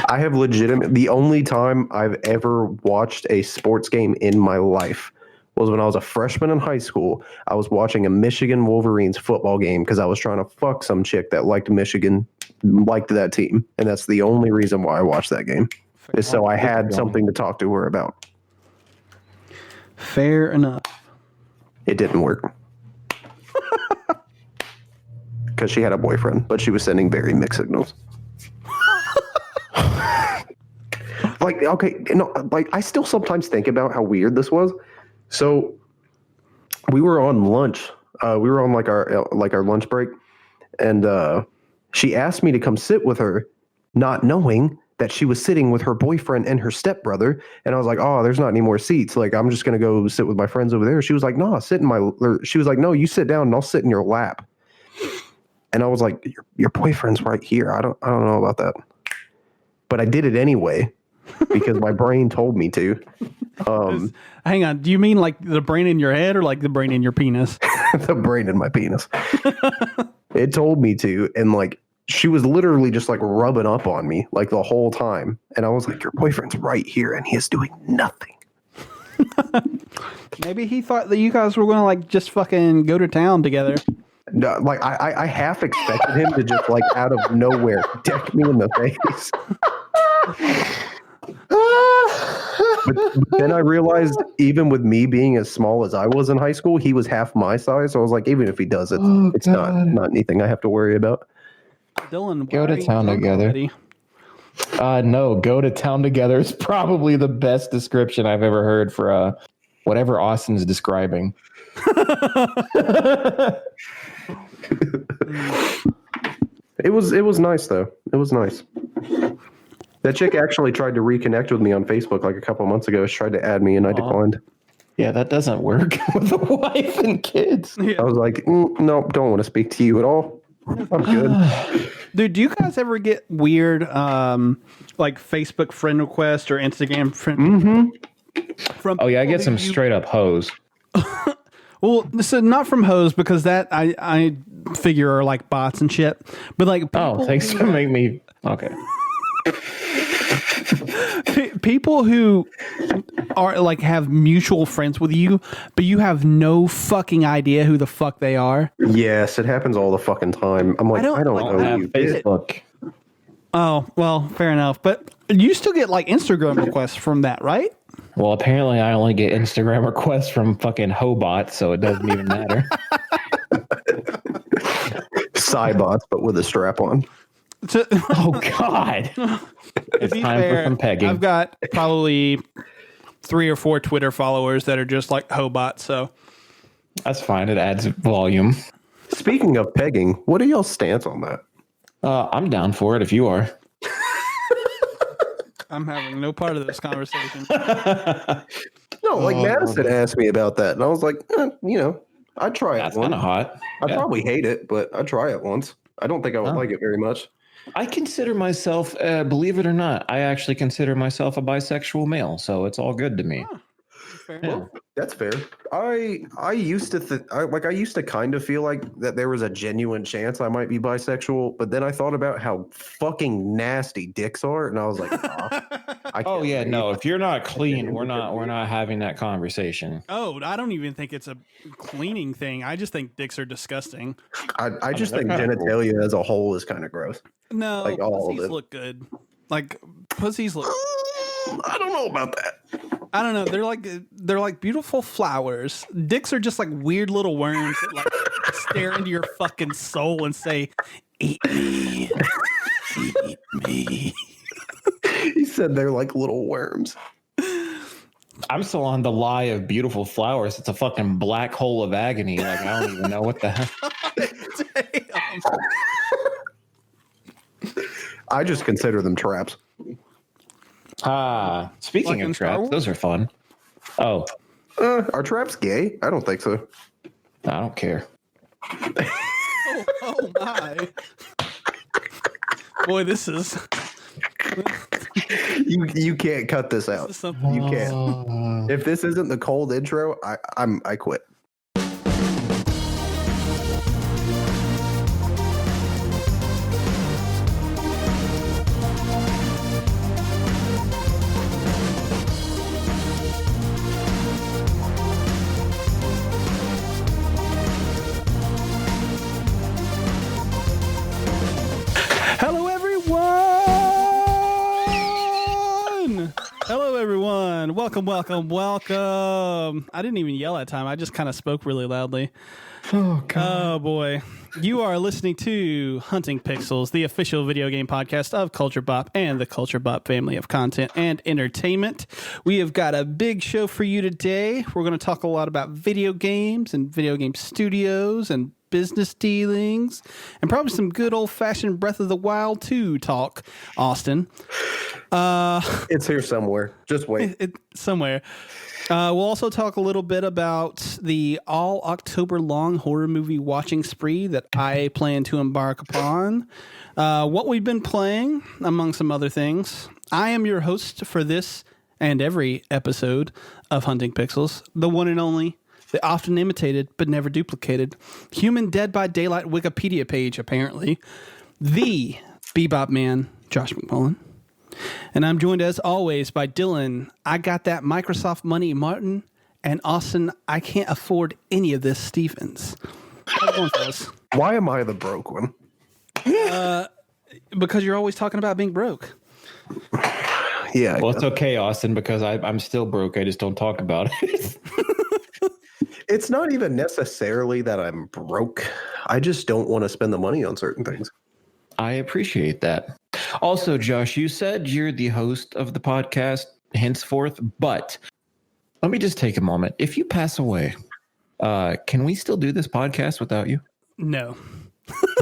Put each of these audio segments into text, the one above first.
I have the only time I've ever watched a sports game in my life was when I was a freshman in high school. I was watching a Michigan Wolverines football game because I was trying to fuck some chick that liked Michigan, liked that team. And that's the only reason why I watched that game, is so I had something to talk to her about. Fair enough. It didn't work. Because she had a boyfriend, but she was sending very mixed signals. Like, okay, no, like I still sometimes think about how weird this was. So we were on lunch. We were on like our lunch break, and she asked me to come sit with her, not knowing that she was sitting with her boyfriend and her stepbrother. And I was like, oh, there's not any more seats. Like, I'm just gonna go sit with my friends over there. She was like, no, sit in my. Or she was like, no, you sit down and I'll sit in your lap. And I was like, your boyfriend's right here. I don't know about that, but I did it anyway. Because my brain told me to. Hang on. Do you mean like the brain in your head or like the brain in your penis? The brain in my penis. It told me to. And like, she was literally just like rubbing up on me like the whole time. And I was like, your boyfriend's right here and he is doing nothing. Maybe he thought that you guys were going to like just fucking go to town together. No, like I half expected him to just like out of nowhere deck me in the face. But then I realized, even with me being as small as I was in high school, he was half my size. So I was like, even if he does it, it's not anything I have to worry about. Dylan, go to town together. No, go to town together is probably the best description I've ever heard for whatever Austin's describing. It was nice though. It was nice. That chick actually tried to reconnect with me on Facebook like a couple months ago. She tried to add me and I declined. Yeah, that doesn't work with a wife and kids. Yeah. I was like, no, don't want to speak to you at all. I'm good. Dude, do you guys ever get weird like Facebook friend requests or Instagram friend from I get some straight up hoes. Well, so not from hoes, because that I figure are like bots and shit. But like thanks for making me okay. People who are like have mutual friends with you, but you have no fucking idea who the fuck they are. Yes, it happens all the fucking time. I'm like, I don't know you. Facebook. Oh, well, fair enough. But you still get like Instagram requests from that, right? Well, apparently I only get Instagram requests from fucking hobots, so it doesn't even matter. Cybots, but with a strap on. Oh God! It's time for some pegging. I've got probably 3 or 4 Twitter followers that are just like hobots. So that's fine. It adds volume. Speaking of pegging, what are y'all's stance on that? I'm down for it if you are. I'm having no part of this conversation. No, like Madison asked me about that, and I was like, I'd try it. That's kind of hot. I'd probably hate it, but I'd try it once. I don't think I would like it very much. I consider myself, believe it or not, I actually consider myself a bisexual male, so it's all good to me. Huh. Fair. Well, that's fair. I used to I used to kind of feel like that there was a genuine chance I might be bisexual, but then I thought about how fucking nasty dicks are, and I was like, oh yeah, no, if you're not clean, we're not having that conversation. Oh, I don't even think it's a cleaning thing. I just think dicks are disgusting. I just think genitalia as a whole is kind of gross. No, like all pussies of it. look good. Like pussies look. I don't know about that. I don't know. They're like beautiful flowers. Dicks are just like weird little worms that like stare into your fucking soul and say, "Eat me, eat me." He said they're like little worms. I'm still on the lie of beautiful flowers. It's a fucking black hole of agony. Like I don't even know what the hell. I just consider them traps. Speaking of traps, those are fun. Oh. Are traps gay? I don't think so. I don't care. Oh my. Boy, this is... You can't cut this out. You can't. If this isn't the cold intro, I quit. Hello, everyone. Hello, everyone. Welcome, welcome, welcome. I didn't even yell that time. I just kind of spoke really loudly. Oh, God. Oh, boy. You are listening to Hunting Pixels, the official video game podcast of Culture Bop and the Culture Bop family of content and entertainment. We have got a big show for you today. We're going to talk a lot about video games and video game studios and business dealings and probably some good old-fashioned Breath of the Wild 2 talk, Austin. It's here somewhere. Just wait. Somewhere. We'll also talk a little bit about the all October long horror movie watching spree that I plan to embark upon. What we've been playing, among some other things. I am your host for this and every episode of Hunting Pixels, the one and only, the often imitated but never duplicated, human Dead by Daylight Wikipedia page, apparently, the Bebop Man, Josh McMullen. And I'm joined, as always, by Dylan. I got that Microsoft money, Martin, and Austin. I can't afford any of this, Stevens. How's it going, fellas? Why am I the broke one? Because you're always talking about being broke. Yeah. Well, it's okay, Austin, because I'm still broke. I just don't talk about it. It's not even necessarily that I'm broke. I just don't want to spend the money on certain things. I appreciate that. Also, Josh, you said you're the host of the podcast henceforth, but let me just take a moment. If you pass away, can we still do this podcast without you? No.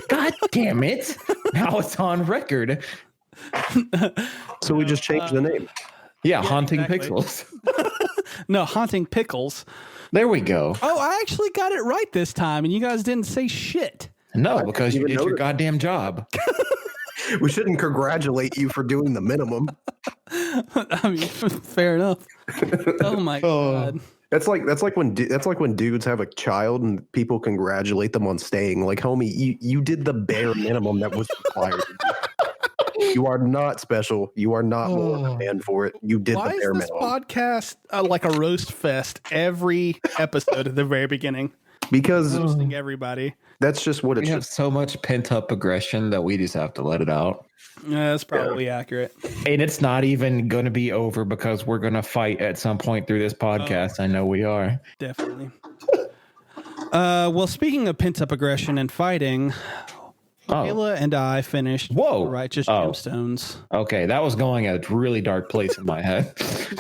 God damn it. Now it's on record. So we just changed the name. Yeah, Haunting exactly. Pixels. No, Haunting Pickles. There we go. Oh, I actually got it right this time, and you guys didn't say shit. No, because you even did your notice. goddamn job. We shouldn't congratulate you for doing the minimum. I mean, fair enough. Oh my God. That's like when dudes have a child and people congratulate them on staying. Like, homie, you did the bare minimum that was required. You are not special. You are not more of a man for it. You did Why the is bare this minimum. podcast like a roast fest every episode at the very beginning? Because Roasting everybody. that's just what We it's have just. so much pent up aggression that we just have to let it out. Yeah, that's probably accurate. And it's not even going to be over because we're going to fight at some point through this podcast. I know we are. Definitely. Well, speaking of pent up aggression and fighting, Kayla and I finished Whoa. Righteous Oh. Gemstones. Okay, that was going a really dark place in my head.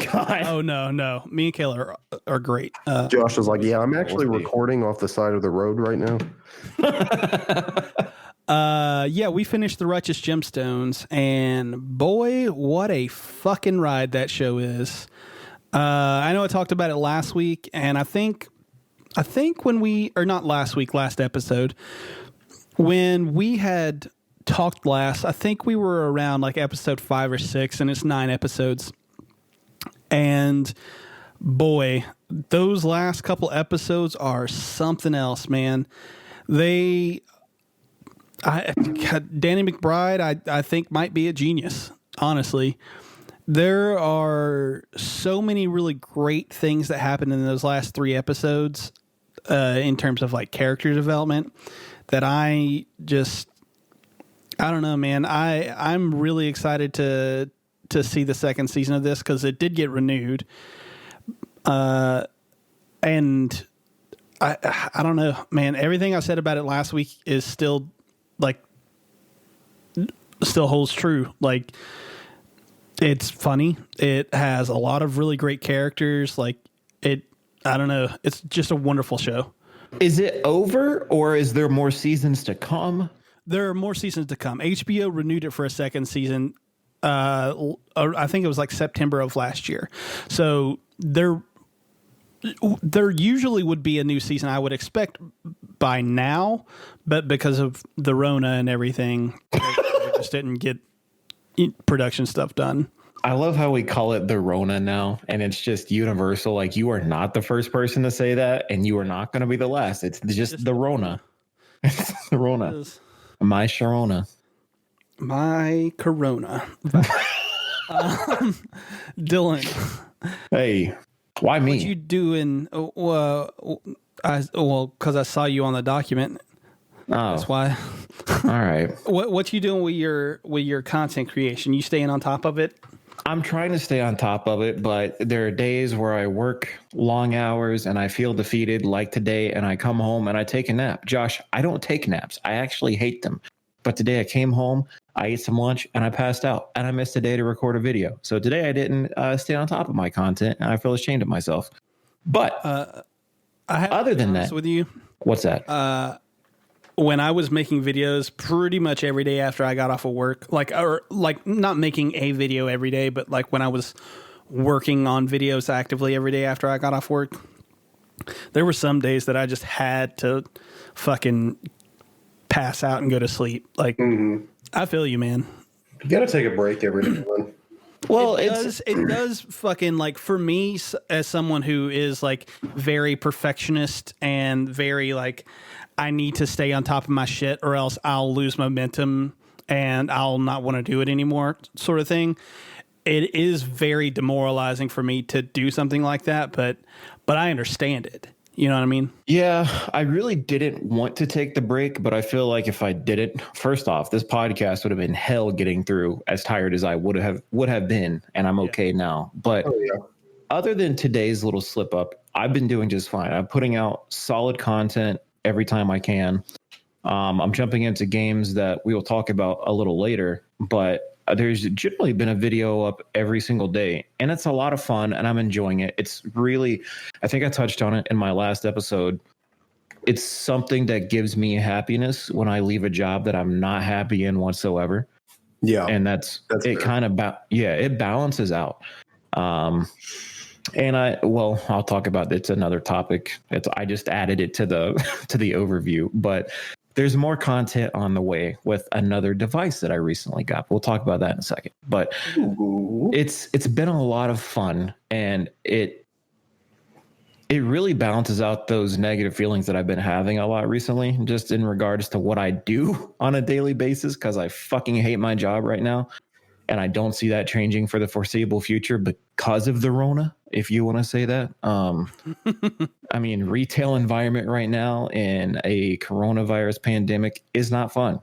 God. Oh, no. Me and Kayla are great. Josh is like, yeah, I'm actually We'll see. recording off the side of the road right now. Yeah, we finished the Righteous Gemstones, and boy, what a fucking ride that show is. I know I talked about it last week, and I think when we, or not last week, last episode, when we had talked last, I think we were around like episode 5 or 6, and it's 9 episodes. And boy, those last couple episodes are something else, man. Danny McBride, I think might be a genius, honestly. There are so many really great things that happened in those last 3 episodes in terms of like character development that I don't know, man. I'm really excited to see the second season of this because it did get renewed. And I don't know, man. Everything I said about it last week is still holds true. Like, it's funny. It has a lot of really great characters. I don't know. It's just a wonderful show. Is it over or is there more seasons to come? There are more seasons to come. HBO renewed it for a second season. I think it was like September of last year. So there usually would be a new season, I would expect by now, but because of the Rona and everything, they just didn't get production stuff done. I love how we call it the Rona now, and it's just universal. Like, you are not the first person to say that, and you are not going to be the last. It's just the Rona. It's the Rona. My Sharona. My Corona. Dylan. Hey, why me? What you doing? Because I saw you on the document. That's why. All right. What you doing with your content creation? You staying on top of it? I'm trying to stay on top of it, but there are days where I work long hours and I feel defeated, like today, and I come home and I take a nap. Josh, I don't take naps. I actually hate them. But today I came home, I ate some lunch, and I passed out, and I missed a day to record a video. So today I didn't stay on top of my content, and I feel ashamed of myself. But I have other to be than honest that, with you, what's that? when I was making videos pretty much every day after I got off of work, like not making a video every day, but like when I was working on videos actively every day after I got off work, there were some days that I just had to fucking pass out and go to sleep. Like, I feel you, man. You gotta take a break every now and then. Well, it does fucking, like, for me as someone who is like very perfectionist and very like, I need to stay on top of my shit or else I'll lose momentum and I'll not want to do it anymore, sort of thing. It is very demoralizing for me to do something like that, but I understand it. You know what I mean? Yeah, I really didn't want to take the break, but I feel like if I did it, first off, this podcast would have been hell getting through, as tired as I would have been, and I'm okay now. But other than today's little slip up, I've been doing just fine. I'm putting out solid content every time I can. I'm jumping into games that we will talk about a little later, but there's generally been a video up every single day, and it's a lot of fun, and I'm enjoying it. It's really, I think I touched on it in my last episode. It's something that gives me happiness when I leave a job that I'm not happy in whatsoever. Yeah. And that's it fair. kind of, it balances out. And I'll talk about it's another topic. I just added it to the overview, but there's more content on the way with another device that I recently got. We'll talk about that in a second. But it's been a lot of fun, and it really balances out those negative feelings that I've been having a lot recently, just in regards to what I do on a daily basis, because I fucking hate my job right now. And I don't see that changing for the foreseeable future because of the Rona, if you want to say that. I mean, retail environment right now in a coronavirus pandemic is not fun.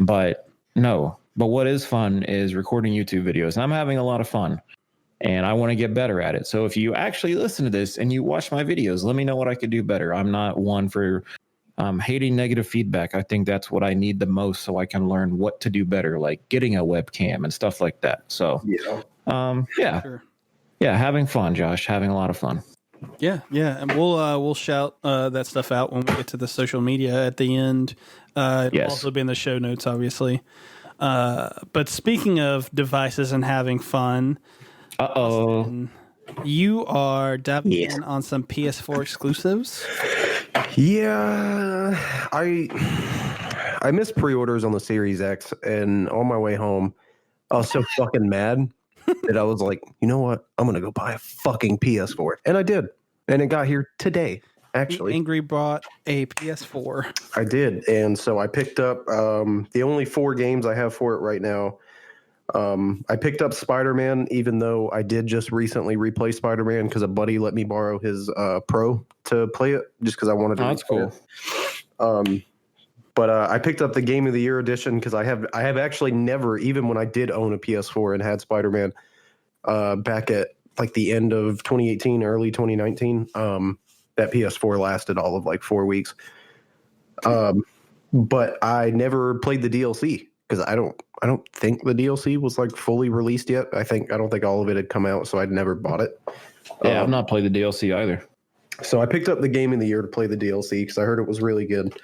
But what is fun is recording YouTube videos. And I'm having a lot of fun, and I want to get better at it. So if you actually listen to this and you watch my videos, let me know what I could do better. I'm not one for hating negative feedback. I think that's what I need the most, so I can learn what to do better, like getting a webcam and stuff like that. So having fun, Josh, having a lot of fun. Yeah, and we'll shout that stuff out when we get to the social media at the end. It'll also be in the show notes, obviously. But speaking of devices and having fun, Austin, you are dabbling in on some PS4 exclusives. Yeah, I missed pre-orders on the Series X, and on my way home, I was so fucking mad that I was like, you know what? I'm gonna go buy a fucking PS4, and I did, and it got here today. Actually, Angry bought a PS4. I did, and so I picked up the only 4 games I have for it right now. I picked up Spider-Man, even though I did just recently replay Spider-Man because a buddy let me borrow his Pro to play it, just because I wanted to. Oh, that's cool. But I picked up the Game of the Year edition because I have actually never, even when I did own a PS4 and had Spider-Man back at like the end of 2018, early 2019, that PS4 lasted all of like 4 weeks. But I never played the DLC because I don't think the DLC was like fully released yet. I don't think all of it had come out, so I'd never bought it. Yeah, I've not played the DLC either. So I picked up the Game of the Year to play the DLC because I heard it was really good.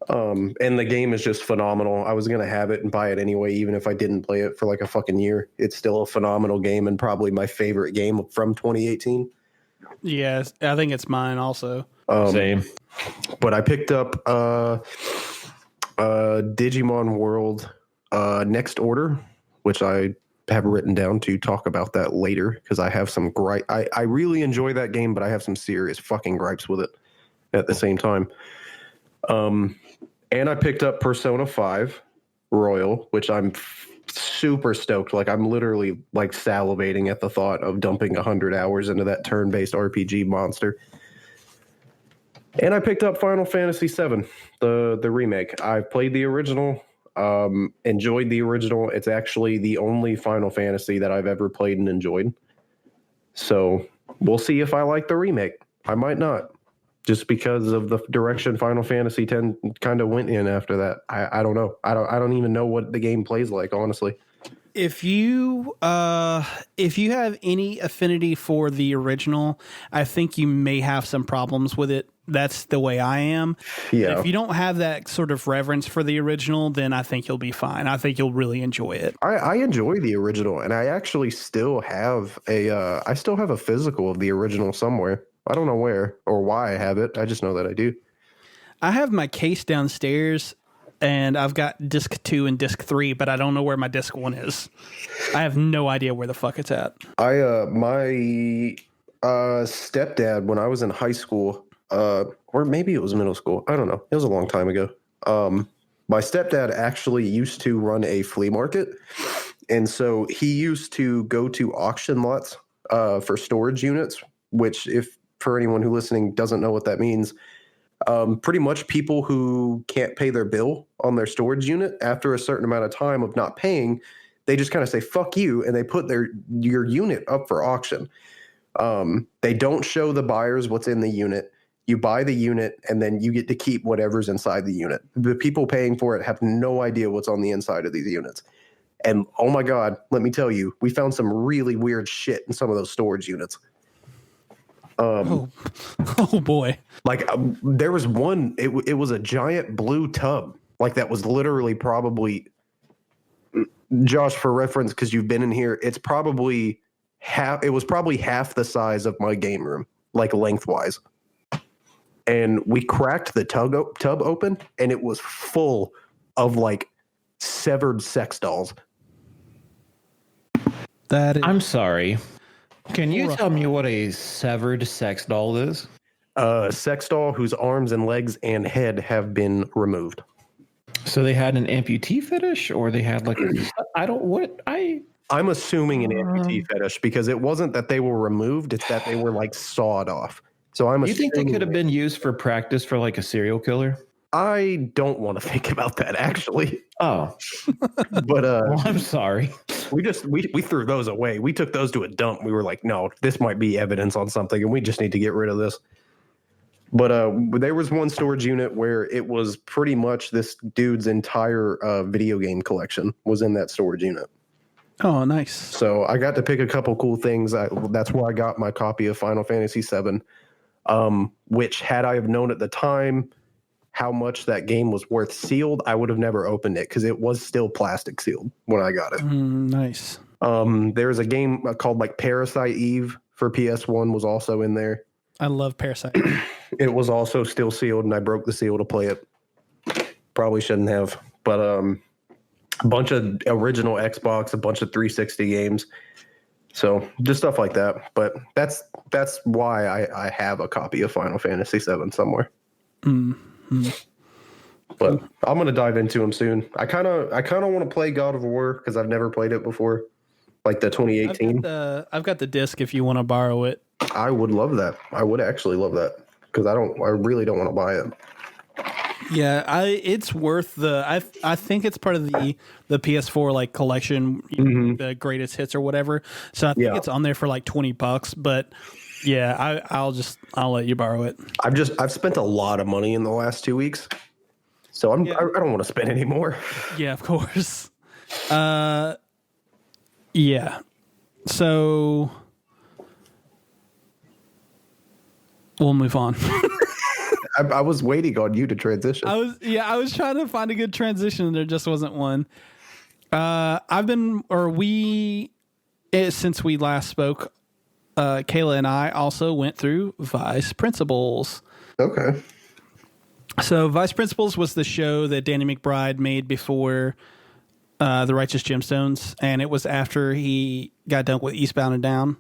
And the game is just phenomenal. I was going to have it and buy it anyway, even if I didn't play it for like a fucking year. It's still a phenomenal game and probably my favorite game from 2018. Yes, I think it's mine also. Same. But I picked up Digimon World Next Order, which I have written down to talk about that later because I have some gripe. I really enjoy that game, but I have some serious fucking gripes with it at the same time. And I picked up Persona 5 Royal, which I'm super stoked. Like, I'm literally like salivating at the thought of dumping 100 hours into that turn-based RPG monster. And I picked up Final Fantasy VII, the remake. I've played the original, enjoyed the original. It's actually the only Final Fantasy that I've ever played and enjoyed. So we'll see if I like the remake. I might not, just because of the direction Final Fantasy X kind of went in after that. I don't know. I don't even know what the game plays like, honestly. If you have any affinity for the original, I think you may have some problems with it. That's the way I am. Yeah. If you don't have that sort of reverence for the original, then I think you'll be fine. I think you'll really enjoy it. I enjoy the original, and I actually still have a physical of the original somewhere. I don't know where or why I have it. I just know that I do. I have my case downstairs, and I've got disc 2 and disc 3, but I don't know where my disc 1 is. I have no idea where the fuck it's at. My stepdad, when I was in high school, or maybe it was middle school, I don't know. It was a long time ago. My stepdad actually used to run a flea market, and so he used to go to auction lots for storage units, which, if for anyone who listening doesn't know what that means, pretty much people who can't pay their bill on their storage unit after a certain amount of time of not paying, they just kind of say fuck you, and they put your unit up for auction. They don't show the buyers what's in the unit. You buy the unit, and then you get to keep whatever's inside the unit. The people paying for it have no idea what's on the inside of these units. And oh my God, let me tell you, we found some really weird shit in some of those storage units. Oh boy. Like there was one, it was a giant blue tub. Like that was literally probably, Josh, for reference, because you've been in here, it was probably half the size of my game room, like lengthwise. And we cracked the tub open, and it was full of like severed sex dolls. I'm sorry. Can you tell me what a severed sex doll is? A sex doll whose arms and legs and head have been removed. So they had an amputee fetish, or they had like I'm assuming an amputee fetish, because it wasn't that they were removed; it's that they were like sawed off. So I'm. You think they could have been used for practice for like a serial killer? I don't want to think about that, actually. Oh, but well, I'm sorry. We threw those away. We took those to a dump. We were like, no, this might be evidence on something, and we just need to get rid of this. But there was one storage unit where it was pretty much this dude's entire video game collection was in that storage unit. Oh, nice. So I got to pick a couple cool things. That's where I got my copy of Final Fantasy VII, which, had I have known at the time how much that game was worth sealed, I would have never opened it, because it was still plastic sealed when I got it. Nice. There's a game called like Parasite Eve for PS1 was also in there. I love Parasite. It was also still sealed, and I broke the seal to play it. Probably shouldn't have, but a bunch of original Xbox, a bunch of 360 games. So just stuff like that. But that's why I have a copy of Final Fantasy VII somewhere. Mm-hmm. But I'm gonna dive into them soon. I kind of want to play God of War, because I've never played it before, like the 2018. I've got the disc if you want to borrow it. I would love that. I would actually love that, because I really don't want to buy it. Yeah, it's worth I think it's part of the PS4 like collection, the greatest hits or whatever. So I think it's on there for like $20. But yeah, I'll let you borrow it. I've spent a lot of money in the last 2 weeks, so I don't want to spend any more. Yeah, of course. Yeah. So we'll move on. I was waiting on you to transition. I was trying to find a good transition, and there just wasn't one. Since we last spoke, Kayla and I also went through Vice Principals. Okay. So Vice Principals was the show that Danny McBride made before The Righteous Gemstones, and it was after he got done with Eastbound and Down.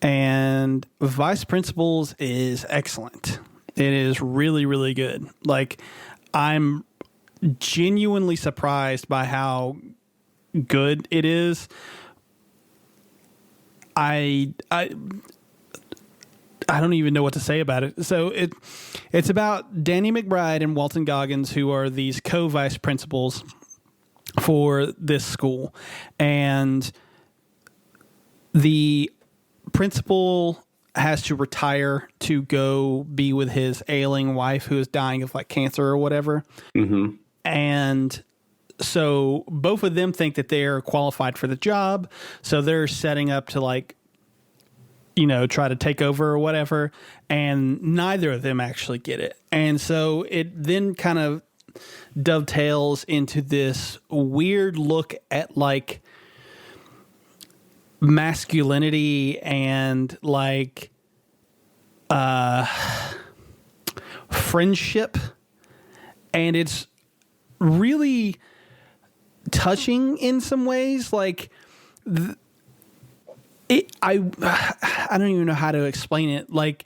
And Vice Principals is excellent. It is really, really good. Like, I'm genuinely surprised by how good it is. I I don't even know what to say about it. So it's about Danny McBride and Walton Goggins, who are these co-vice principals for this school. And the principal has to retire to go be with his ailing wife who is dying of like cancer or whatever. Mm-hmm. And so both of them think that they're qualified for the job. So they're setting up to like, you know, try to take over or whatever. And neither of them actually get it. And so it then kind of dovetails into this weird look at like masculinity and like friendship, and it's really touching in some ways. Like I don't even know how to explain it. Like,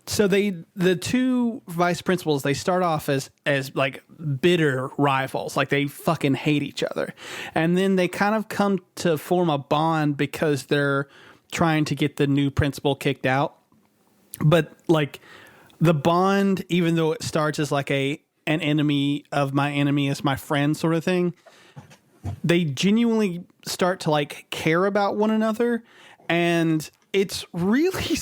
so the two vice principals, they start off as like bitter rivals, like they fucking hate each other. And then they kind of come to form a bond because they're trying to get the new principal kicked out. But like the bond, even though it starts as like an enemy of my enemy is my friend sort of thing, they genuinely start to like care about one another. And it's really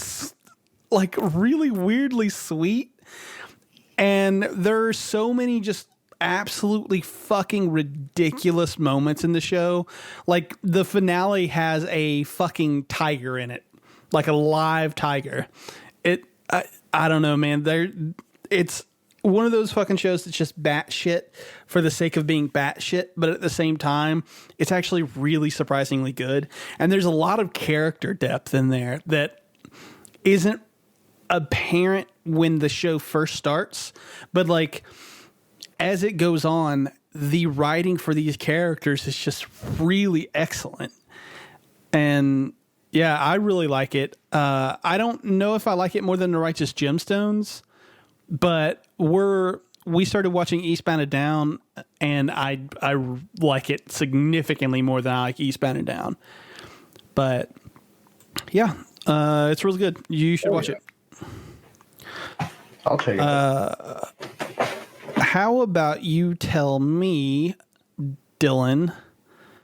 like really weirdly sweet. And there are so many just absolutely fucking ridiculous moments in the show. Like the finale has a fucking tiger in it, like a live tiger. I don't know, man. It's one of those fucking shows that's just batshit for the sake of being batshit, but at the same time, it's actually really surprisingly good. And there's a lot of character depth in there that isn't apparent when the show first starts, but like as it goes on, the writing for these characters is just really excellent. And yeah, I really like it. I don't know if I like it more than The Righteous Gemstones, but we started watching Eastbound and Down, and I like it significantly more than I like Eastbound and Down. But yeah, it's really good. You should watch it. I'll check it out. How about you tell me, Dylan,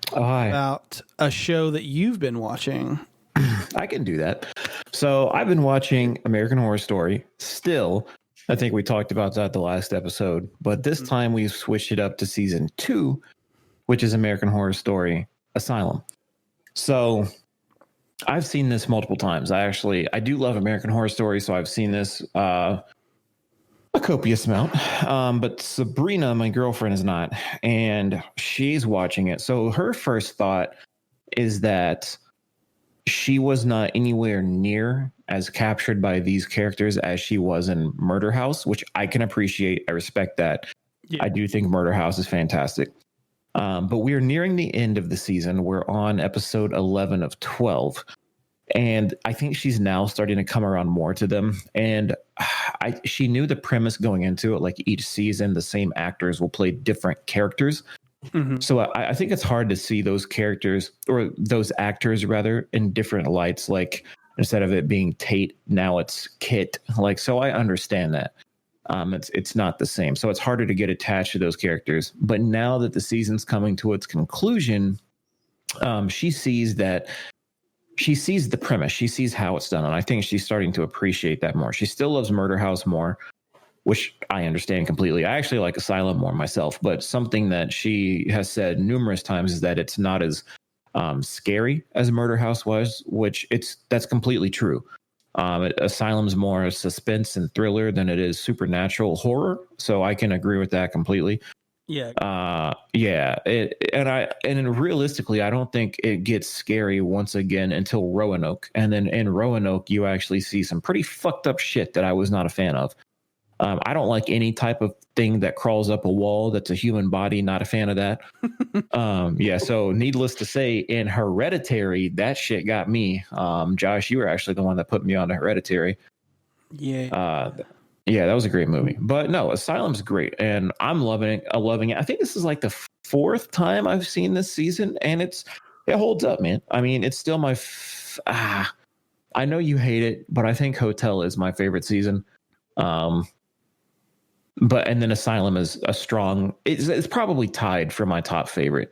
Hi. about a show that you've been watching? I can do that. So I've been watching American Horror Story still. I think we talked about that the last episode, but this time we've switched it up to season 2, which is American Horror Story Asylum. So I've seen this multiple times. I do love American Horror Story, so I've seen this a copious amount. But Sabrina, my girlfriend, is not, and she's watching it. So her first thought is that she was not anywhere near as captured by these characters as she was in Murder House, which I can appreciate. I respect that. Yeah. I do think Murder House is fantastic. But we're nearing the end of the season. We're on episode 11 of 12. And I think she's now starting to come around more to them. And she knew the premise going into it, like each season, the same actors will play different characters. Mm-hmm. So I think it's hard to see those characters, or those actors rather, in different lights. Like instead of it being Tate, now it's Kit. Like, so I understand that. It's not the same. So it's harder to get attached to those characters. But now that the season's coming to its conclusion, she sees the premise. She sees how it's done. And I think she's starting to appreciate that more. She still loves Murder House more, which I understand completely. I actually like Asylum more myself, but something that she has said numerous times is that it's not as scary as Murder House was, which that's completely true. Asylum's more suspense and thriller than it is supernatural horror, so I can agree with that completely. Yeah. And realistically, I don't think it gets scary once again until Roanoke, and then in Roanoke you actually see some pretty fucked up shit that I was not a fan of. I don't like any type of thing that crawls up a wall that's a human body. Not a fan of that. So needless to say, in Hereditary, that shit got me. Josh, you were actually the one that put me on to Hereditary. Yeah. That was a great movie. But no, Asylum's great, and I'm loving it. I think this is like the 4th time I've seen this season, and it holds up, man. I mean, it's still my I I know you hate it, but I think Hotel is my favorite season. But and then Asylum is a strong. It's probably tied for my top favorite.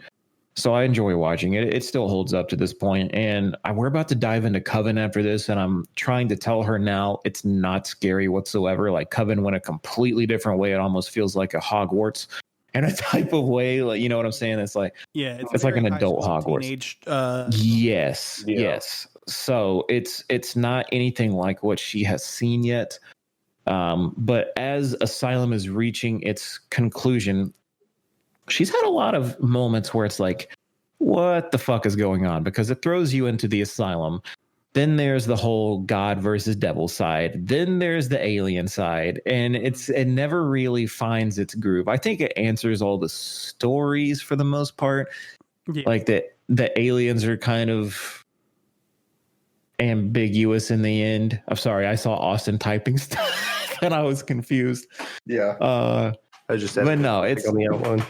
So I enjoy watching it. It still holds up to this point, and we're about to dive into Coven after this. And I'm trying to tell her now it's not scary whatsoever. Like Coven went a completely different way. It almost feels like a Hogwarts in a type of way. Like you know what I'm saying? It's like it's like an adult Hogwarts. Teenage, yes. So it's not anything like what she has seen yet. But as Asylum is reaching its conclusion, she's had a lot of moments where it's like, what the fuck is going on? Because it throws you into the asylum. Then there's the whole God versus devil side. Then there's the alien side. And it never really finds its groove. I think it answers all the stories for the most part. Yeah. Like the aliens are kind of ambiguous in the end. I'm sorry, I saw Austin typing stuff and I was confused. Yeah. I just had but no, it's on the outline.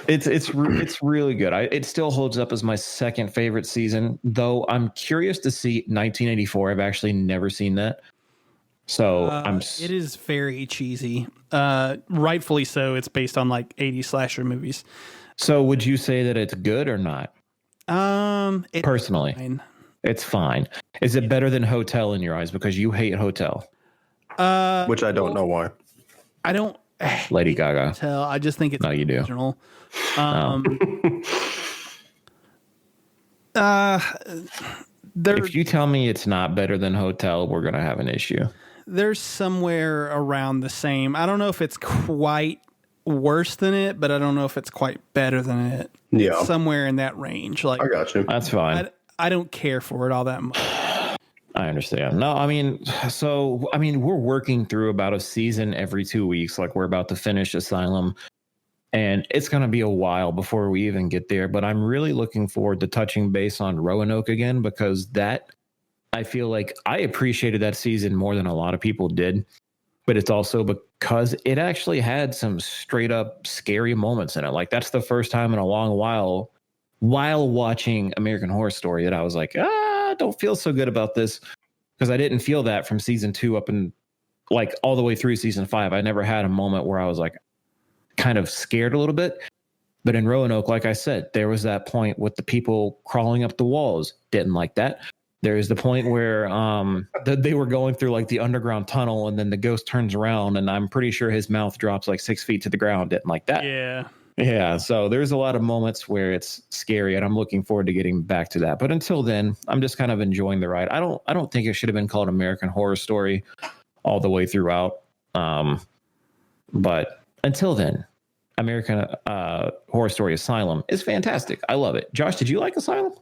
It's really good. It still holds up as my second favorite season, though I'm curious to see 1984. I've actually never seen that. So it is very cheesy. Rightfully so. It's based on like 80s slasher movies. So would you say that it's good or not? Personally, fine. It's fine. Is it better than Hotel in your eyes? Because you hate Hotel. Which I don't know why. I don't. Lady Gaga. Hotel. I just think it's original. If you tell me it's not better than Hotel, we're gonna have an issue. There's somewhere around the same. I don't know if it's quite worse than it, but I don't know if it's quite better than it. Yeah, it's somewhere in that range. Like I got you. That's fine. I don't care for it all that much. I understand. No, I mean, we're working through about a season every 2 weeks. Like we're about to finish Asylum, and it's going to be a while before we even get there. But I'm really looking forward to touching base on Roanoke again, because I feel like I appreciated that season more than a lot of people did. But it's also because it actually had some straight up scary moments in it. Like that's the first time in a long while watching American Horror Story that I was like, I don't feel so good about this, because I didn't feel that from season 2 up and like all the way through season 5. I never had a moment where I was like kind of scared a little bit. But in Roanoke, like I said, there was that point with the people crawling up the walls. Didn't like that. There's the point where they were going through like the underground tunnel, and then the ghost turns around, and I'm pretty sure his mouth drops like 6 feet to the ground. Didn't like that. Yeah, so there's a lot of moments where it's scary, and I'm looking forward to getting back to that. But until then, I'm just kind of enjoying the ride. I don't think it should have been called American Horror Story all the way throughout. But until then, American Horror Story Asylum is fantastic. I love it. Josh, did you like Asylum?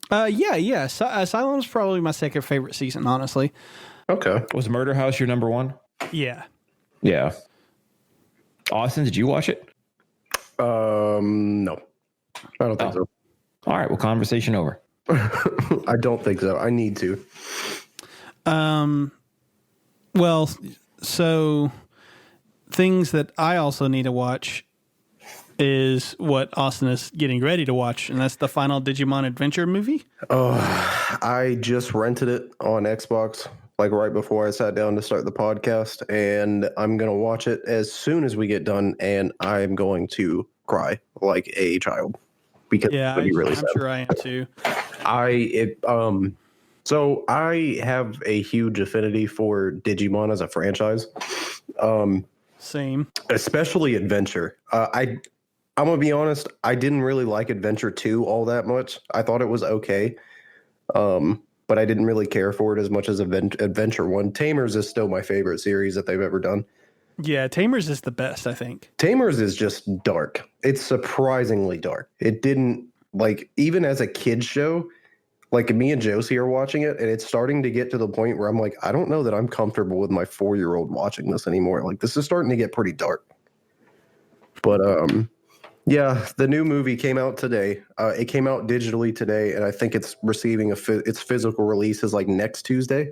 Yeah. Asylum's probably my second favorite season, honestly. Okay. Was Murder House your number one? Yeah. Austin, did you watch it? No, I don't think so. All right, well, conversation over. I don't think so. I need to. Well, so things that I also need to watch is what Austin is getting ready to watch, and that's the final Digimon Adventure movie. I just rented it on Xbox, like right before I sat down to start the podcast, and I'm going to watch it as soon as we get done, and I'm going to cry like a child, because I'm sure I am too. So I have a huge affinity for Digimon as a franchise. Same. Especially Adventure. I'm going to be honest, I didn't really like Adventure 2 all that much. I thought it was okay. But I didn't really care for it as much as Adventure 1. Tamers is still my favorite series that they've ever done. Yeah, Tamers is the best, I think. Tamers is just dark. It's surprisingly dark. It didn't, like, even as a kid's show, like me and Josie are watching it, and it's starting to get to the point where I'm like, I don't know that I'm comfortable with my 4-year-old watching this anymore. Like, this is starting to get pretty dark. But, yeah, the new movie came out today. It came out digitally today, and I think it's receiving its physical release is like next Tuesday.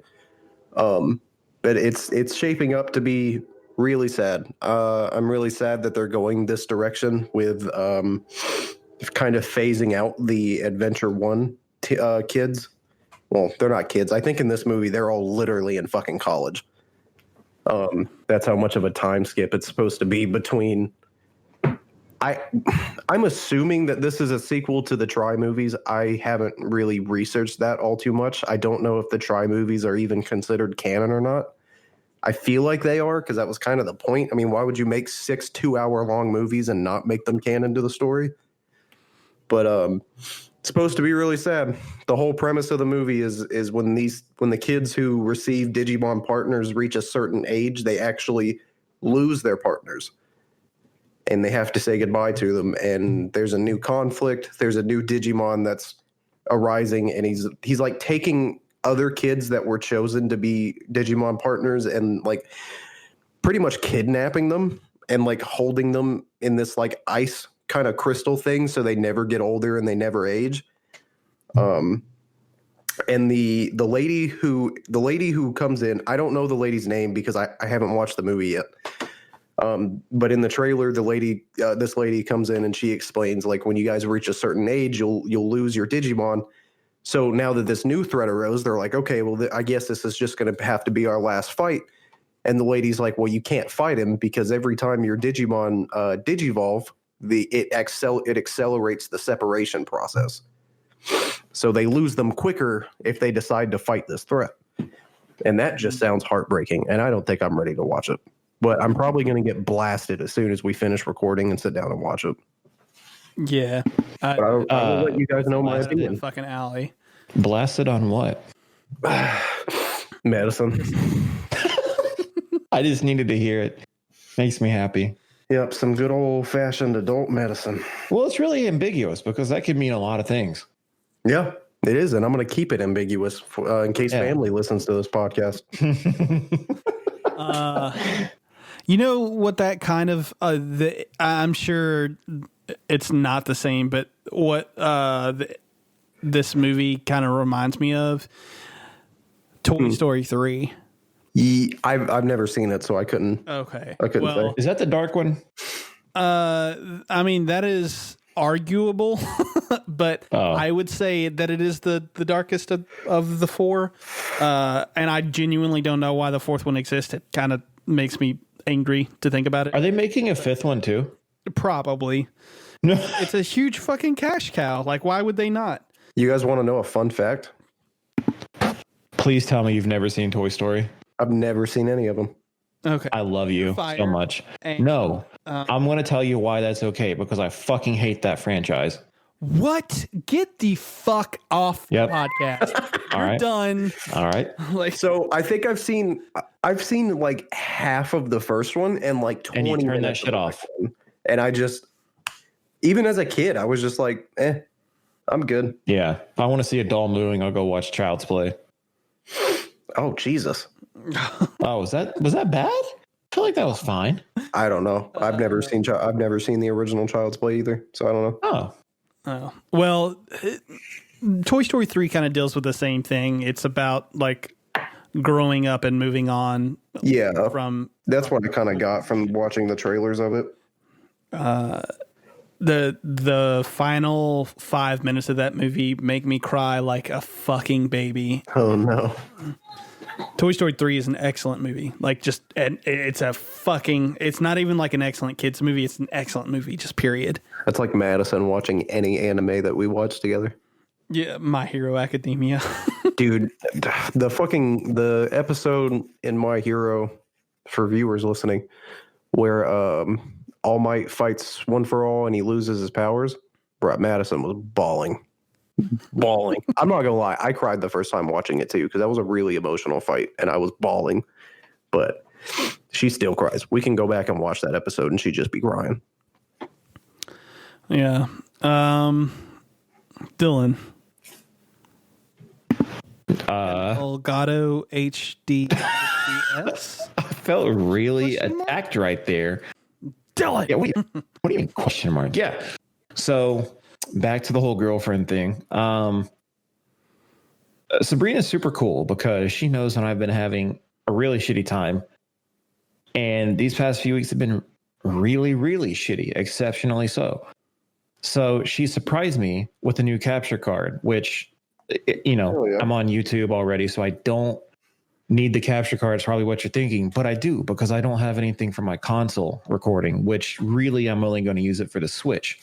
But it's shaping up to be really sad. I'm really sad that they're going this direction with kind of phasing out the Adventure 1 kids Well, they're not kids. I think in this movie they're all literally in fucking college. That's how much of a time skip it's supposed to be between. I'm assuming that this is a sequel to the Try movies. I haven't really researched that all too much. I don't know if the Try movies are even considered canon or not. I feel like they are, because that was kind of the point. I mean, why would you make 6 2-hour-long movies and not make them canon to the story? But it's supposed to be really sad. The whole premise of the movie is when the kids who receive Digimon partners reach a certain age, they actually lose their partners. And they have to say goodbye to them. And there's a new conflict. There's a new Digimon that's arising, and he's like taking other kids that were chosen to be Digimon partners and like pretty much kidnapping them and like holding them in this like ice kind of crystal thing so they never get older and they never age. And the lady who comes in, I don't know the lady's name because I haven't watched the movie yet. But in the trailer, this lady comes in and she explains, like, when you guys reach a certain age, you'll lose your Digimon. So now that this new threat arose, they're like, okay, well, I guess this is just going to have to be our last fight. And the lady's like, well, you can't fight him because every time your Digimon digivolve, it accelerates the separation process. So they lose them quicker if they decide to fight this threat. And that just sounds heartbreaking. And I don't think I'm ready to watch it. But I'm probably going to get blasted as soon as we finish recording and sit down and watch it. Yeah. I will let you guys know my opinion. Fucking alley. Blasted on what? Medicine. I just needed to hear it. Makes me happy. Yep, some good old-fashioned adult medicine. Well, it's really ambiguous because that could mean a lot of things. Yeah, it is, and I'm going to keep it ambiguous in case family listens to this podcast. You know what that kind of I'm sure it's not the same, but what this movie kind of reminds me of Toy Story 3. I've never seen it, so I couldn't. Okay, I couldn't say. Is that the dark one? I mean, that is arguable, but I would say that it is the darkest of the four. And I genuinely don't know why the fourth one exists. It kind of makes me angry to think about it. Are they making a fifth one too? Probably. No. It's a huge fucking cash cow. Like, why would they not? You guys want to know a fun fact? Please tell me you've never seen Toy Story. I've never seen any of them. Okay. I love you so much. No, I'm going to tell you why that's okay, because I fucking hate that franchise. What? Get the fuck off the podcast. All You're right. done. All right. Like, so I think I've seen like half of the first one and like 20 And you turn that minutes shit off. And I just, even as a kid, I was just like, I'm good. Yeah. If I want to see a doll moving, I'll go watch Child's Play. Oh, Jesus. Oh, was that bad? I feel like that was fine. I don't know. I've never seen the original Child's Play either, so I don't know. Oh, well, Toy Story 3 kind of deals with the same thing. It's about like growing up and moving on. Yeah, that's from what I kind of got from watching the trailers of it. The final 5 minutes of that movie make me cry like a fucking baby. Oh no. Toy Story 3 is an excellent movie. Like, just, and it's not even like an excellent kids movie. It's an excellent movie, just period. That's like Madison watching any anime that we watch together. Yeah, My Hero Academia. Dude, the episode in My Hero, for viewers listening, where All Might fights One for All and he loses his powers, bro, Madison was bawling. I'm not gonna lie, I cried the first time watching it too, because that was a really emotional fight and I was bawling. But she still cries. We can go back and watch that episode and she'd just be crying. Yeah. Dylan. Elgato HDS. I felt really attacked right there. Dylan. Yeah, what do you mean question mark? Yeah. So back to the whole girlfriend thing. Sabrina's super cool because she knows when I've been having a really shitty time. And these past few weeks have been really, really shitty, exceptionally so. So she surprised me with a new capture card, which Oh, yeah. I'm on YouTube already, so I don't need the capture card. It's probably what you're thinking, but I do because I don't have anything for my console recording, which really I'm only going to use it for the Switch.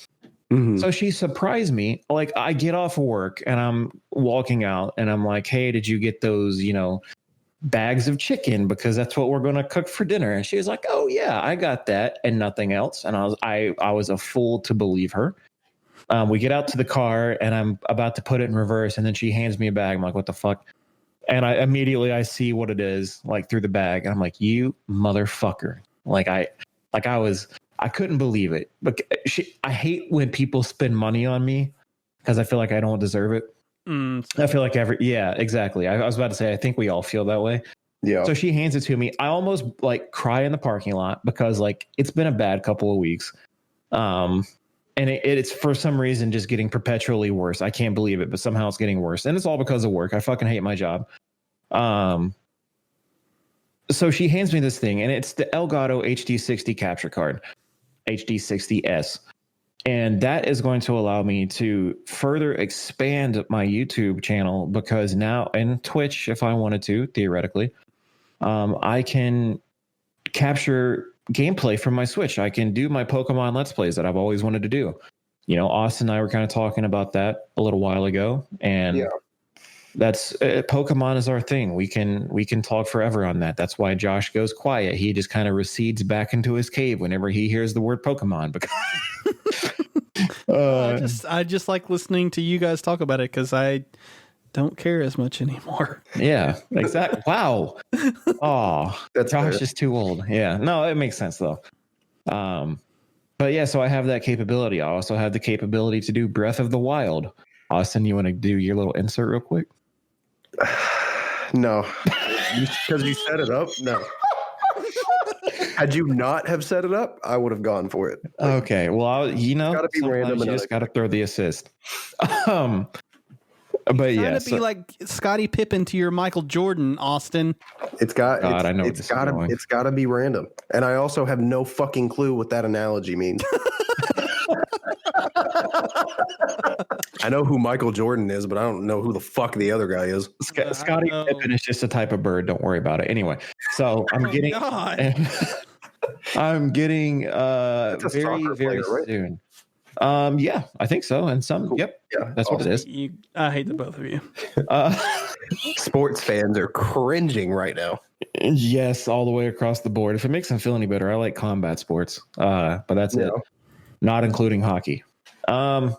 Mhm. So she surprised me. Like I get off work and I'm walking out and I'm like, hey, did you get those, bags of chicken? Because that's what we're going to cook for dinner. And she was like, oh yeah, I got that and nothing else. And I was a fool to believe her. We get out to the car and I'm about to put it in reverse. And then she hands me a bag. I'm like, what the fuck? And I see what it is like through the bag. And I'm like, you motherfucker. I couldn't believe it. But I hate when people spend money on me because I feel like I don't deserve it. I feel like yeah, exactly. I was about to say, I think we all feel that way. Yeah. So she hands it to me. I almost cry in the parking lot because it's been a bad couple of weeks. And it's for some reason just getting perpetually worse. I can't believe it, but somehow it's getting worse. And it's all because of work. I fucking hate my job. So she hands me this thing, and it's the Elgato HD60 capture card, HD60S. And that is going to allow me to further expand my YouTube channel because now, and Twitch, if I wanted to, theoretically, I can capture gameplay from my Switch. I can do my Pokemon Let's Plays that I've always wanted to do. Austin and I were kind of talking about that a little while ago, and that's Pokemon is our thing. We can talk forever on that. That's why Josh goes quiet. He just kind of recedes back into his cave whenever he hears the word Pokemon. Because I just like listening to you guys talk about it because I don't care as much anymore. Yeah, exactly. Wow. Oh, That's Josh fair. is too old. Yeah, no, it makes sense though. But yeah, so I have that capability. I also have the capability to do Breath of the Wild. Austin, you want to do your little insert real quick? No, because you set it up. No. Had you not have set it up, I would have gone for it. Okay, well, gotta be random sometimes you and just got to throw the assist. But yeah, Trying to be like Scottie Pippen to your Michael Jordan, Austin. It's got. God, I know It's got to be random. And I also have no fucking clue what that analogy means. I know who Michael Jordan is, but I don't know who the fuck the other guy is. Scottie Pippen is just a type of bird. Don't worry about it. Anyway, so I'm getting. I'm getting That's a very soccer very player, right? soon. Yeah, I think so. And some, Cool. yep, Yeah, that's what it is. I hate the both of you. Sports fans are cringing right now. Yes, all the way across the board. If it makes them feel any better, I like combat sports. But that's it, not including hockey. Where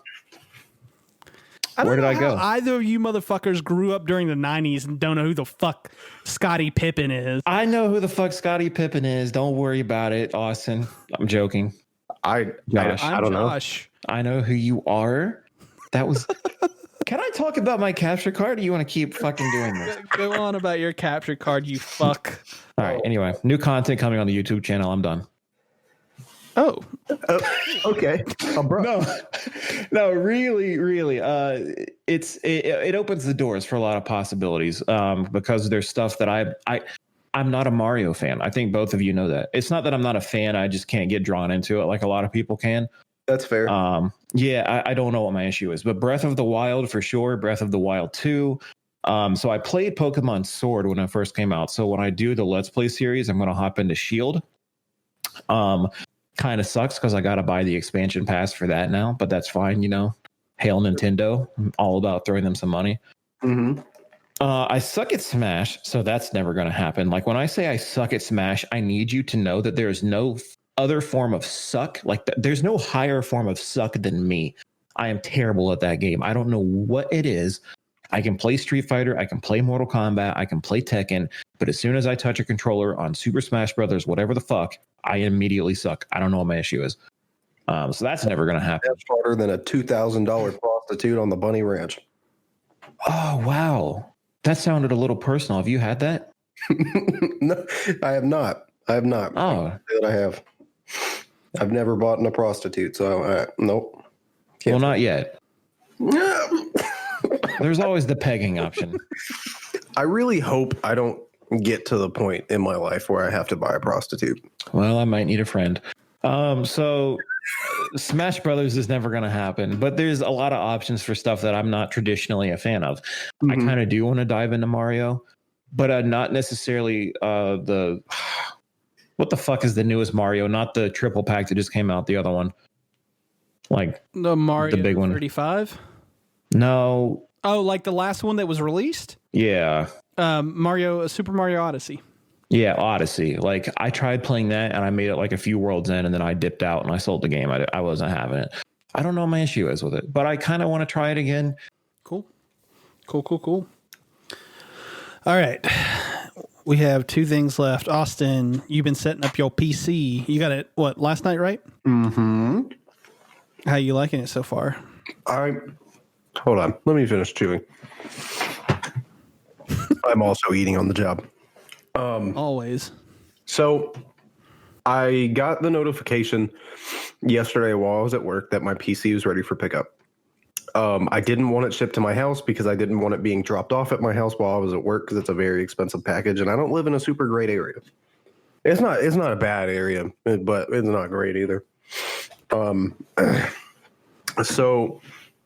did I go? Either of you motherfuckers grew up during the 90s and don't know who the fuck Scottie Pippen is. I know who the fuck Scottie Pippen is. Don't worry about it, Austin. I'm joking. I don't Josh. I know who you are. That was. Can I talk about my capture card? Or you want to keep fucking doing this? Go on about your capture card, you fuck. All right. Anyway, new content coming on the YouTube channel. I'm done. Oh, okay. No, really. It opens the doors for a lot of possibilities. Because there's stuff that I'm not a Mario fan. I think both of you know that. It's not that I'm not a fan. I just can't get drawn into it like a lot of people can. That's fair. Yeah, I don't know what my issue is, but Breath of the Wild for sure. Breath of the Wild 2. So I played Pokemon Sword when it first came out. So when I do the Let's Play series, I'm going to hop into Shield. Kind of sucks because I got to buy the expansion pass for that now, but that's fine. Hail Nintendo. I'm all about throwing them some money. Mm-hmm. I suck at Smash, so that's never going to happen. Like when I say I suck at Smash, I need you to know that there is no other form of suck. Like there's no higher form of suck than me. I am terrible at that game. I don't know what it is. I can play Street Fighter. I can play Mortal Kombat. I can play Tekken. But as soon as I touch a controller on Super Smash Brothers, whatever the fuck, I immediately suck. I don't know what my issue is. So that's never going to happen. That's harder than a $2,000 prostitute on the Bunny Ranch. Oh, wow. That sounded a little personal. Have you had that? No, I have not. Oh. I have. I've never bought in a prostitute, so nope. Well, not yet. There's always the pegging option. I really hope I don't get to the point in my life where I have to buy a prostitute. Well, I might need a friend. So Smash Brothers is never going to happen, but there's a lot of options for stuff that I'm not traditionally a fan of. I kind of do want to dive into Mario, but not necessarily the what the fuck is the newest Mario? Not the triple pack that just came out. The other one, like The Mario the big one. 35. No. Oh, like the last one that was released? Yeah. Super Mario Odyssey. Yeah, Odyssey. Like I tried playing that and I made it like a few worlds in, and then I dipped out and I sold the game. I wasn't having it. I don't know what my issue is with it, but I kind of want to try it again. Cool. All right. We have 2 things left. Austin, you've been setting up your PC. You got it, what, last night, right? Mm-hmm. How you liking it so far? Hold on. Let me finish chewing. I'm also eating on the job. Always. So I got the notification yesterday while I was at work that my PC was ready for pickup. I didn't want it shipped to my house because I didn't want it being dropped off at my house while I was at work because it's a very expensive package and I don't live in a super great area. It's not a bad area, but it's not great either. So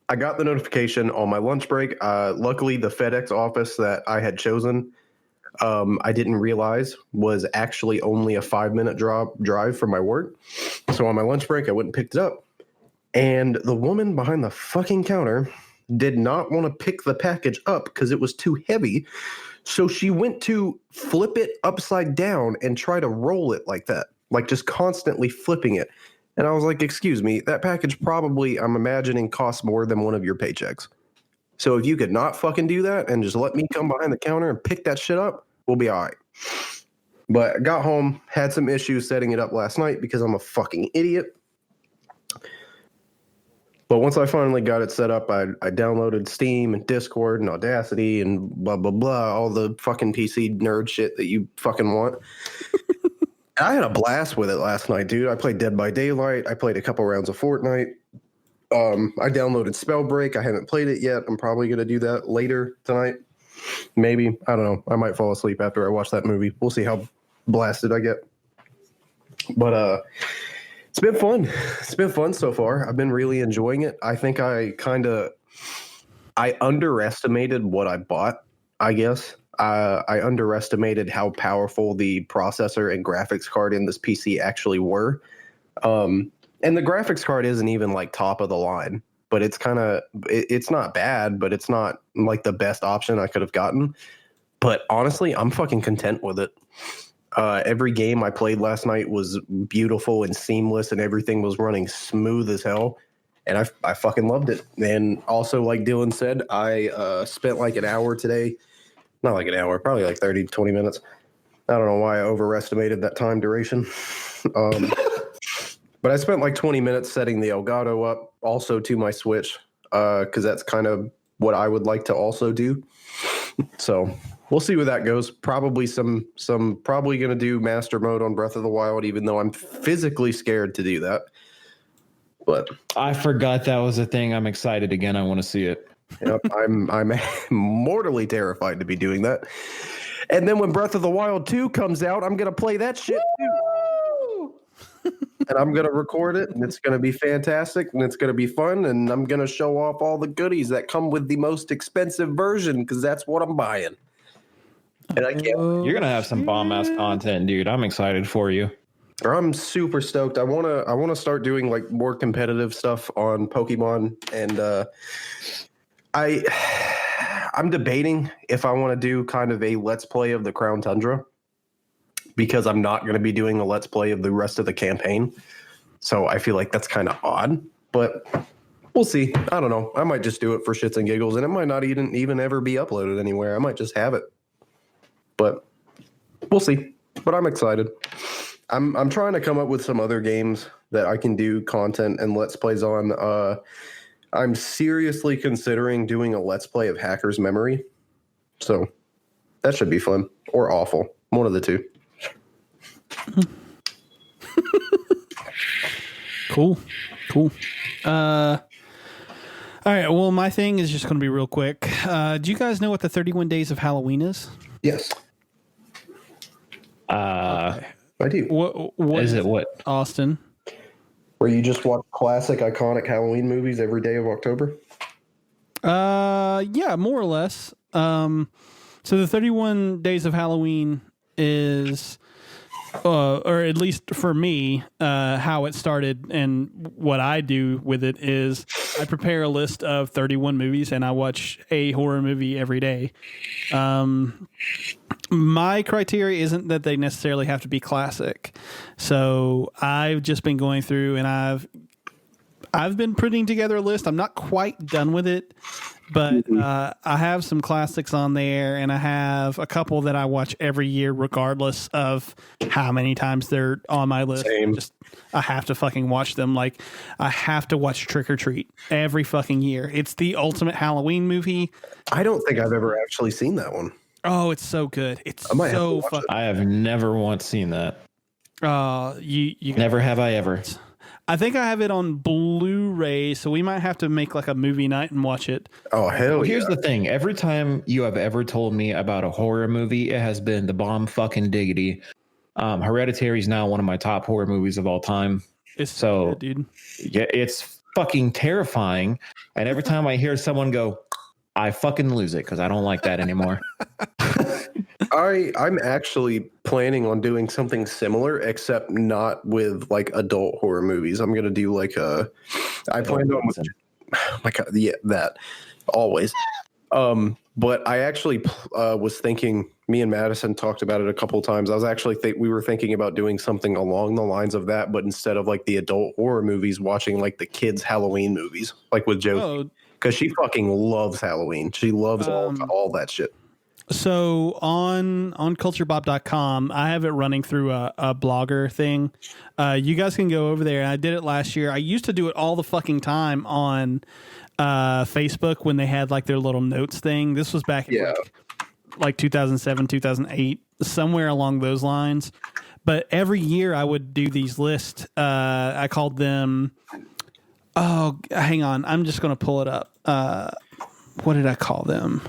I got the notification on my lunch break. Luckily, the FedEx office that I had chosen, I didn't realize was actually only a 5-minute drive from my work. So on my lunch break, I went and picked it up. And the woman behind the fucking counter did not want to pick the package up because it was too heavy. So she went to flip it upside down and try to roll it like that, like just constantly flipping it. And I was like, excuse me, that package probably, I'm imagining, costs more than one of your paychecks. So if you could not fucking do that and just let me come behind the counter and pick that shit up, we'll be all right. But I got home, had some issues setting it up last night because I'm a fucking idiot. But once I finally got it set up, I downloaded Steam and Discord and Audacity and blah, blah, blah, all the fucking PC nerd shit that you fucking want. I had a blast with it last night, dude. I played Dead by Daylight. I played a couple rounds of Fortnite. I downloaded Spellbreak. I haven't played it yet. I'm probably going to do that later tonight. Maybe. I don't know. I might fall asleep after I watch that movie. We'll see how blasted I get. But it's been fun. It's been fun so far. I've been really enjoying it. I think I underestimated what I bought, I guess. I underestimated how powerful the processor and graphics card in this PC actually were. And the graphics card isn't even like top of the line, but it's it's not bad, but it's not like the best option I could have gotten. But honestly, I'm fucking content with it. Every game I played last night was beautiful and seamless and everything was running smooth as hell. And I fucking loved it. And also, like Dylan said, I spent like an hour today. Not like an hour, probably like 30, 20 minutes. I don't know why I overestimated that time duration. But I spent like 20 minutes setting the Elgato up also to my Switch because that's kind of what I would like to also do. So we'll see where that goes. Probably probably going to do master mode on Breath of the Wild, even though I'm physically scared to do that. But I forgot that was a thing. I'm excited again. I want to see it. Yep, I'm mortally terrified to be doing that. And then when Breath of the Wild 2 comes out, I'm going to play that shit too. And I'm going to record it, and it's going to be fantastic, and it's going to be fun, and I'm going to show off all the goodies that come with the most expensive version, because that's what I'm buying. And I can't. You're going to have some bomb-ass content, dude. I'm excited for you. I'm super stoked. I want to start doing like more competitive stuff on Pokemon, and I'm debating if I want to do kind of a let's play of the Crown Tundra, because I'm not going to be doing a let's play of the rest of the campaign. So I feel like that's kind of odd, but we'll see. I don't know. I might just do it for shits and giggles, and it might not even ever be uploaded anywhere. I might just have it, but we'll see. But I'm excited. I'm trying to come up with some other games that I can do content and let's plays on. I'm seriously considering doing a let's play of Hacker's Memory. So that should be fun or awful. One of the two. Cool. All right. Well, my thing is just going to be real quick. Do you guys know what the 31 Days of Halloween is? Yes. Okay. I do. What is it? What? Austin? Where you just watch classic, iconic Halloween movies every day of October? Yeah, more or less. So the 31 Days of Halloween is, or at least for me, how it started and what I do with it is I prepare a list of 31 movies and I watch a horror movie every day. My criteria isn't that they necessarily have to be classic. So I've just been going through and I've been putting together a list. I'm not quite done with it, but I have some classics on there, and I have a couple that I watch every year, regardless of how many times they're on my list. Same. I have to fucking watch them. Like, I have to watch Trick or Treat every fucking year. It's the ultimate Halloween movie. I don't think I've ever actually seen that one. Oh, it's so good. It's I might have to so watch fun. it. I have never once seen that. You Never have I ever. I think I have it on Blu-ray, so we might have to make like a movie night and watch it. Oh, hell Well, here's yeah. the thing. Every time you have ever told me about a horror movie, it has been the bomb fucking diggity. Hereditary is now one of my top horror movies of all time. It's So- good, dude. Yeah, it's fucking terrifying. And every time I hear someone go, I fucking lose it because I don't like that anymore. I'm actually planning on doing something similar, except not with like adult horror movies. I'm gonna do like I planned on my God, yeah, that always. But I actually was thinking. Me and Madison talked about it a couple times. I was actually we were thinking about doing something along the lines of that, but instead of like the adult horror movies, watching like the kids Halloween movies, like with Joe, Oh, because she fucking loves Halloween. She loves all that shit. so on culturebob.com, I have it running through a blogger thing. You guys can go over there. I did it last year. I used to do it all the fucking time on Facebook when they had like their little notes thing. This was back in like 2007, 2008, somewhere along those lines. But every year I would do these lists. I called them. Oh, hang on. I'm just going to pull it up. What did I call them?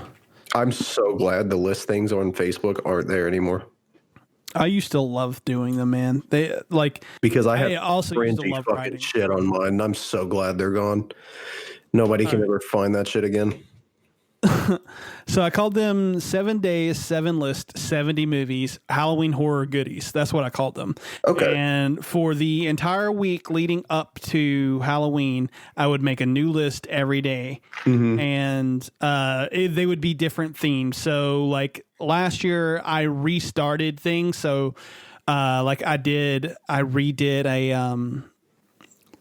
I'm so glad the list things on Facebook aren't there anymore. I used to love doing them, man. They like Because I have also used to cringy love fucking writing. shit on mine. I'm so glad they're gone. Nobody can ever find that shit again. So I called them 7 days, 7 list, 70 movies, Halloween horror goodies. That's what I called them. Okay. And for the entire week leading up to Halloween, I would make a new list every day. And they would be different themes. So like last year I restarted things. So like I redid a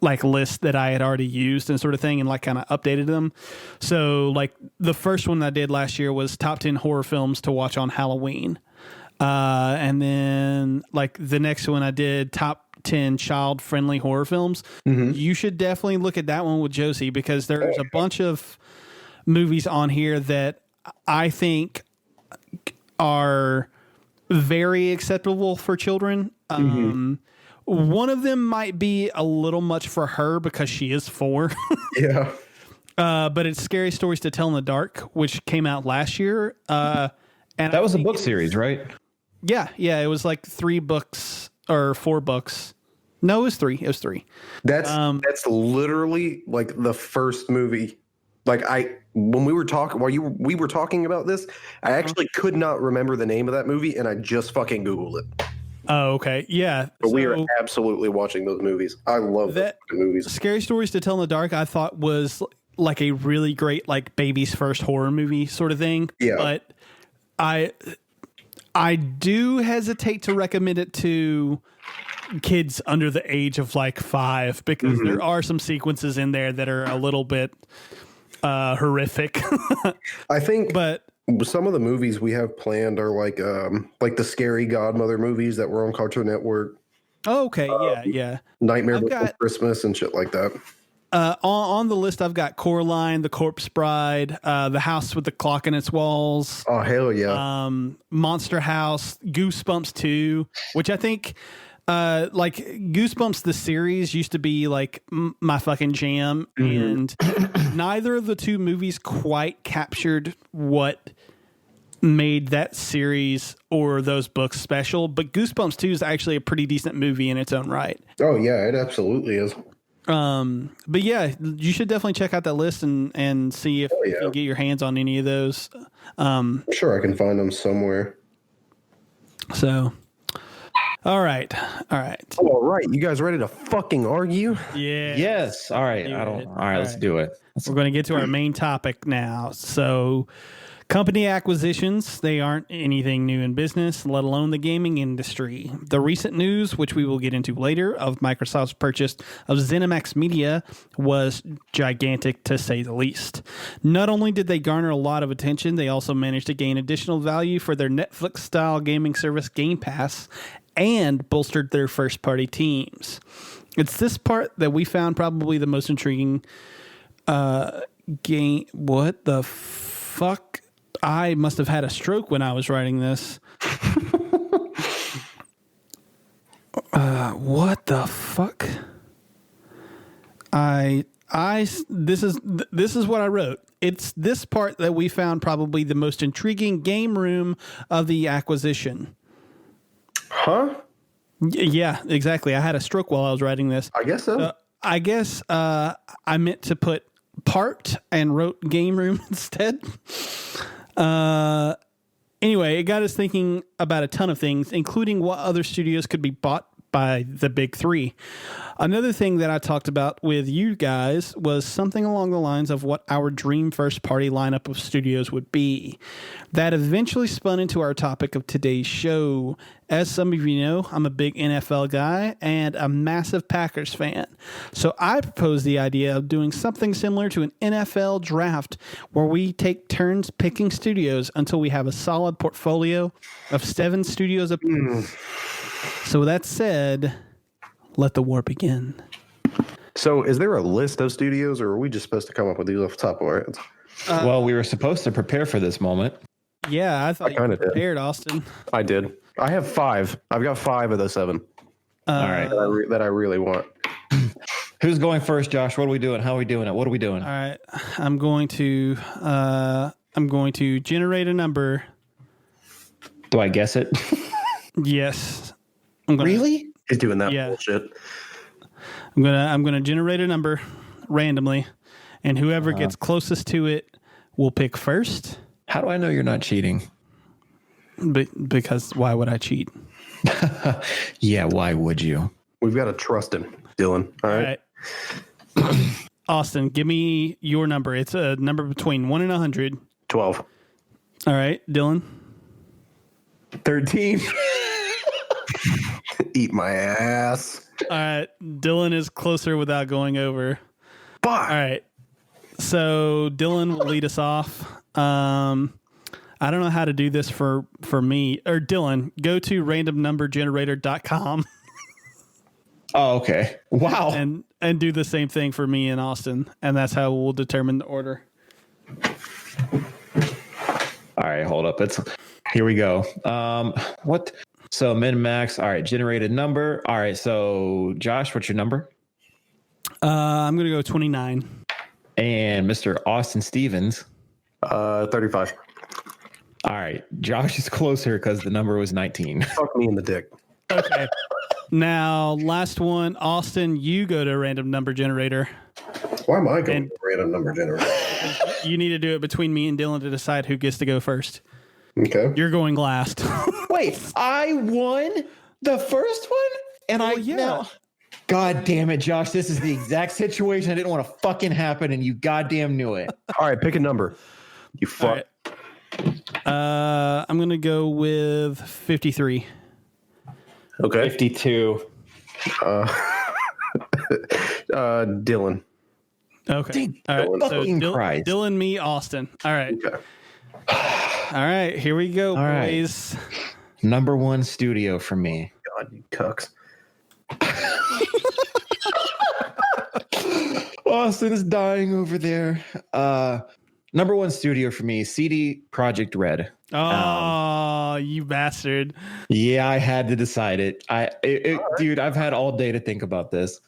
like list that I had already used and sort of thing and like kind of updated them. So like the first one I did last year was top 10 horror films to watch on Halloween. And then like the next one I did top 10 child friendly horror films. You should definitely look at that one with Josie because there's a bunch of movies on here that I think are very acceptable for children. One of them might be a little much for her because she is 4. Yeah. But it's Scary Stories to Tell in the Dark, which came out last year. And That was a book series, right? Yeah. It was like 3 books or 4 books. No, it was 3. It was 3. That's literally like the first movie. Like when we were talking we were talking about this, I actually could not remember the name of that movie and I just fucking Googled it. Oh, okay. Yeah. But we are absolutely watching those movies. I love those movies. Scary Stories to Tell in the Dark, I thought was like a really great, like baby's first horror movie sort of thing. Yeah. But I do hesitate to recommend it to kids under the age of like 5 because there are some sequences in there that are a little bit horrific. I think But some of the movies we have planned are like the Scary Godmother movies that were on Cartoon Network, okay, yeah. Nightmare Before Christmas and shit like that. On the list, I've got Coraline, The Corpse Bride, The House with the Clock in Its Walls, Oh hell yeah. Monster House, Goosebumps 2, which I think like Goosebumps the series used to be like my fucking jam, and neither of the 2 movies quite captured what made that series or those books special, but Goosebumps 2 is actually a pretty decent movie in its own right. Oh yeah, it absolutely is. But yeah, you should definitely check out that list and see if you can get your hands on any of those. I'm sure I can find them somewhere. So, all right. All right, you guys ready to fucking argue? Yeah. Yes. All right. All right. Let's do it. We're going to get to our main topic now. So, company acquisitions, they aren't anything new in business, let alone the gaming industry. The recent news, which we will get into later, of Microsoft's purchase of Zenimax Media was gigantic, to say the least. Not only did they garner a lot of attention, they also managed to gain additional value for their Netflix-style gaming service Game Pass and bolstered their first-party teams. It's this part that we found probably the most intriguing game. What the fuck? I must have had a stroke when I was writing this. What the fuck? This is what I wrote. It's this part that we found probably the most intriguing game room of the acquisition. Huh? Yeah, exactly. I had a stroke while I was writing this. I guess so. I meant to put part and wrote game room instead. Anyway, it got us thinking about a ton of things, including what other studios could be bought by the big three. Another thing that I talked about with you guys was something along the lines of what our dream first party lineup of studios would be. That eventually spun into our topic of today's show. As some of you know, I'm a big NFL guy and a massive Packers fan. So I proposed the idea of doing something similar to an NFL draft where we take turns picking studios until we have a solid portfolio of 7 studios. So with that said, let the war begin. So is there a list of studios, or are we just supposed to come up with these off the top of our heads? Well, we were supposed to prepare for this moment. Yeah, I thought you were prepared, Austin. I did. I have 5. I've got 5 of those 7. All right. That I really want. Who's going first, Josh? What are we doing? How are we doing it? What are we doing? All right. I'm going to generate a number. Do I guess it? Yes. Really? He's doing that bullshit. I'm gonna generate a number randomly, and whoever gets closest to it will pick first. How do I know you're not cheating? Because why would I cheat? Yeah, why would you? We've got to trust him, Dylan. All right. Austin, give me your number. It's a number between 1 and 100. 12. All right, Dylan. 13. Eat my ass. All right, Dylan is closer without going over. Fuck. All right, so Dylan will lead us off. I don't know how to do this for me. Or Dylan, go to randomnumbergenerator.com. Oh, okay. Wow. And do the same thing for me and Austin, and that's how we'll determine the order. All right, hold up. Here we go. What? So min max. All right, generated number. All right, so Josh, what's your number? I'm gonna go 29. And Mr. Austin Stevens. 35. All right, Josh is closer because the number was 19. Fuck me in the dick. Okay. Now, last one, Austin. You go to random number generator. Why am I going to random number generator? You need to do it between me and Dylan to decide who gets to go first. Okay. You're going last. Wait, I won the first one? And now, God damn it, Josh. This is the exact situation I didn't want to fucking happen, and you goddamn knew it. All right, pick a number. You fuck. Right. I'm going to go with 53. Okay. 52. Dylan. Okay. All right. So Dylan, me, Austin. All right. Okay. All right. Here we go, boys. Right. Number 1 studio for me. God, you cucks. Austin's dying over there. Number 1 studio for me, CD Projekt Red. Oh, you bastard. Yeah, I had to decide it. Dude, I've had all day to think about this.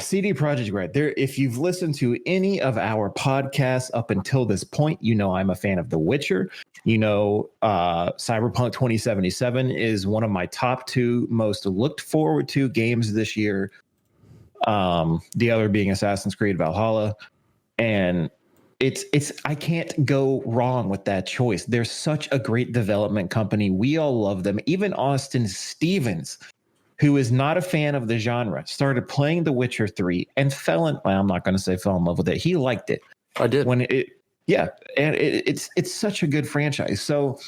CD Projekt Red. If you've listened to any of our podcasts up until this point, you know I'm a fan of The Witcher. You know, Cyberpunk 2077 is one of my top 2 most looked forward to games this year. The other being Assassin's Creed Valhalla. And it's I can't go wrong with that choice. They're such a great development company. We all love them. Even Austin Stevens, who is not a fan of the genre, started playing The Witcher 3 and I'm not going to say fell in love with it. He liked it. I did. It's such a good franchise. So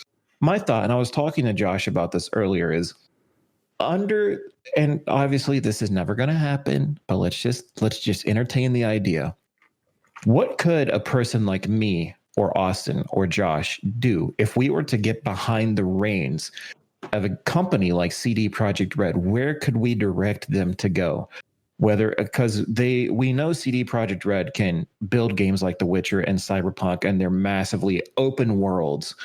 my thought, and I was talking to Josh about this earlier, is and obviously this is never going to happen, but let's just entertain the idea. What could a person like me or Austin or Josh do if we were to get behind the reins of a company like CD Projekt Red? Where could we direct them to go? Because we know CD Projekt Red can build games like The Witcher and Cyberpunk, and they're massively open worlds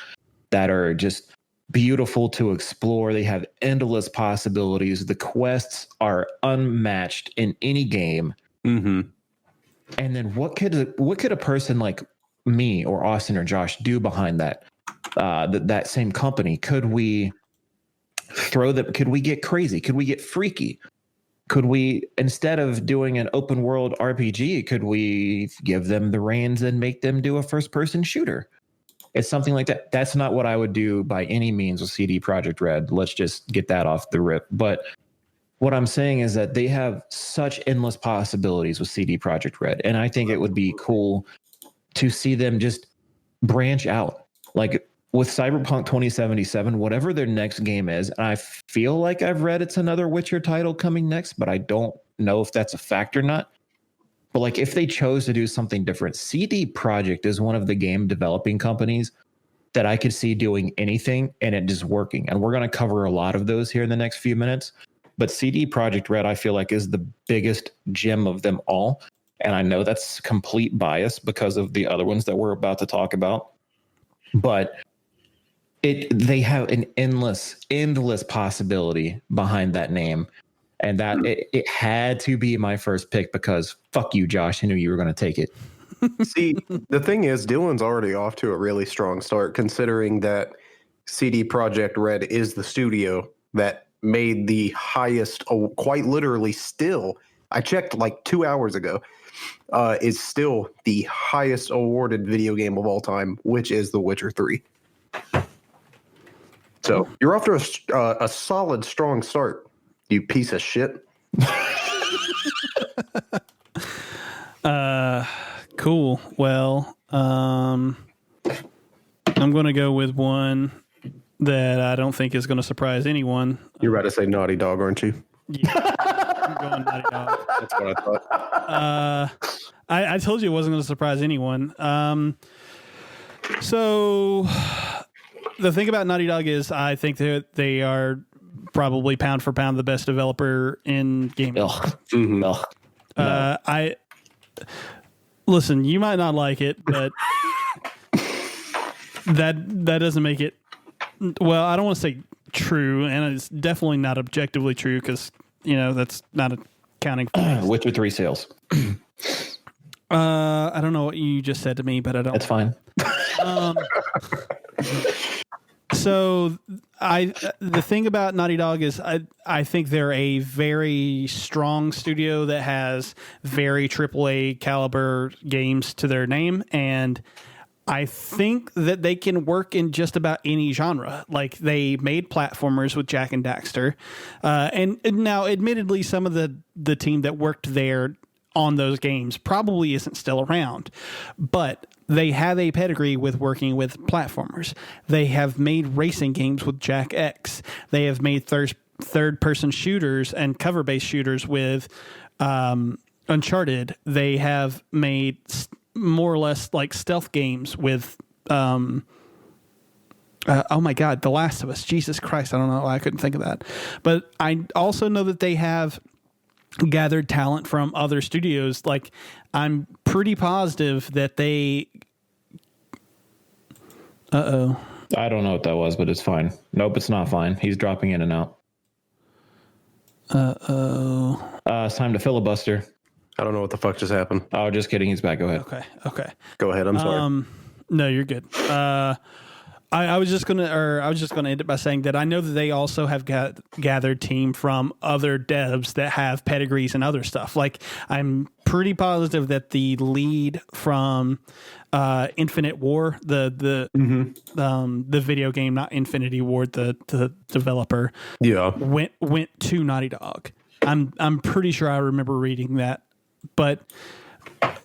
that are just beautiful to explore. They have endless possibilities. The quests are unmatched in any game. Mm-hmm. And then what could a person like me or Austin or Josh do behind that same company? Could we could we get crazy? Could we get freaky? Could we, instead of doing an open world RPG, could we give them the reins and make them do a first person shooter? It's something like that. That's not what I would do by any means with CD Projekt Red. Let's just get that off the rip. But what I'm saying is that they have such endless possibilities with CD Projekt Red. And I think it would be cool to see them just branch out. Like with Cyberpunk 2077, whatever their next game is, and I feel like I've read it's another Witcher title coming next, but I don't know if that's a fact or not. But like if they chose to do something different, CD Projekt is one of the game developing companies that I could see doing anything and it just working. And we're going to cover a lot of those here in the next few minutes. But CD Projekt Red, I feel like, is the biggest gem of them all. And I know that's complete bias because of the other ones that we're about to talk about. But they have an endless possibility behind that name. And that it had to be my first pick because fuck you, Josh. I knew you were going to take it. See, the thing is, Dylan's already off to a really strong start, considering that CD Projekt Red is the studio that made the highest, quite literally still, I checked like 2 hours ago, is still the highest awarded video game of all time, which is The Witcher 3. So you're off to a solid, strong start, you piece of shit. Cool. Well, I'm going to go with one that I don't think is going to surprise anyone. You're about to say Naughty Dog, aren't you? Yeah, I'm going Naughty Dog. That's what I thought. I told you it wasn't going to surprise anyone. So the thing about Naughty Dog is I think that they are probably pound for pound the best developer in gaming. Mm-hmm. No. Listen, you might not like it, but that doesn't make it. Well, I don't want to say true, and it's definitely not objectively true because that's not accounting for Witcher 3 sales. I don't know what you just said to me, but I don't. That's fine. So the thing about Naughty Dog is I think they're a very strong studio that has very AAA caliber games to their name, and I think that they can work in just about any genre. Like they made platformers with Jak and Daxter, and now admittedly some of the team that worked there on those games probably isn't still around, but they have a pedigree with working with platformers. They have made racing games with Jak X. They have made third-person shooters and cover-based shooters with Uncharted. They have made more or less like stealth games with oh my God, The Last of Us. Jesus Christ, I don't know why I couldn't think of that. But I also know that they have gathered talent from other studios. Like I'm pretty positive that they I don't know what that was, but it's fine. Nope, it's not fine. He's dropping in and out. It's time to filibuster. I don't know what the fuck just happened. Oh, just kidding. He's back. Go ahead. Okay. Go ahead. I'm sorry. No, you're good. I was just gonna end it by saying that I know that they also have gathered team from other devs that have pedigrees and other stuff. Like I'm pretty positive that the lead from Infinite War, the video game, not Infinity Ward, the developer, went to Naughty Dog. I'm pretty sure I remember reading that, but.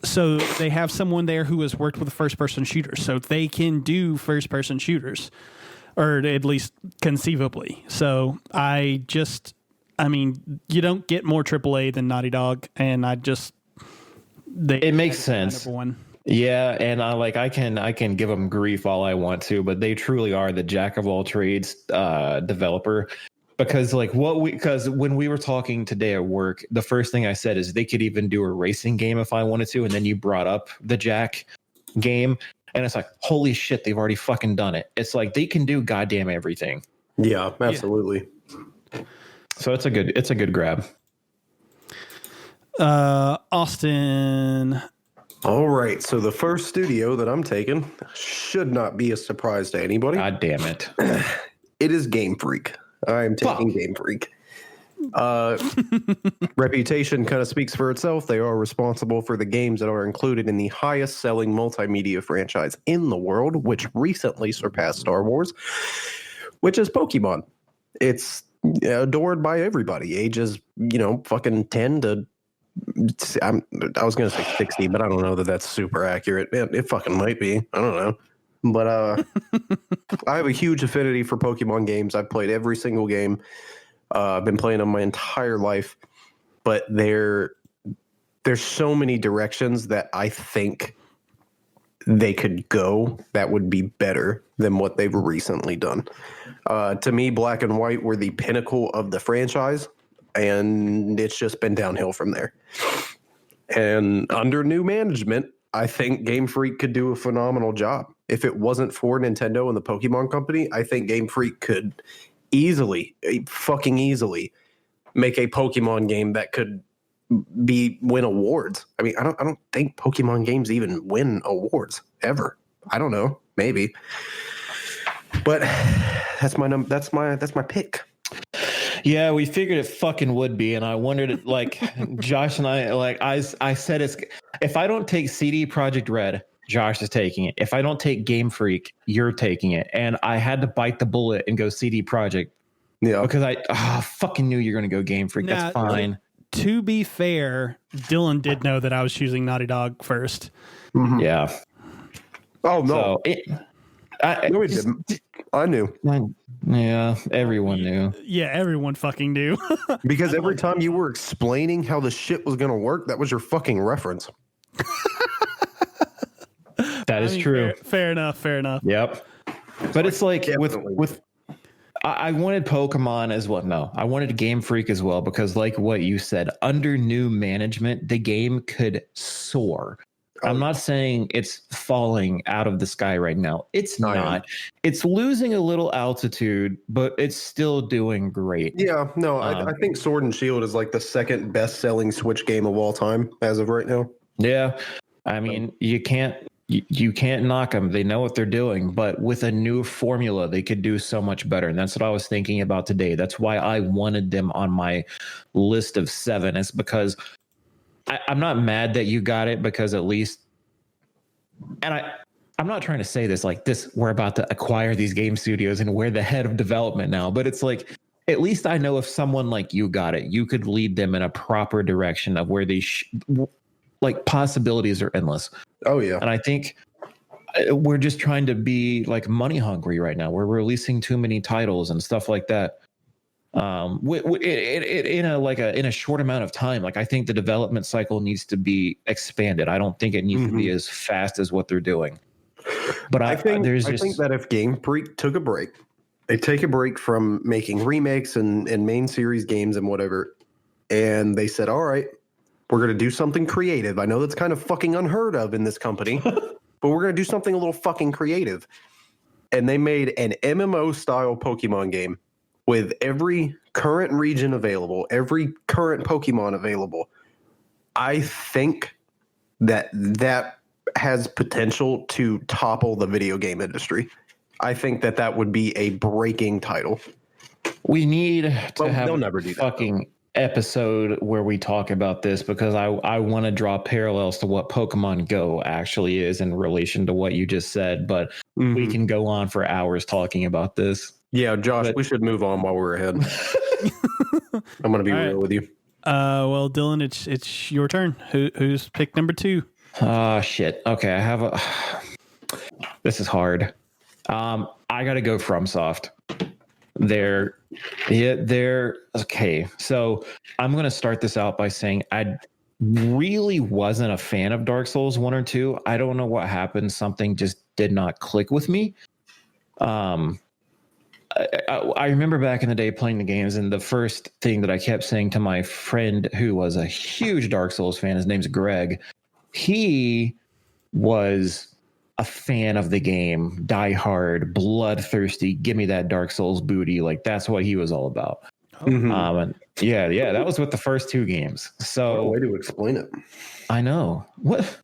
So they have someone there who has worked with first-person shooters, so they can do first-person shooters, or at least conceivably. So I mean, you don't get more AAA than Naughty Dog, and it makes sense. Yeah, and I can give them grief all I want to, but they truly are the jack of all trades developer. Because when we were talking today at work, the first thing I said is they could even do a racing game if I wanted to, and then you brought up the Jack game, and it's like, holy shit, they've already fucking done it. It's like they can do goddamn everything. Yeah, absolutely. So it's a good grab. Austin. All right, so the first studio that I'm taking should not be a surprise to anybody. God damn it. It is Game Freak. I'm taking Game Freak. Reputation kind of speaks for itself. They are responsible for the games that are included in the highest selling multimedia franchise in the world, which recently surpassed Star Wars, which is Pokemon. It's adored by everybody, ages, fucking 10 to, I was going to say 60, but I don't know that that's super accurate. It fucking might be. I don't know. But I have a huge affinity for Pokemon games. I've played every single game. I've been playing them my entire life. But there's so many directions that I think they could go that would be better than what they've recently done. To me, Black and White were the pinnacle of the franchise, and it's just been downhill from there. And under new management, I think Game Freak could do a phenomenal job. If it wasn't for Nintendo and the Pokemon Company, I think Game Freak could fucking easily make a Pokemon game that could win awards. I mean, I don't think Pokemon games even win awards ever. I don't know, maybe. But that's my pick. Yeah, we figured it fucking would be, and I wondered, Josh and I said if I don't take CD Projekt Red, Josh is taking it. If I don't take Game Freak, you're taking it. And I had to bite the bullet and go CD Projekt. Yeah, because I fucking knew you're going to go Game Freak. Now, that's fine. To be fair, Dylan did know that I was choosing Naughty Dog first. Mm-hmm. Yeah. Oh no, no, he didn't. I knew. Yeah, everyone knew. Yeah, everyone fucking knew. Because every time you were explaining how the shit was going to work, that was your fucking reference. That is true. Fair enough. Yep. But it's like with I wanted Pokemon as well. No, I wanted Game Freak as well, because like what you said, under new management, the game could soar. I'm not saying it's falling out of the sky right now. It's not. It's losing a little altitude, but it's still doing great. Yeah, no, I think Sword and Shield is like the second best-selling Switch game of all time as of right now. Yeah, I mean, you can't knock them. They know what they're doing, but with a new formula, they could do so much better. And that's what I was thinking about today. That's why I wanted them on my list of 7. It's because I'm not mad that you got it, because at least, and I'm not trying to say this like this, we're about to acquire these game studios and we're the head of development now, but it's like, at least I know if someone like you got it, you could lead them in a proper direction of where they possibilities are endless. Oh yeah. And I think we're just trying to be like money hungry right now. We're releasing too many titles and stuff like that. In a short amount of time. Like, I think the development cycle needs to be expanded. I don't think it needs to be as fast as what they're doing. But I think that if Game Freak took a break, they take a break from making remakes and main series games and whatever, and they said, all right, we're going to do something creative. I know that's kind of fucking unheard of in this company, but we're going to do something a little fucking creative. And they made an MMO style Pokemon game with every current region available, every current Pokemon available. I think that has potential to topple the video game industry. I think that would be a breaking title. We need to have they'll a never do that, fucking episode where we talk about this, because I want to draw parallels to what Pokemon Go actually is in relation to what you just said. But we can go on for hours talking about this. Yeah, Josh, we should move on while we're ahead. I'm going to be real with you. Well, Dylan, it's your turn. Who's pick number 2? Shit. Okay, I have this is hard. I got to go FromSoft. They're okay. So I'm going to start this out by saying I really wasn't a fan of Dark Souls 1 or 2. I don't know what happened. Something just did not click with me. I remember back in the day playing the games, and the first thing that I kept saying to my friend who was a huge Dark Souls fan, his name's Greg, he was a fan of the game, diehard, bloodthirsty, give me that Dark Souls booty. Like, that's what he was all about. And yeah, that was with the first 2 games. So what a way to explain it. I know. What?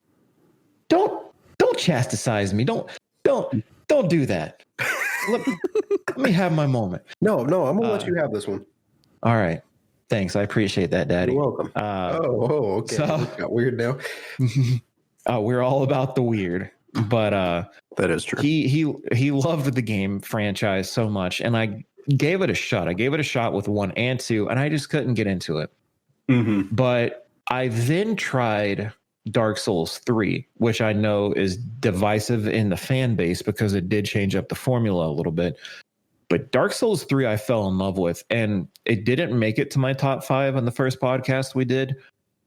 Don't chastise me. Don't do that. Let me have my moment. No, I'm gonna let you have this one. All right. Thanks. I appreciate that, Daddy. You're welcome. Okay. So, it got weird now. We're all about the weird. But that is true. He loved the game franchise so much, and I gave it a shot. I gave it a shot with 1 and 2, and I just couldn't get into it. But I then tried Dark Souls 3, which I know is divisive in the fan base because it did change up the formula a little bit. But Dark Souls 3 I fell in love with, and it didn't make it to my top 5 on the first podcast we did,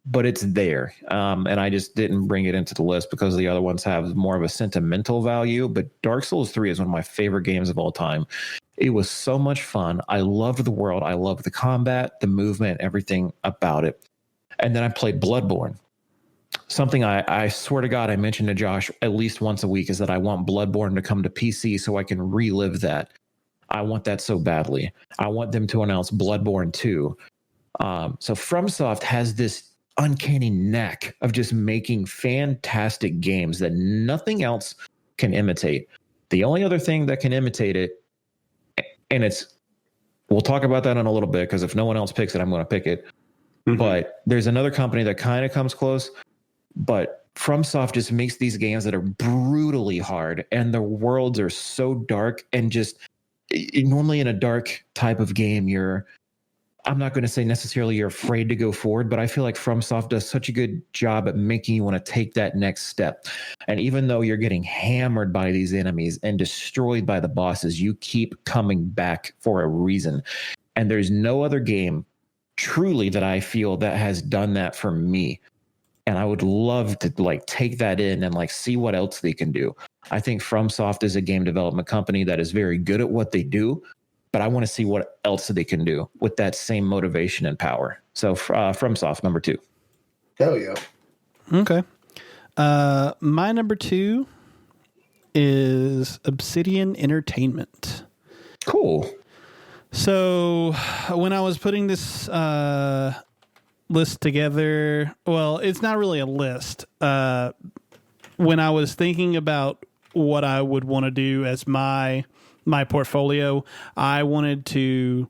but it's there. And I just didn't bring it into the list because the other ones have more of a sentimental value. But Dark Souls 3 is one of my favorite games of all time. It was so much fun. I loved the world. I loved the combat, the movement, everything about it. And then I played Bloodborne. Something I swear to God I mentioned to Josh at least once a week is that I want Bloodborne to come to PC so I can relive that. I want that so badly. I want them to announce Bloodborne 2. So FromSoft has this uncanny knack of just making fantastic games that nothing else can imitate. The only other thing that can imitate it, and we'll talk about that in a little bit, because if no one else picks it, I'm going to pick it. But there's another company that kind of comes close, but FromSoft just makes these games that are brutally hard, and the worlds are so dark, and just normally in a dark type of game, I'm not going to say necessarily you're afraid to go forward, but I feel like FromSoft does such a good job at making you want to take that next step. And even though you're getting hammered by these enemies and destroyed by the bosses, you keep coming back for a reason. And there's no other game truly that I feel that has done that for me. And I would love to take that in and see what else they can do. I think FromSoft is a game development company that is very good at what they do, but I want to see what else they can do with that same motivation and power. So FromSoft, number 2. Hell yeah. Okay. My number 2 is Obsidian Entertainment. Cool. So when I was putting this list together, well, it's not really a list. When I was thinking about what I would want to do as my portfolio, I wanted to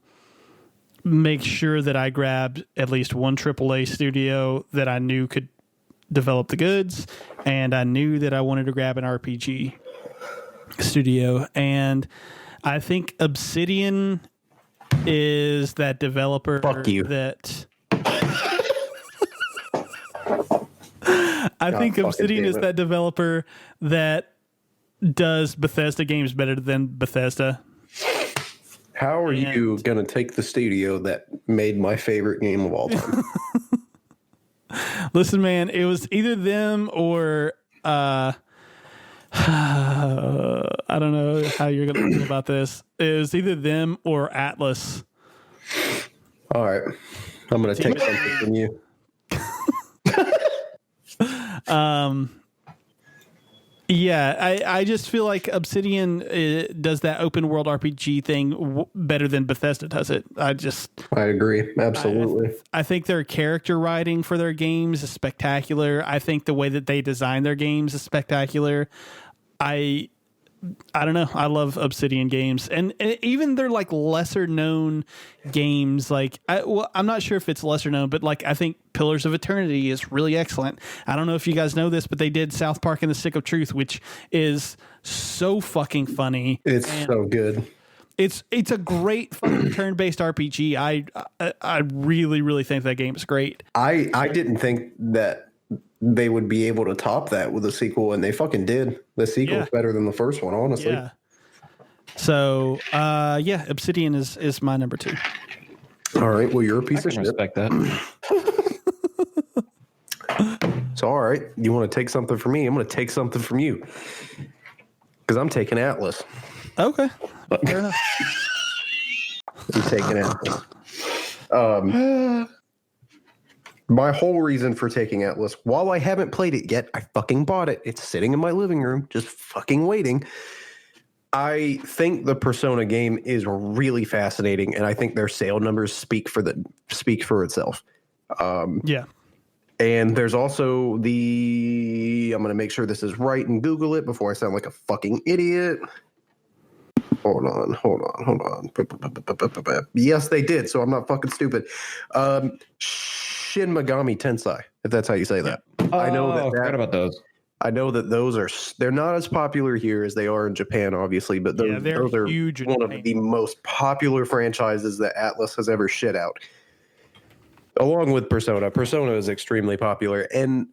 make sure that I grabbed at least one AAA studio that I knew could develop the goods, and I knew that I wanted to grab an RPG studio. And I think Obsidian is that developer that I think Obsidian is that developer that does Bethesda games better than Bethesda. How are you going to take the studio that made my favorite game of all time? Listen, man, it was either them or I don't know how you're going to feel about this. It was either them or Atlas. All right. I'm going to take something from you. Yeah, I just feel like Obsidian does that open world RPG thing better than Bethesda does it. I agree. Absolutely. I think their character writing for their games is spectacular. I think the way that they design their games is spectacular. I I don't know. I love Obsidian games, and even they're like lesser known games. Like, I'm not sure if it's lesser known, but like I think Pillars of Eternity is really excellent. I don't know if you guys know this, but they did South Park and the Stick of Truth, which is so fucking funny. It's so good. It's a great fucking turn-based RPG. I really think that game is great. I didn't think that they would be able to top that with a sequel, and they fucking did. The sequel's better than the first one, honestly. Yeah. So, Obsidian is my number 2. All right. Well, you're a piece of shit. Respect that. So, all right. You want to take something from me? I'm going to take something from you. Because I'm taking Atlas. Okay. Fair enough. I'm taking Atlas. My whole reason for taking Atlas, while I haven't played it yet, I fucking bought it. It's sitting in my living room, just fucking waiting. I think the Persona game is really fascinating, and I think their sale numbers speak for itself. Yeah. And there's also I'm going to make sure this is right and Google it before I sound like a fucking idiot. Hold on. Yes, they did, so I'm not fucking stupid. Shin Megami Tensei, if that's how you say that. I forgot about those. I know that they're not as popular here as they are in Japan, obviously, but those are huge one of the most popular franchises that Atlas has ever shit out. Along with Persona. Persona is extremely popular. And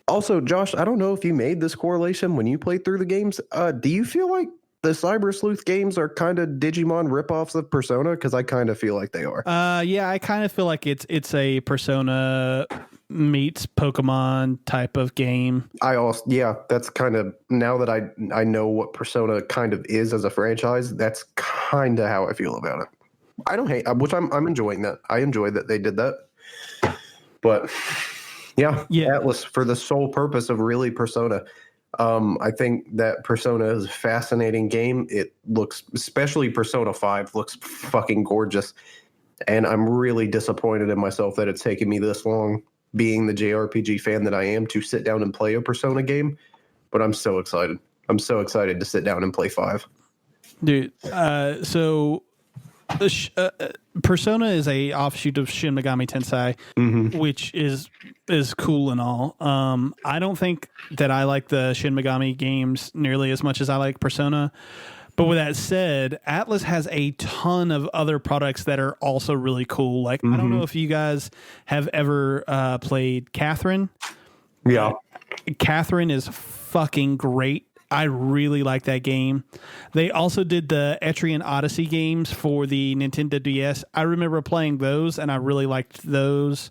also, Josh, I don't know if you made this correlation when you played through the games. Do you feel like the Cyber Sleuth games are kind of Digimon ripoffs of Persona? Because I kind of feel like they are. Yeah, I kind of feel like it's a Persona meets Pokemon type of game. That's kind of, now that I know what Persona kind of is as a franchise, that's kind of how I feel about it. I don't hate, which I'm enjoying that. I enjoyed that they did that. But yeah, Atlas, for the sole purpose of really Persona. I think that Persona is a fascinating game. It looks, especially Persona 5, looks fucking gorgeous. And I'm really disappointed in myself that it's taken me this long, being the JRPG fan that I am, to sit down and play a Persona game. But I'm so excited. I'm so excited to sit down and play 5. Dude, so Persona is a offshoot of Shin Megami Tensei, which is cool and all. I don't think that I like the Shin Megami games nearly as much as I like Persona. But with that said, Atlas has a ton of other products that are also really cool. Like, I don't know if you guys have ever played Catherine. Yeah. Catherine is fucking great. I really like that game. They also did the Etrian Odyssey games for the Nintendo DS. I remember playing those, and I really liked those.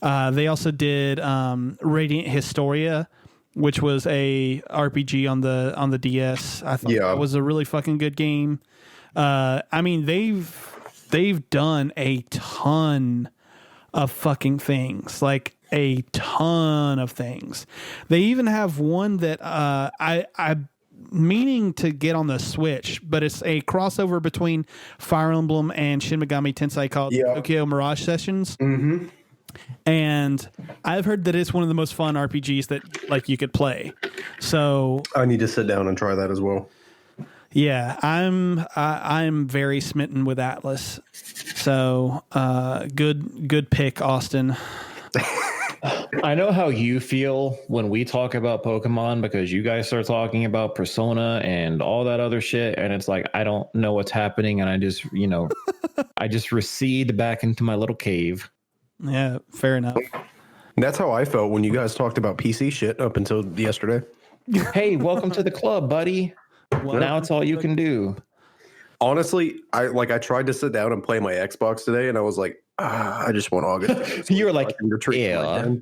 They also did Radiant Historia, which was a RPG on the DS. I thought that was a really fucking good game. I mean, they've done a ton of fucking things, like a ton of things. They even have one that I'm meaning to get on the Switch, but it's a crossover between Fire Emblem and Shin Megami Tensei called Tokyo Mirage Sessions. And I've heard that it's one of the most fun RPGs that like you could play. So I need to sit down and try that as well. Yeah, I'm very smitten with Atlas. So good pick, Austin. I know how you feel when we talk about Pokemon, because you guys start talking about Persona and all that other shit, and it's like I don't know what's happening, and I just I just recede back into my little cave. Yeah, fair enough. That's how I felt when you guys talked about PC shit up until yesterday. Hey, welcome to the club, buddy. Well, now it's all you can do. Honestly, I tried to sit down and play my Xbox today, and I was like, I just want August. You were like, yeah.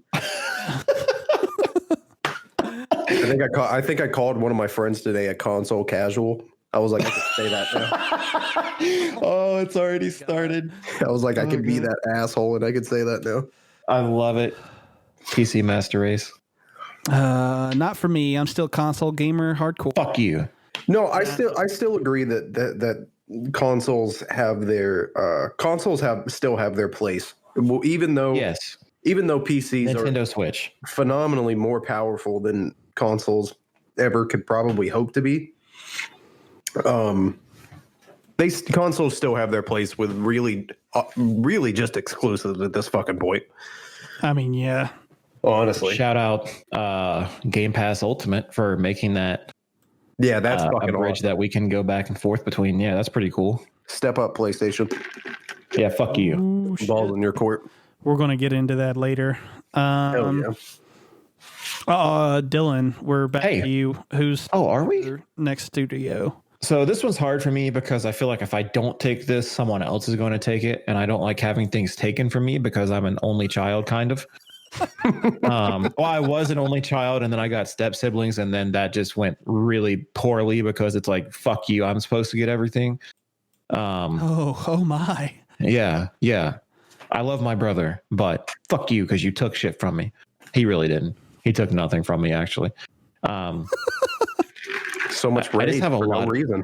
I think I called one of my friends today a console casual. I was like, I can say that now. Oh, it's already started. I was like, I can be that asshole, and I can say that now. I love it. PC Master Race. Not for me. I'm still console gamer hardcore. Fuck you. No, I still agree that consoles have their still have their place. Well, even though PCs Nintendo are Switch phenomenally more powerful than consoles ever could probably hope to be. Consoles still have their place with really just exclusives at this fucking point. I mean, yeah. Honestly, Shout out Game Pass Ultimate for making that. Yeah, that's fucking a bridge awesome. that we can go back and forth between. Yeah, that's pretty cool. Step up, PlayStation. Yeah, fuck you. Ooh, shit. Balls in your court. We're going to get into that later. Hell yeah. Dylan, we're back to you. Who's are we? your next studio? So this one's hard for me because I feel like if I don't take this, someone else is going to take it, and I don't like having things taken from me because I'm an only child, kind of. Well, I was an only child, and then I got step siblings, and then that just went really poorly because it's like, fuck you, I'm supposed to get everything. Oh my. Yeah. I love my brother, but fuck you because you took shit from me. He really didn't. He took nothing from me, actually. So much I just rage have a for lot. no reason.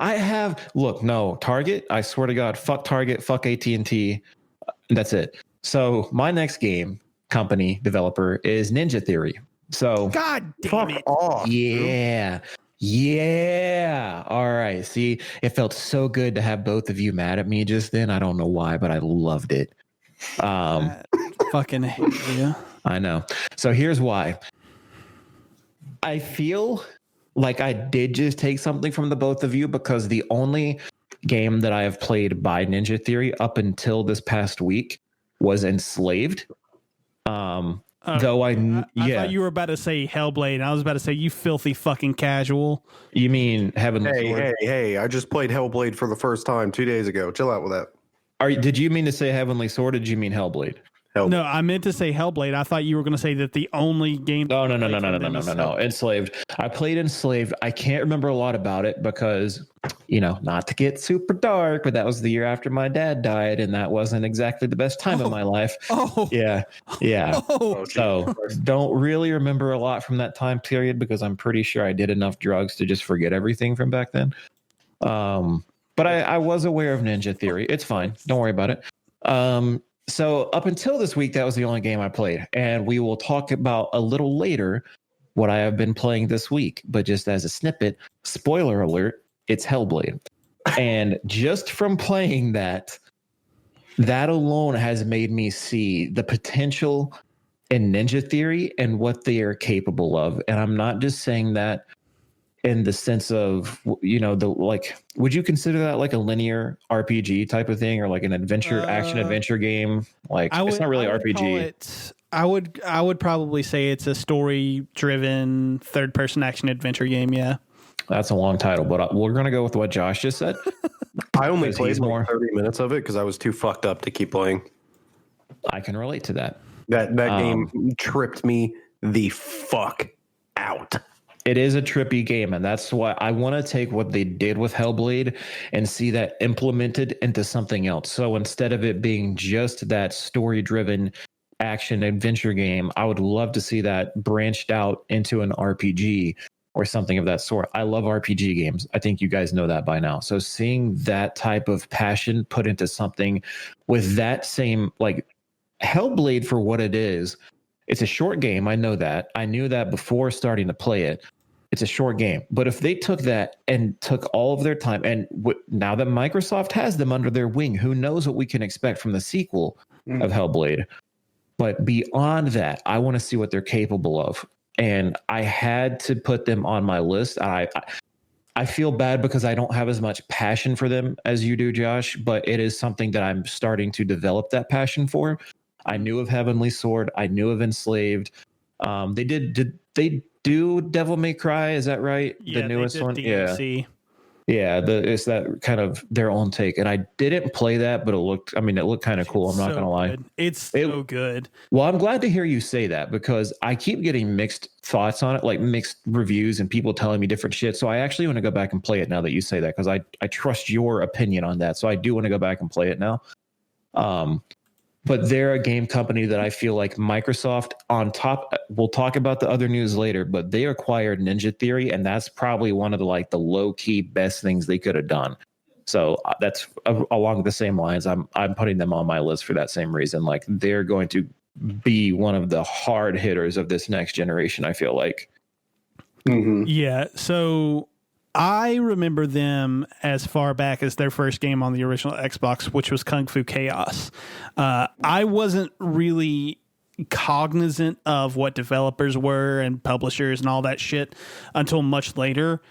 Target. I swear to God, fuck Target, fuck AT&T. That's it. So my next game company developer is Ninja Theory. So God damn Fuck it. off. yeah. All right. See, it felt so good to have both of you mad at me just then. I don't know why, but I loved it. Fucking hate you. I know. So here's why. I feel like I did just take something from the both of you because the only game that I have played by Ninja Theory up until this past week was Enslaved. Though I thought you were about to say Hellblade, and I was about to say, you filthy fucking casual. You mean Heavenly Sword? Hey! I just played Hellblade for the first time 2 days ago. Chill out with that. Did you mean to say Heavenly Sword? Or did you mean Hellblade? No, I meant to say Hellblade. I thought you were going to say that the only game. No. Enslaved. I played Enslaved. I can't remember a lot about it because, not to get super dark, but that was the year after my dad died, and that wasn't exactly the best time of my life. Oh, Yeah. Oh, So don't really remember a lot from that time period because I'm pretty sure I did enough drugs to just forget everything from back then. But I was aware of Ninja Theory. It's fine. Don't worry about it. So up until this week, that was the only game I played. And we will talk about a little later what I have been playing this week. But just as a snippet, spoiler alert, it's Hellblade. And just from playing that alone has made me see the potential in Ninja Theory and what they are capable of. And I'm not just saying that in the sense of, would you consider that like a linear RPG type of thing or like an action adventure game? Like it's not really RPG. I would probably say it's a story driven third person action adventure game. Yeah. That's a long title, but we're going to go with what Josh just said. I only played more 30 minutes of it because I was too fucked up to keep playing. I can relate to that. That game tripped me the fuck out. It is a trippy game, and that's why I want to take what they did with Hellblade and see that implemented into something else. So instead of it being just that story-driven action adventure game, I would love to see that branched out into an RPG or something of that sort. I love RPG games. I think you guys know that by now. So seeing that type of passion put into something with that same, like Hellblade for what it is, it's a short game. I know that. I knew that before starting to play it. It's a short game. But if they took that and took all of their time, and now that Microsoft has them under their wing, who knows what we can expect from the sequel of Hellblade. But beyond that, I want to see what they're capable of. And I had to put them on my list. I feel bad because I don't have as much passion for them as you do, Josh, but it is something that I'm starting to develop that passion for. I knew of Heavenly Sword. I knew of Enslaved. Did they do Devil May Cry? Is that right? Yeah, the newest one? DMC. Yeah. It's that kind of their own take. And I didn't play that, but it looked kind of cool. I'm not going to lie. It's so good. Well, I'm glad to hear you say that because I keep getting mixed thoughts on it, like mixed reviews and people telling me different shit. So I actually want to go back and play it now that you say that because I trust your opinion on that. So I do want to go back and play it now. But they're a game company that I feel like Microsoft on top. We'll talk about the other news later, but they acquired Ninja Theory, and that's probably one of the low key best things they could have done. So that's along the same lines. I'm putting them on my list for that same reason. Like they're going to be one of the hard hitters of this next generation. I feel like. Yeah. So I remember them as far back as their first game on the original Xbox, which was Kung Fu Chaos. I wasn't really cognizant of what developers were and publishers and all that shit until much later.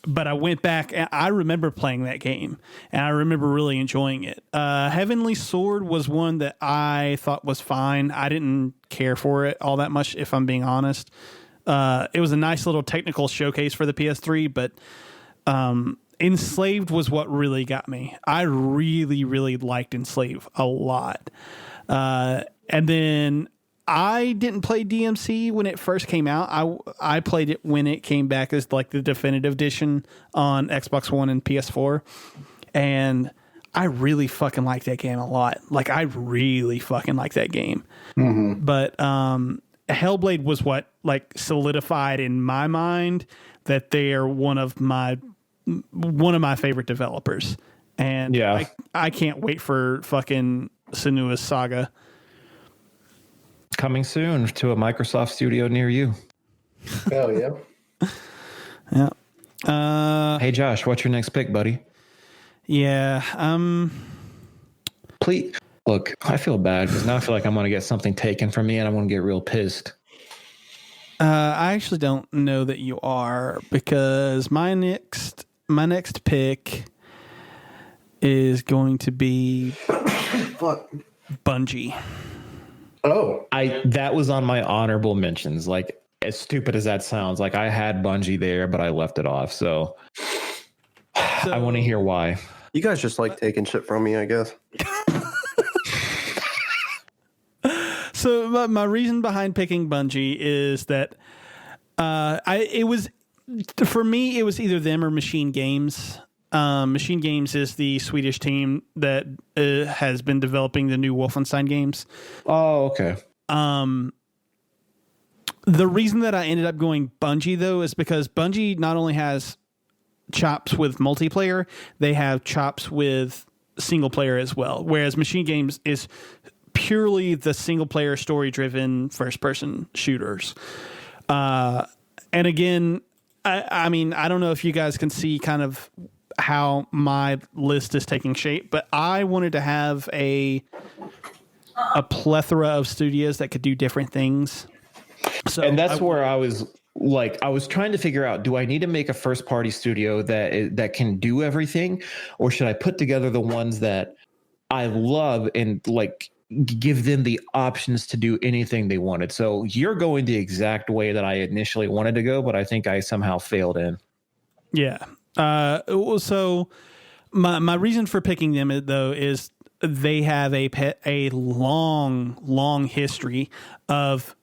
But I went back and I remember playing that game and I remember really enjoying it. Heavenly Sword was one that I thought was fine. I didn't care for it all that much, if I'm being honest. It was a nice little technical showcase for the PS3, but Enslaved was what really got me. I really, really liked Enslaved a lot. And then I didn't play DMC when it first came out. I played it when it came back as like the definitive edition on Xbox One and PS4. And I really fucking like that game a lot. Like, I really fucking like that game. Mm-hmm. But Hellblade was what like solidified in my mind that they are one of my favorite developers. And yeah, I can't wait for fucking Senua's Saga. Coming soon to a Microsoft studio near you. Hell yeah. Yeah. Hey Josh, what's your next pick, buddy? Yeah. Please look, I feel bad because now I feel like I'm gonna get something taken from me and I'm gonna get real pissed. I actually don't know that you are, because my next pick is going to be Bungie. Oh, that was on my honorable mentions. Like, as stupid as that sounds, like I had Bungie there, but I left it off. So I want to hear why. you guys just like taking shit from me, I guess. So my reason behind picking Bungie is that it was either them or Machine Games. Machine Games is the Swedish team that has been developing the new Wolfenstein games. Oh, okay. The reason that I ended up going Bungie, though, is because Bungie not only has chops with multiplayer, they have chops with single player as well. Whereas Machine Games is purely the single player story driven first person shooters. And again, I mean, I don't know if you guys can see kind of how my list is taking shape, but I wanted to have a plethora of studios that could do different things. So, and that's where I was trying to figure out, do I need to make a first party studio that can do everything, or should I put together the ones that I love and like give them the options to do anything they wanted? So you're going the exact way that I initially wanted to go, but I think I somehow failed in. Yeah. So my reason for picking them, though, is they have a long history of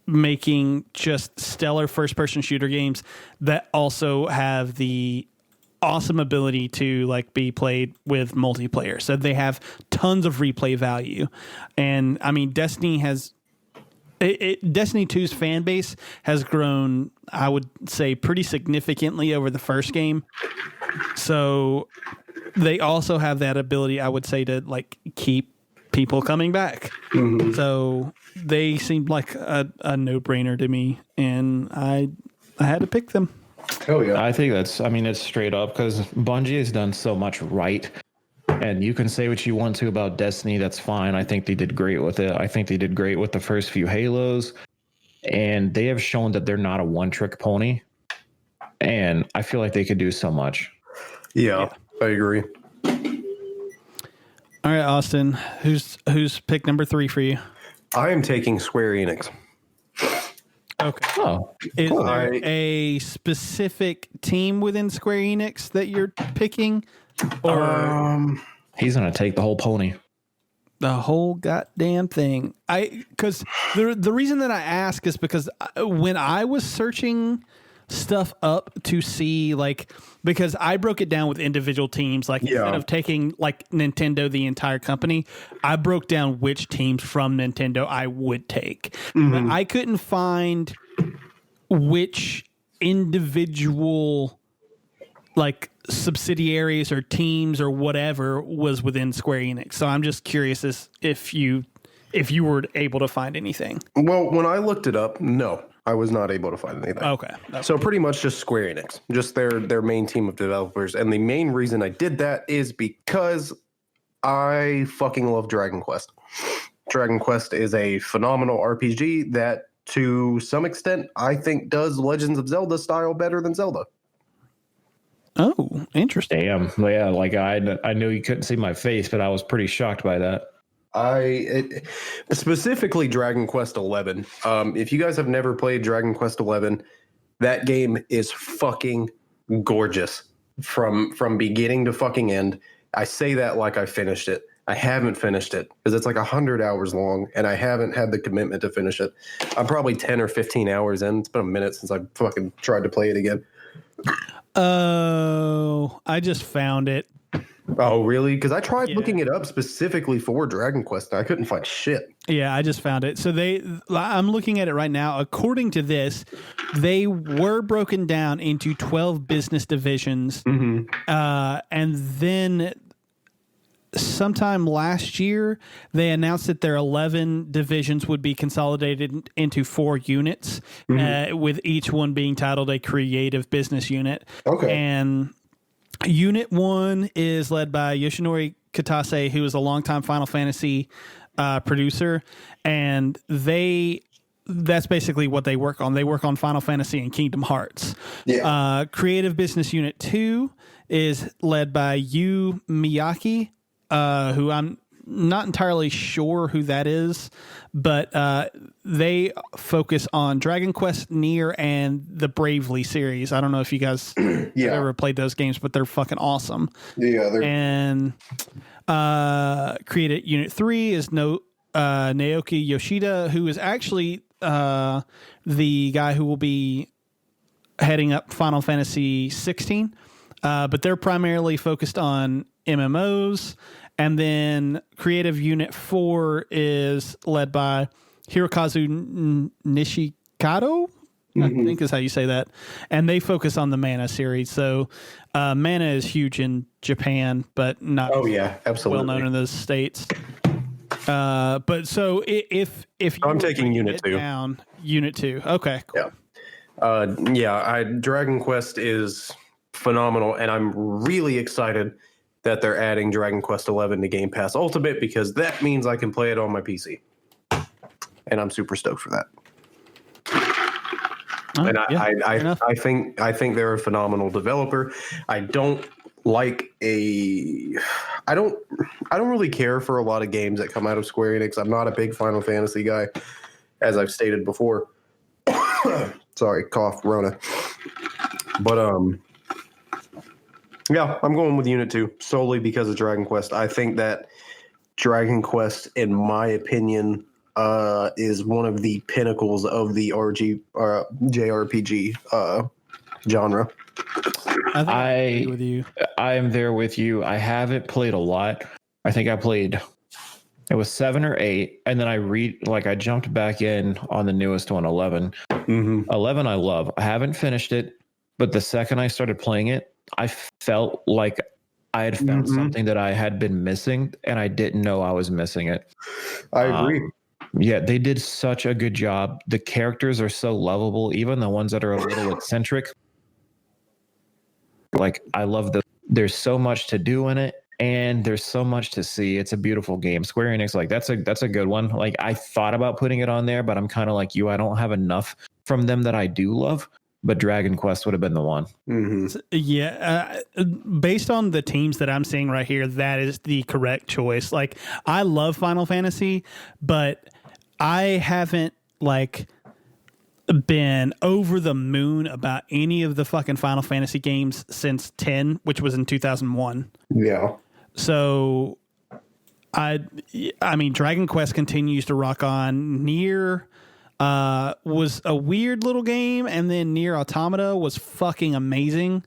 making just stellar first-person shooter games that also have the awesome ability to like be played with multiplayer. So they have tons of replay value. And I mean, Destiny 2's fan base has grown, I would say, pretty significantly over the first game. So they also have that ability, I would say, to like keep people coming back. Mm-hmm. So they seemed like a no-brainer to me, and I had to pick them. Oh yeah. I think it's straight up, because Bungie has done so much right. And you can say what you want to about Destiny. That's fine. I think they did great with it. I think they did great with the first few Halos. And they have shown that they're not a one-trick pony. And I feel like they could do so much. Yeah, I agree. All right, Austin, who's pick number 3 for you? I am taking Square Enix. Okay. Oh, Is there a specific team within Square Enix that you're picking? Or he's going to take the whole pony. the whole goddamn thing. Because the reason that I ask is because when I was searching stuff up to see, like, because I broke it down with individual teams, like instead of taking like Nintendo, the entire company, I broke down which teams from Nintendo I would take. But I couldn't find which individual like subsidiaries or teams or whatever was within Square Enix. So I'm just curious as if you were able to find anything. Well, when I looked it up, no. I was not able to find anything. Okay. So pretty much just Square Enix, just their main team of developers. And the main reason I did that is because I fucking love Dragon Quest. Dragon Quest is a phenomenal RPG that, to some extent, I think does Legends of Zelda style better than Zelda. Oh, interesting. Damn. Yeah, like I knew you couldn't see my face, but I was pretty shocked by that. Specifically Dragon Quest 11. If you guys have never played Dragon Quest 11, that game is fucking gorgeous from beginning to fucking end. I say that like I finished it. I haven't finished it because it's like 100 hours long, and I haven't had the commitment to finish it. I'm probably 10 or 15 hours in. It's been a minute since I fucking tried to play it again. Oh, I just found it. Oh, really? Because I tried looking it up specifically for Dragon Quest, and I couldn't find shit. Yeah, I just found it. So I'm looking at it right now. According to this, they were broken down into 12 business divisions. Mm-hmm. And then sometime last year, they announced that their 11 divisions would be consolidated into 4 units, with each one being titled a creative business unit. Okay. And Unit 1 is led by Yoshinori Kitase, who is a longtime Final Fantasy producer, and that's basically what they work on. They work on Final Fantasy and Kingdom Hearts. Yeah. Creative Business Unit 2 is led by Yu Miyake, who I'm not entirely sure who that is, but they focus on Dragon Quest, Nier, and the Bravely series. I don't know if you guys have ever played those games, but they're fucking awesome. Yeah. And Creative Unit 3 is Naoki Yoshida, who is actually the guy who will be heading up Final Fantasy 16, but they're primarily focused on MMOs. And then Creative Unit 4 is led by Hirokazu Nishikado, I think is how you say that. And they focus on the Mana series. So Mana is huge in Japan, but not absolutely well known in those states. But so if I'm taking Unit 2. Unit 2. Okay, cool. Yeah. Dragon Quest is phenomenal, and I'm really excited that they're adding Dragon Quest 11 to Game Pass Ultimate, because that means I can play it on my PC. And I'm super stoked for that. And I think they're a phenomenal developer. I don't really care for a lot of games that come out of Square Enix. I'm not a big Final Fantasy guy, as I've stated before. Sorry, cough, Rona. But yeah, I'm going with Unit 2 solely because of Dragon Quest. I think that Dragon Quest, in my opinion, is one of the pinnacles of the JRPG genre. I agree with you. I am there with you. I haven't played a lot. I think I played, it was 7 or 8, and then I jumped back in on the newest one, 11. 11 I love. I haven't finished it, but the second I started playing it, I felt like I had found something that I had been missing, and I didn't know I was missing it. I agree. Yeah, they did such a good job. The characters are so lovable, even the ones that are a little eccentric. Like, I love there's so much to do in it, and there's so much to see. It's a beautiful game. Square Enix, like, that's a good one. Like, I thought about putting it on there, but I'm kind of like you. I don't have enough from them that I do love. But Dragon Quest would have been the one. Yeah. Based on the teams that I'm seeing right here, that is the correct choice. Like, I love Final Fantasy, but I haven't been over the moon about any of the fucking Final Fantasy games since 10, which was in 2001. Yeah. So I mean, Dragon Quest continues to rock on. Nier was a weird little game, and then Nier Automata was fucking amazing.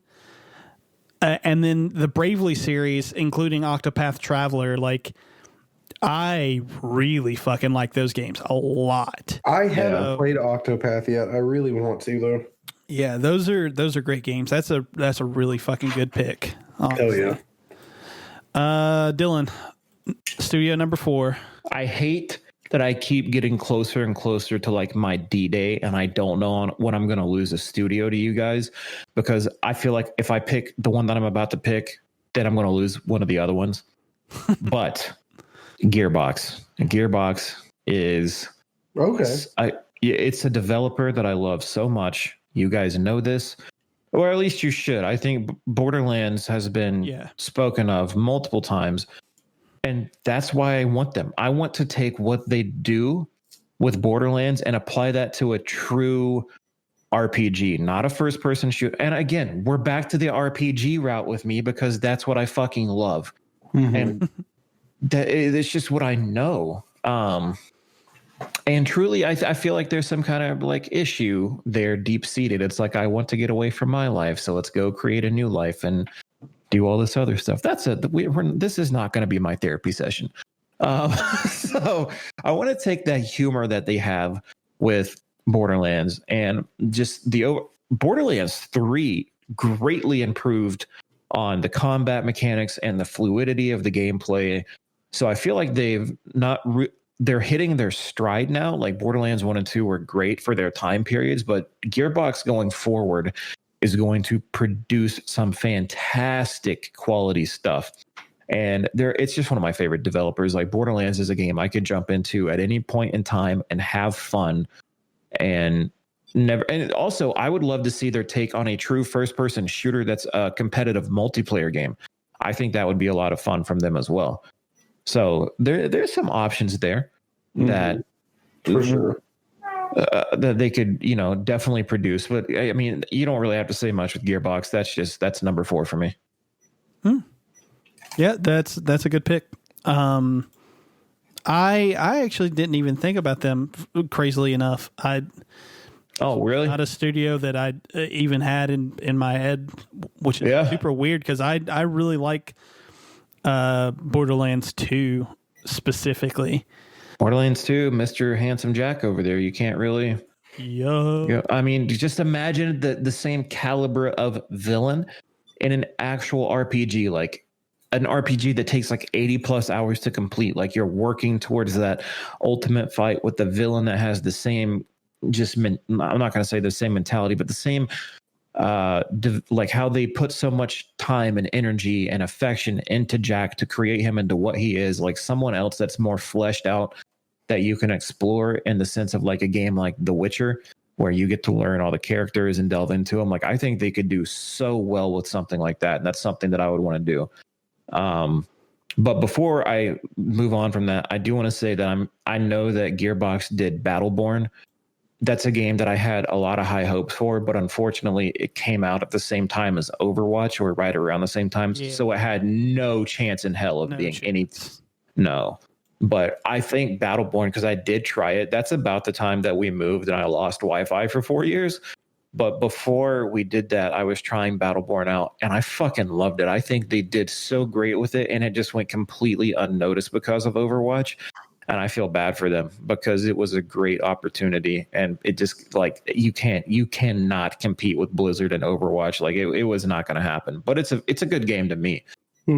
And then the Bravely series, including Octopath Traveler, I really fucking like those games a lot. I haven't played Octopath yet. I really want to, though. Yeah, those are great games. That's a really fucking good pick. Honestly. Hell yeah. Dylan, studio number 4. I hate that I keep getting closer and closer to like my D-Day, and I don't know when I'm going to lose a studio to you guys, because I feel like if I pick the one that I'm about to pick, then I'm going to lose one of the other ones. But Gearbox is Okay. it's a developer that I love so much. You guys know this, or at least you should. I think Borderlands has been spoken of multiple times. And that's why I want them. I want to take what they do with Borderlands and apply that to a true RPG, not a first person shoot. And again, we're back to the RPG route with me because that's what I fucking love. Mm-hmm. And it's just what I know. And truly, I feel like there's some kind of like issue there deep seated. It's like, I want to get away from my life. So let's go create a new life and do all this other stuff. That's it. This is not going to be my therapy session. So I want to take that humor that they have with Borderlands and just Borderlands 3 greatly improved on the combat mechanics and the fluidity of the gameplay. So I feel like they're hitting their stride now. Like Borderlands 1 and 2 were great for their time periods, but Gearbox going forward is going to produce some fantastic quality stuff. And it's just one of my favorite developers. Like Borderlands is a game I could jump into at any point in time and have fun and also I would love to see their take on a true first person shooter that's a competitive multiplayer game. I think that would be a lot of fun from them as well. So there's some options there that for sure. That they could, definitely produce. But I mean, you don't really have to say much with Gearbox. That's number 4 for me. Yeah, that's a good pick. I actually didn't even think about them, crazily enough. Oh, really? Not a studio that I even had in my head, which is super weird because I really like Borderlands 2 specifically. Borderlands 2, Mr. Handsome Jack over there. You can't really. Yeah. I mean, just imagine the same caliber of villain in an actual RPG, like an RPG that takes like 80 plus hours to complete. Like you're working towards that ultimate fight with the villain that has the same, I'm not going to say the same mentality, but the same, like how they put so much time and energy and affection into Jack to create him into what he is, like someone else that's more fleshed out that you can explore in the sense of like a game like The Witcher, where you get to learn all the characters and delve into them. Like I think they could do so well with something like that. And that's something that I would want to do. But before I move on from that, I do want to say that I know that Gearbox did Battleborn. That's a game that I had a lot of high hopes for, but unfortunately it came out at the same time as Overwatch, or right around the same time. Yeah. So it had no chance in hell of being chance. But I think Battleborn, because I did try it, that's about the time that we moved and I lost Wi-Fi for 4 years. But before we did that, I was trying Battleborn out and I fucking loved it. I think they did so great with it and it just went completely unnoticed because of Overwatch. And I feel bad for them because it was a great opportunity and it just like you cannot compete with Blizzard and Overwatch. Like it was not going to happen, but it's a good game to me.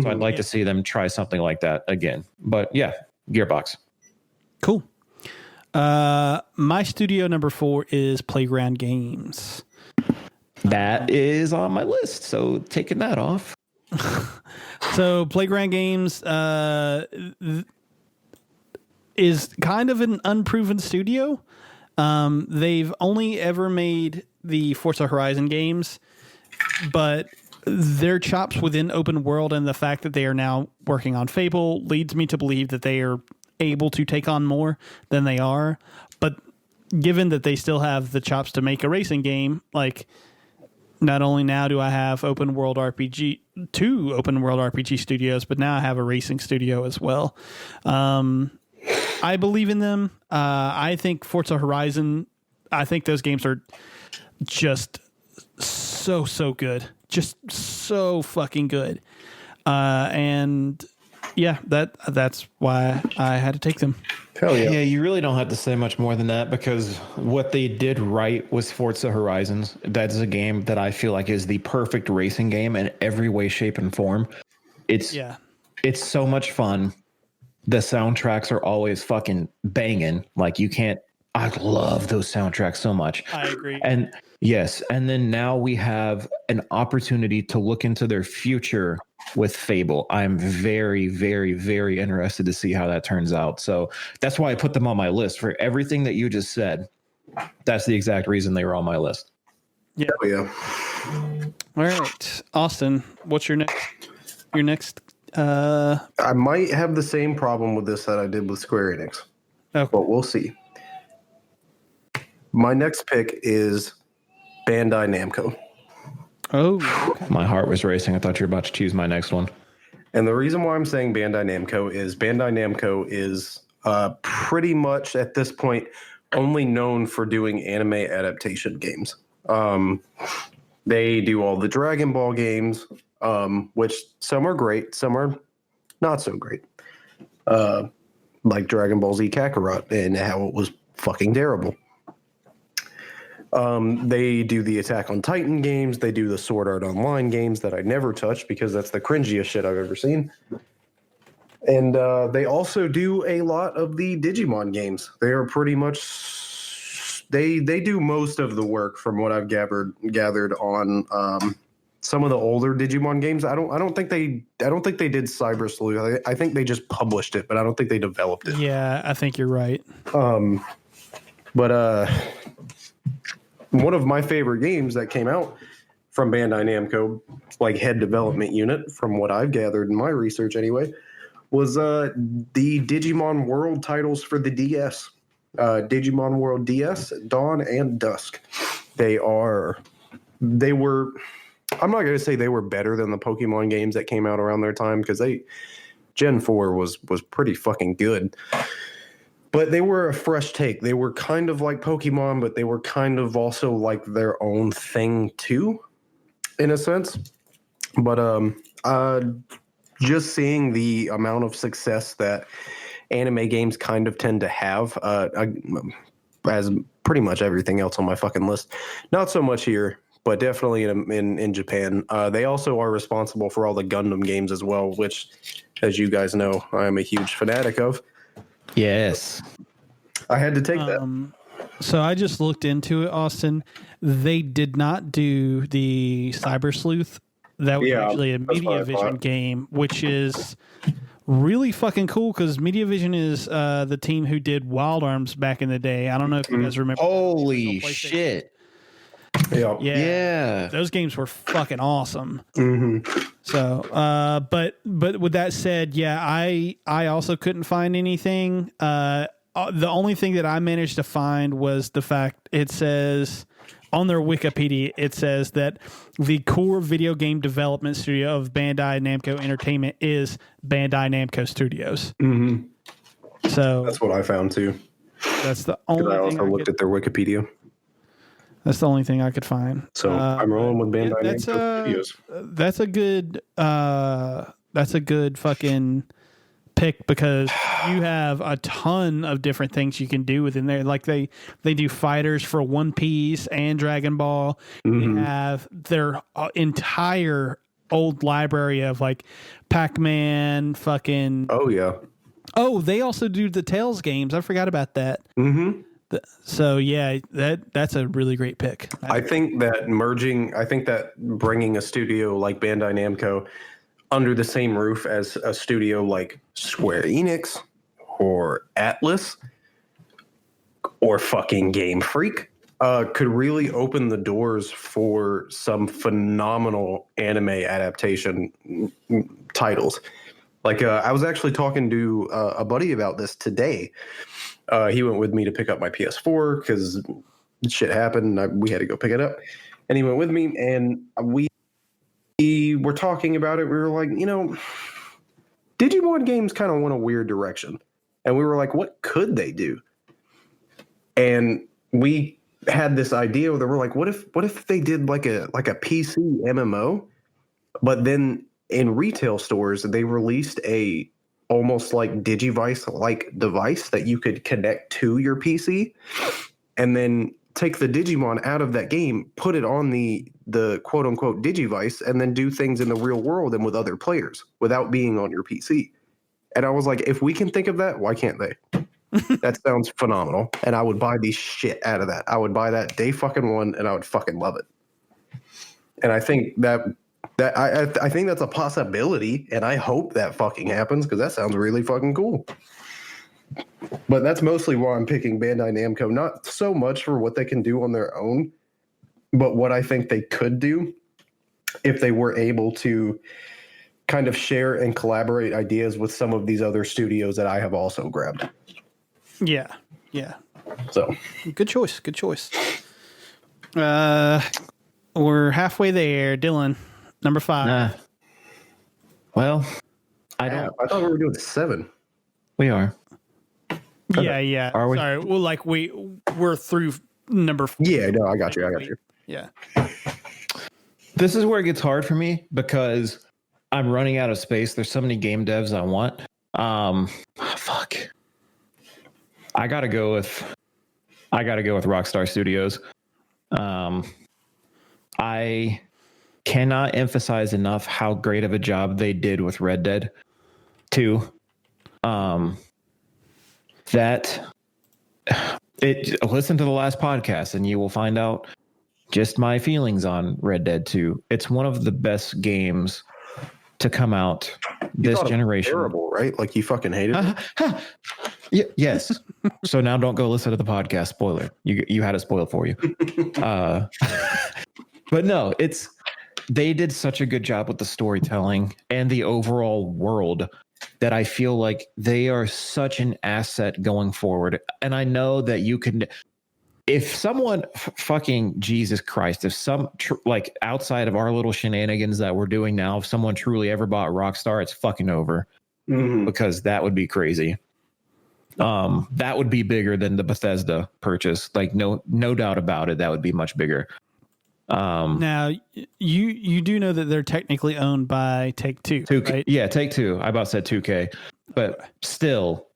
So I'd like to see them try something like that again. But yeah, Gearbox. Cool. My studio number 4 is Playground Games. That is on my list. So taking that off. So Playground Games is kind of an unproven studio. They've only ever made the Forza Horizon games, but their chops within open world and the fact that they are now working on Fable leads me to believe that they are able to take on more than they are. But given that they still have the chops to make a racing game, like not only now do I have two open world RPG studios, but now I have a racing studio as well. I believe in them. I think Forza Horizon, I think those games are just so good. Just so fucking good. And yeah, that's why I had to take them. Hell yeah. Yeah, you really don't have to say much more than that because what they did right was Forza Horizons. That's a game that I feel like is the perfect racing game in every way, shape, and form. It's so much fun. the soundtracks are always fucking banging. Like you can't. I love those soundtracks so much. I agree. And yes, and then now we have an opportunity to look into their future with Fable. I'm very, very, very interested to see how that turns out. So that's why I put them on my list. For everything that you just said, that's the exact reason they were on my list. Yeah. Oh, yeah. All right, Austin, what's your next? Your next. I might have the same problem with this that I did with Square Enix, Okay. but we'll see. My next pick is Bandai Namco. Oh, okay. My heart was racing. I thought you were about to choose my next one. And the reason why I'm saying Bandai Namco is pretty much at this point only known for doing anime adaptation games. They do all the Dragon Ball games, which some are great, some are not so great. Like Dragon Ball Z Kakarot and how it was fucking terrible. They do the Attack on Titan games. They do the Sword Art Online games that I never touch because that's the cringiest shit I've ever seen. And they also do a lot of the Digimon games. They are pretty much they do most of the work from what I've gathered on some of the older Digimon games. I don't think they did Cyber Sleuth. I think they just published it, but I don't think they developed it. Yeah, I think you're right. But one of my favorite games that came out from Bandai Namco, like head development unit, from what I've gathered in my research anyway, was the Digimon World titles for the DS. Digimon World DS, Dawn and Dusk. They were, I'm not going to say they were better than the Pokemon games that came out around their time, because Gen 4 was pretty fucking good. But they were a fresh take. They were kind of like Pokemon, but they were kind of also like their own thing too, in a sense. But just seeing the amount of success that anime games kind of tend to have, as pretty much everything else on my fucking list, not so much here, but definitely in Japan. They also are responsible for all the Gundam games as well, which, as you guys know, I am a huge fanatic of. Yes. I had to take that. So I just looked into it, Austin. They did not do the Cyber Sleuth. That was actually a MediaVision game, which is really fucking cool because MediaVision is the team who did Wild Arms back in the day. I don't know if you guys remember. Holy shit. Yeah. Those games were fucking awesome. Mm-hmm. So, but with that said, yeah, I also couldn't find anything. The only thing that I managed to find was the fact it says on their Wikipedia, it says that the core video game development studio of Bandai Namco Entertainment is Bandai Namco Studios. Mm-hmm. So that's what I found too. That's the only I also looked at their Wikipedia. That's the only thing I could find. So I'm rolling with Bandai Namco Studios. That's a good fucking pick because you have a ton of different things you can do within there. Like they do fighters for One Piece and Dragon Ball. Mm-hmm. They have their entire old library of like Pac-Man, fucking. Oh yeah. Oh, they also do the Tales games. I forgot about that. Mm-hmm. So yeah, that's a really great pick. I think that bringing a studio like Bandai Namco under the same roof as a studio like Square Enix or Atlas or fucking Game Freak could really open the doors for some phenomenal anime adaptation titles. Like I was actually talking to a buddy about this today. He went with me to pick up my PS4 because shit happened. We had to go pick it up. And he went with me, and we were talking about it. We were like, Digimon games kind of went a weird direction. And we were like, what could they do? And we had this idea that we're like, what if they did like a PC MMO, but then in retail stores, they released a almost like Digivice-like device that you could connect to your PC and then take the Digimon out of that game, put it on the quote-unquote Digivice, and then do things in the real world and with other players without being on your PC. And I was like, if we can think of that, why can't they? That sounds phenomenal. And I would buy the shit out of that. I would buy that day fucking one, and I would fucking love it. And I think I think that's a possibility, and I hope that fucking happens because that sounds really fucking cool. But that's mostly why I'm picking Bandai Namco, not so much for what they can do on their own, but what I think they could do if they were able to kind of share and collaborate ideas with some of these other studios that I have also grabbed. Yeah. So Good choice. We're halfway there. Dylan, number 5. Well, I thought we were doing 7. we are. Yeah. Are we? Sorry. Well, like we're through number 4. Yeah, no, I got you. Yeah. This is where it gets hard for me because I'm running out of space. There's so many game devs I want. Fuck. I gotta go with Rockstar Studios. I cannot emphasize enough how great of a job they did with Red Dead 2. Listen to the last podcast and you will find out just my feelings on Red Dead 2. It's one of the best games to come out this generation. Terrible, right? Like you fucking hated it. Yes. So now don't go listen to the podcast. Spoiler. You had it spoiled for you. But no, they did such a good job with the storytelling and the overall world that I feel like they are such an asset going forward. And I know that you can, if someone fucking Jesus Christ, if some like outside of our little shenanigans that we're doing now, if someone truly ever bought Rockstar, it's fucking over because that would be crazy. That would be bigger than the Bethesda purchase. Like no doubt about it. That would be much bigger. Now you do know that they're technically owned by Take-Two, right? Yeah, Take-Two. I about said 2K, but still,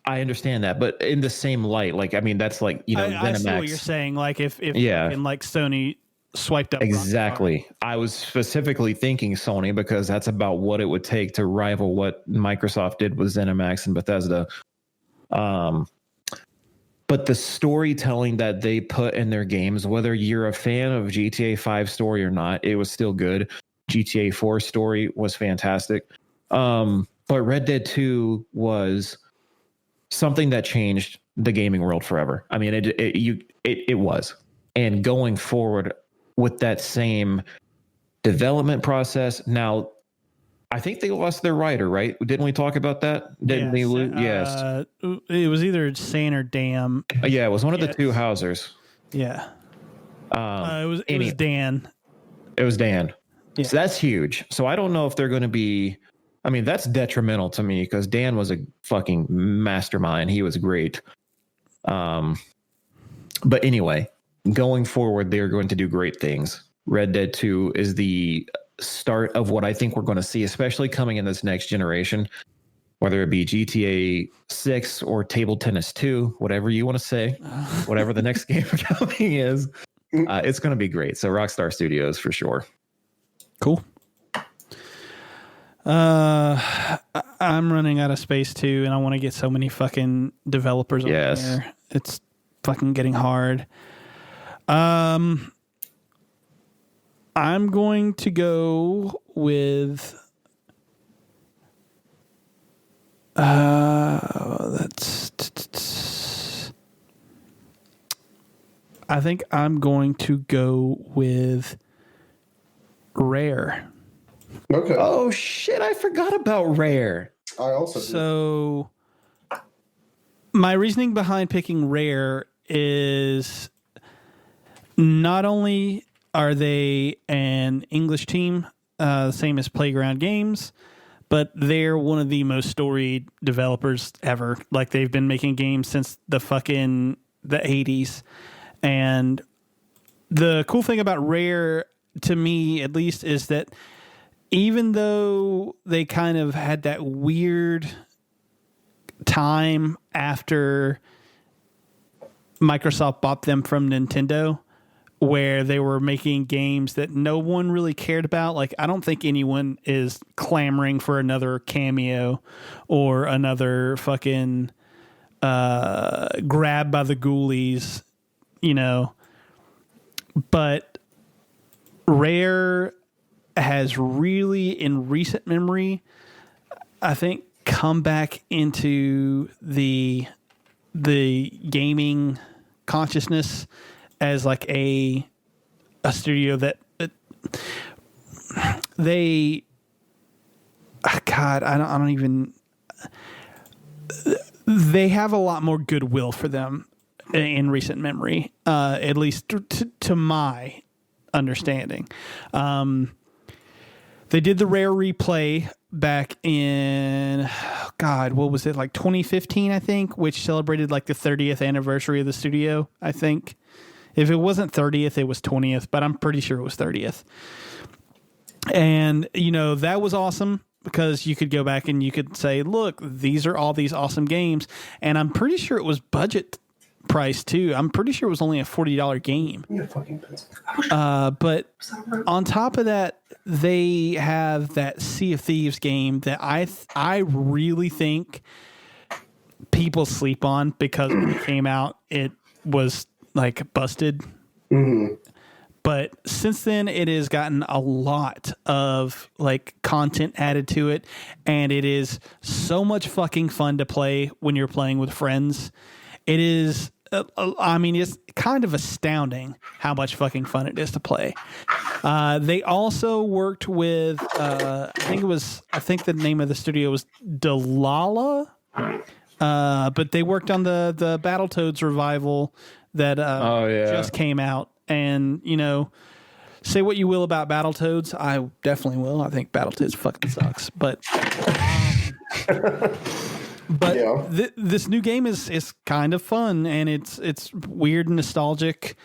I understand that. But in the same light, like I mean, that's like I Zenimax. see what you're saying. Like if Yeah. and like Sony swiped up Exactly. I was specifically thinking Sony because that's about what it would take to rival what Microsoft did with ZeniMax and Bethesda. But the storytelling that they put in their games, whether you're a fan of GTA 5 story or not, it was still good. GTA 4 story was fantastic. But Red Dead 2 was something that changed the gaming world forever. I mean, it was. And going forward with that same development process, now I think they lost their writer, right? Didn't we talk about that? Didn't we lose? Yes. It was either Sane or Dam. Yeah, it was one of the two Housers. Yeah. It was Dan. It was Dan. Yeah. So that's huge. So I don't know if they're going to be. I mean, that's detrimental to me because Dan was a fucking mastermind. He was great. But anyway, going forward, they're going to do great things. Red Dead 2 is the start of what I think we're going to see, especially coming in this next generation, whether it be GTA 6 or Table Tennis 2, whatever you want to say, whatever the next game coming is, it's going to be great. So Rockstar Studios for sure. Cool. I'm running out of space too, and I want to get so many fucking developers on there. It's fucking getting hard. I'm going to go with I think I'm going to go with Rare. Okay. Oh shit, I forgot about Rare. I also So my reasoning behind picking Rare is not only are they an English team, same as Playground Games, but they're one of the most storied developers ever. Like they've been making games since the 80s. And the cool thing about Rare, to me at least, is that even though they kind of had that weird time after Microsoft bought them from Nintendo, where they were making games that no one really cared about. Like, I don't think anyone is clamoring for another Cameo or another fucking Grab by the Ghoulies, but Rare has really, in recent memory, I think, come back into the gaming consciousness as like a studio that they, God, I don't even, they have a lot more goodwill for them in recent memory, at least to my understanding. They did the Rare replay back in, God, what was it, like 2015, I think, which celebrated like the 30th anniversary of the studio, I think. If it wasn't 30th, it was 20th, but I'm pretty sure it was 30th. And, that was awesome because you could go back and you could say, look, these are all these awesome games. And I'm pretty sure it was budget price too. I'm pretty sure it was only a $40 game. But on top of that, they have that Sea of Thieves game that I really think people sleep on because when it came out, it was like busted. Mm-hmm. But since then, it has gotten a lot of like content added to it, and it is so much fucking fun to play when you're playing with friends. It is. It's kind of astounding how much fucking fun it is to play. They also worked with, I think the name of the studio was Delilah, but they worked on the Battletoads revival that just came out. And, say what you will about Battletoads. I definitely will. I think Battletoads fucking sucks. But... But yeah. This new game is kind of fun, and it's weird and nostalgic.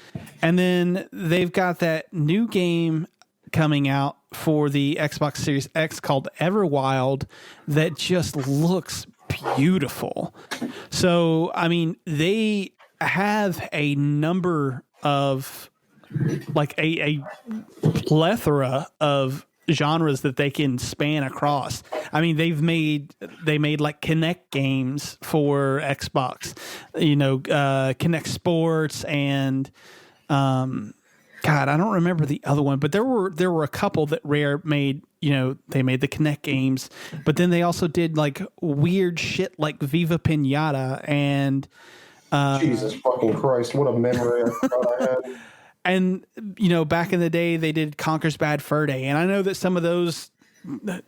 And then they've got that new game coming out for the Xbox Series X called Everwild that just looks beautiful. So, they have a number of, like a plethora of genres that they can span across. They made like Kinect games for Xbox, Kinect Sports, and God, I don't remember the other one, but there were a couple that Rare made. They made the Kinect games, but then they also did like weird shit like Viva Pinata and Jesus fucking Christ, what a memory I thought I had. And, back in the day, they did Conker's Bad Fur Day. And I know that some of those,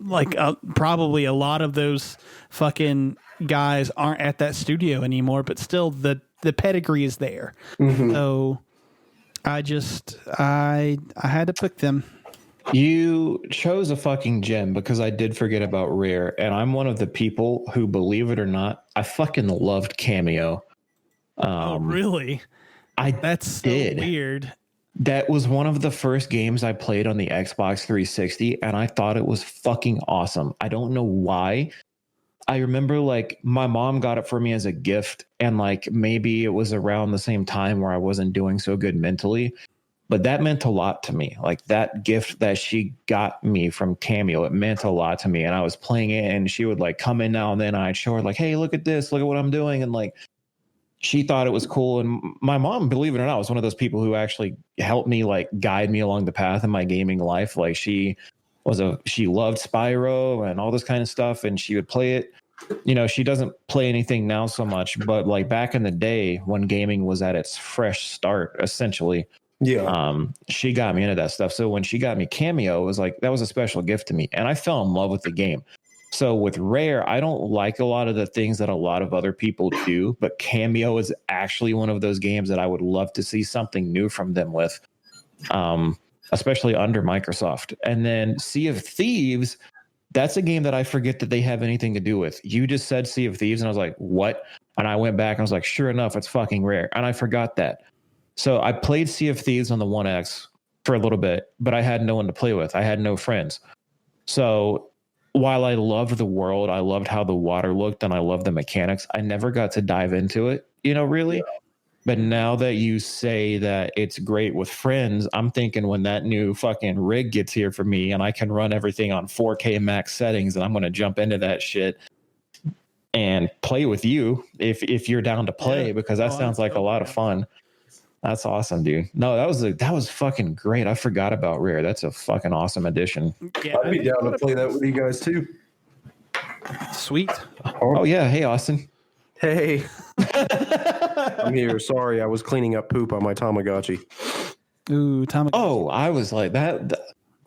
like probably a lot of those fucking guys aren't at that studio anymore, but still the pedigree is there. Mm-hmm. So I had to pick them. You chose a fucking gem because I did forget about Rare. And I'm one of the people who, believe it or not, I fucking loved Cameo. Oh, really? That's so weird. That was one of the first games I played on the Xbox 360, and I thought it was fucking awesome. I don't know why. I remember like my mom got it for me as a gift, and like maybe it was around the same time where I wasn't doing so good mentally, but that meant a lot to me. Like that gift that she got me from Cameo, it meant a lot to me. And I was playing it, and she would like come in now and then, and I'd show her like, hey, look at this, look at what I'm doing. And like, she thought it was cool. And my mom, believe it or not, was one of those people who actually helped me like guide me along the path in my gaming life. Like she loved Spyro and all this kind of stuff, and she would play it. She doesn't play anything now so much, but like back in the day when gaming was at its fresh start, essentially, she got me into that stuff. So when she got me Cameo, it was like, that was a special gift to me. And I fell in love with the game. So with Rare, I don't like a lot of the things that a lot of other people do, but Cameo is actually one of those games that I would love to see something new from them with, especially under Microsoft. And then Sea of Thieves, that's a game that I forget that they have anything to do with. You just said Sea of Thieves, and I was like, what? And I went back and I was like, sure enough, it's fucking Rare. And I forgot that. So I played Sea of Thieves on the 1X for a little bit, but I had no one to play with. I had no friends. So while I loved the world, I loved how the water looked, and I loved the mechanics, I never got to dive into it, really. But now that you say that it's great with friends, I'm thinking when that new fucking rig gets here for me and I can run everything on 4K max settings, and I'm going to jump into that shit and play with you if you're down to play, because that sounds like a lot of fun. That's awesome, dude. No, that was fucking great. I forgot about Rare. That's a fucking awesome addition. Yeah, I'd be down to play that with you guys too. Sweet. Oh yeah, hey Austin. Hey. I'm here. Sorry, I was cleaning up poop on my Tamagotchi. Ooh, Tamagotchi. Oh, I was like that.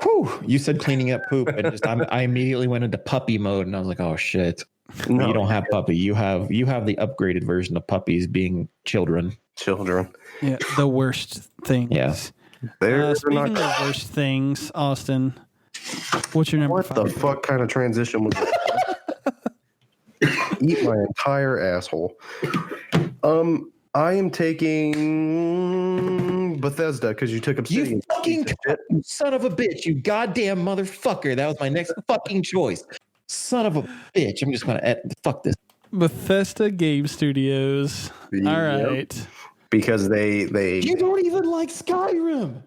Whew, you said cleaning up poop, and I immediately went into puppy mode, and I was like, oh shit. No, you don't have puppy. You have the upgraded version of puppies being children. Yeah, the worst things. Yeah. Speaking of worst things, Austin, what's your number 5? What the fuck kind of transition was that? Eat my entire asshole. I am taking Bethesda because you took Obsidian. You fucking son of a bitch! You goddamn motherfucker! That was my next fucking choice. Son of a bitch! I'm just gonna fuck this. Bethesda Game Studios. Yep. All right. Because they You don't even like Skyrim.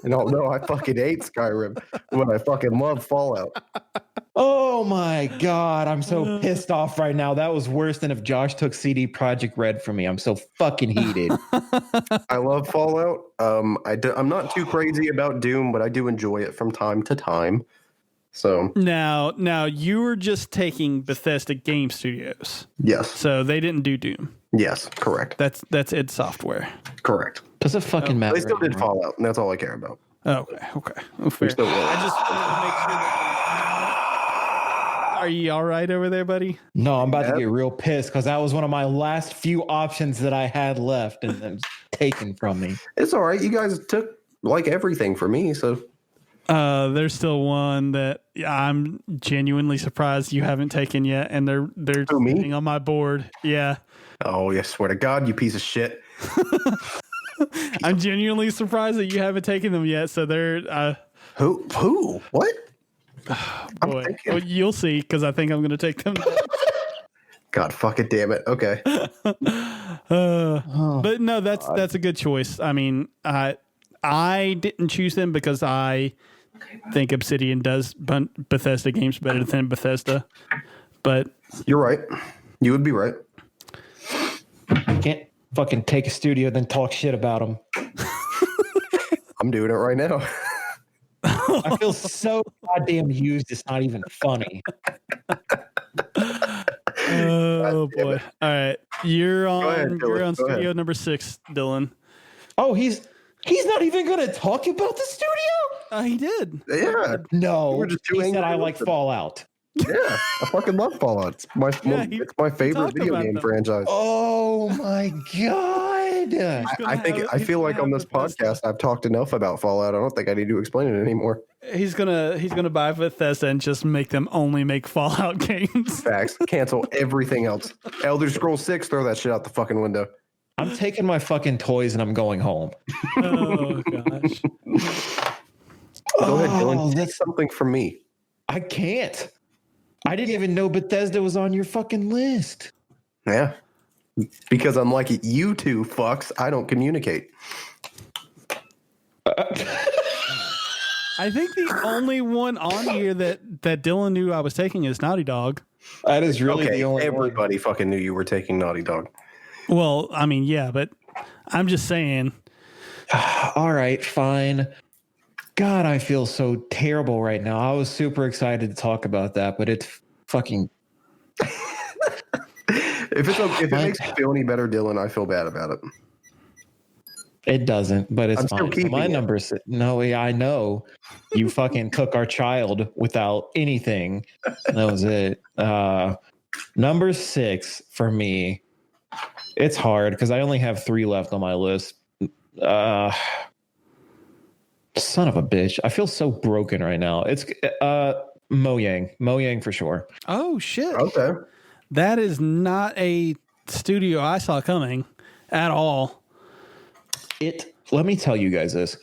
No, I fucking hate Skyrim, but I fucking love Fallout. Oh my god, I'm so pissed off right now. That was worse than if Josh took CD Projekt Red from me. I'm so fucking heated. I love Fallout. I'm not too crazy about Doom, but I do enjoy it from time to time. So now you were just taking Bethesda Game Studios. Yes. So they didn't do Doom. Yes, correct. That's id Software. Correct. Does it fucking matter? They still did Fallout, and that's all I care about. Okay. Oh, fair. Still will. I just wanted to make sure that. Are you all right over there, buddy? No, I'm about to get real pissed because that was one of my last few options that I had left, and then taken from me. It's all right. You guys took like everything for me, so. There's still one that I'm genuinely surprised you haven't taken yet, and they're sitting on my board. Yeah. Oh, yeah, swear to God, you piece of shit. I'm genuinely surprised that you haven't taken them yet. So they're Who? What? Boy, well, you'll see, because I think I'm going to take them. God, fuck it, damn it. Okay. But no, that's a good choice. I mean, I didn't choose them because I think Obsidian does Bethesda games better than Bethesda. But you're right. You would be right. You can't fucking take a studio then talk shit about them. I'm doing it right now. I feel so goddamn used. It's not even funny. Oh boy! All right, you're on studio ahead. number 6, Dylan. Oh, he's not even going to talk about the studio. He did. Yeah. No, just too he said angry I with like them. Fallout. Yeah. I fucking love Fallout. It's my favorite talked video about game them. franchise. Oh my god! I feel like on this podcast I've talked enough about Fallout. I don't think I need to explain it anymore. He's gonna buy Bethesda and just make them only make Fallout games. Facts. Cancel everything else. Elder Scrolls 6, throw that shit out the fucking window. I'm taking my fucking toys and I'm going home. Oh gosh! Go ahead, Dylan. Take something from me. I can't. I didn't even know Bethesda was on your fucking list. Yeah. Because unlike you two fucks, I don't communicate. I think the only one on here that Dylan knew I was taking is Naughty Dog. That is really the only everybody fucking knew you were taking Naughty Dog. Well, I mean, yeah, but I'm just saying. All right, fine. God, I feel so terrible right now. I was super excited to talk about that, but it's fucking. If it makes you feel any better, Dylan, I feel bad about it. It doesn't, but it's I'm fine. still keeping My it. number's no. I know you fucking took our child without anything. That was it. Number 6 for me. It's hard because I only have 3 left on my list. Son of a bitch. I feel so broken right now. It's Mojang for sure. Oh shit! Okay. That is not a studio I saw coming at all. Let me tell you guys this.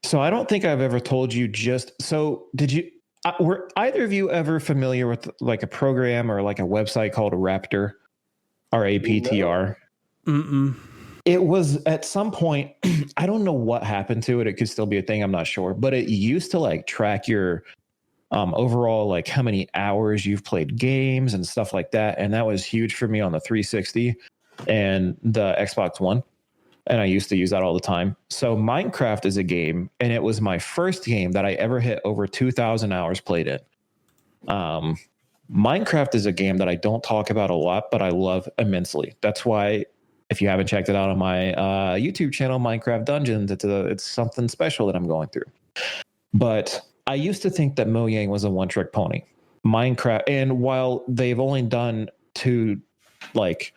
So I don't think I've ever told you did you, were either of you ever familiar with like a program or like a website called Raptor? RAPTR? Mm-mm. It was at some point, I don't know what happened to it. It could still be a thing. I'm not sure, but it used to like track your overall, like how many hours you've played games and stuff like that. And that was huge for me on the 360 and the Xbox One. And I used to use that all the time. So Minecraft is a game, and it was my first game that I ever hit over 2,000 hours played in. Minecraft is a game that I don't talk about a lot, but I love immensely. That's why, if you haven't checked it out on my YouTube channel, Minecraft Dungeons, it's something special that I'm going through. But I used to think that Mojang was a one-trick pony. Minecraft, and while they've only done two, like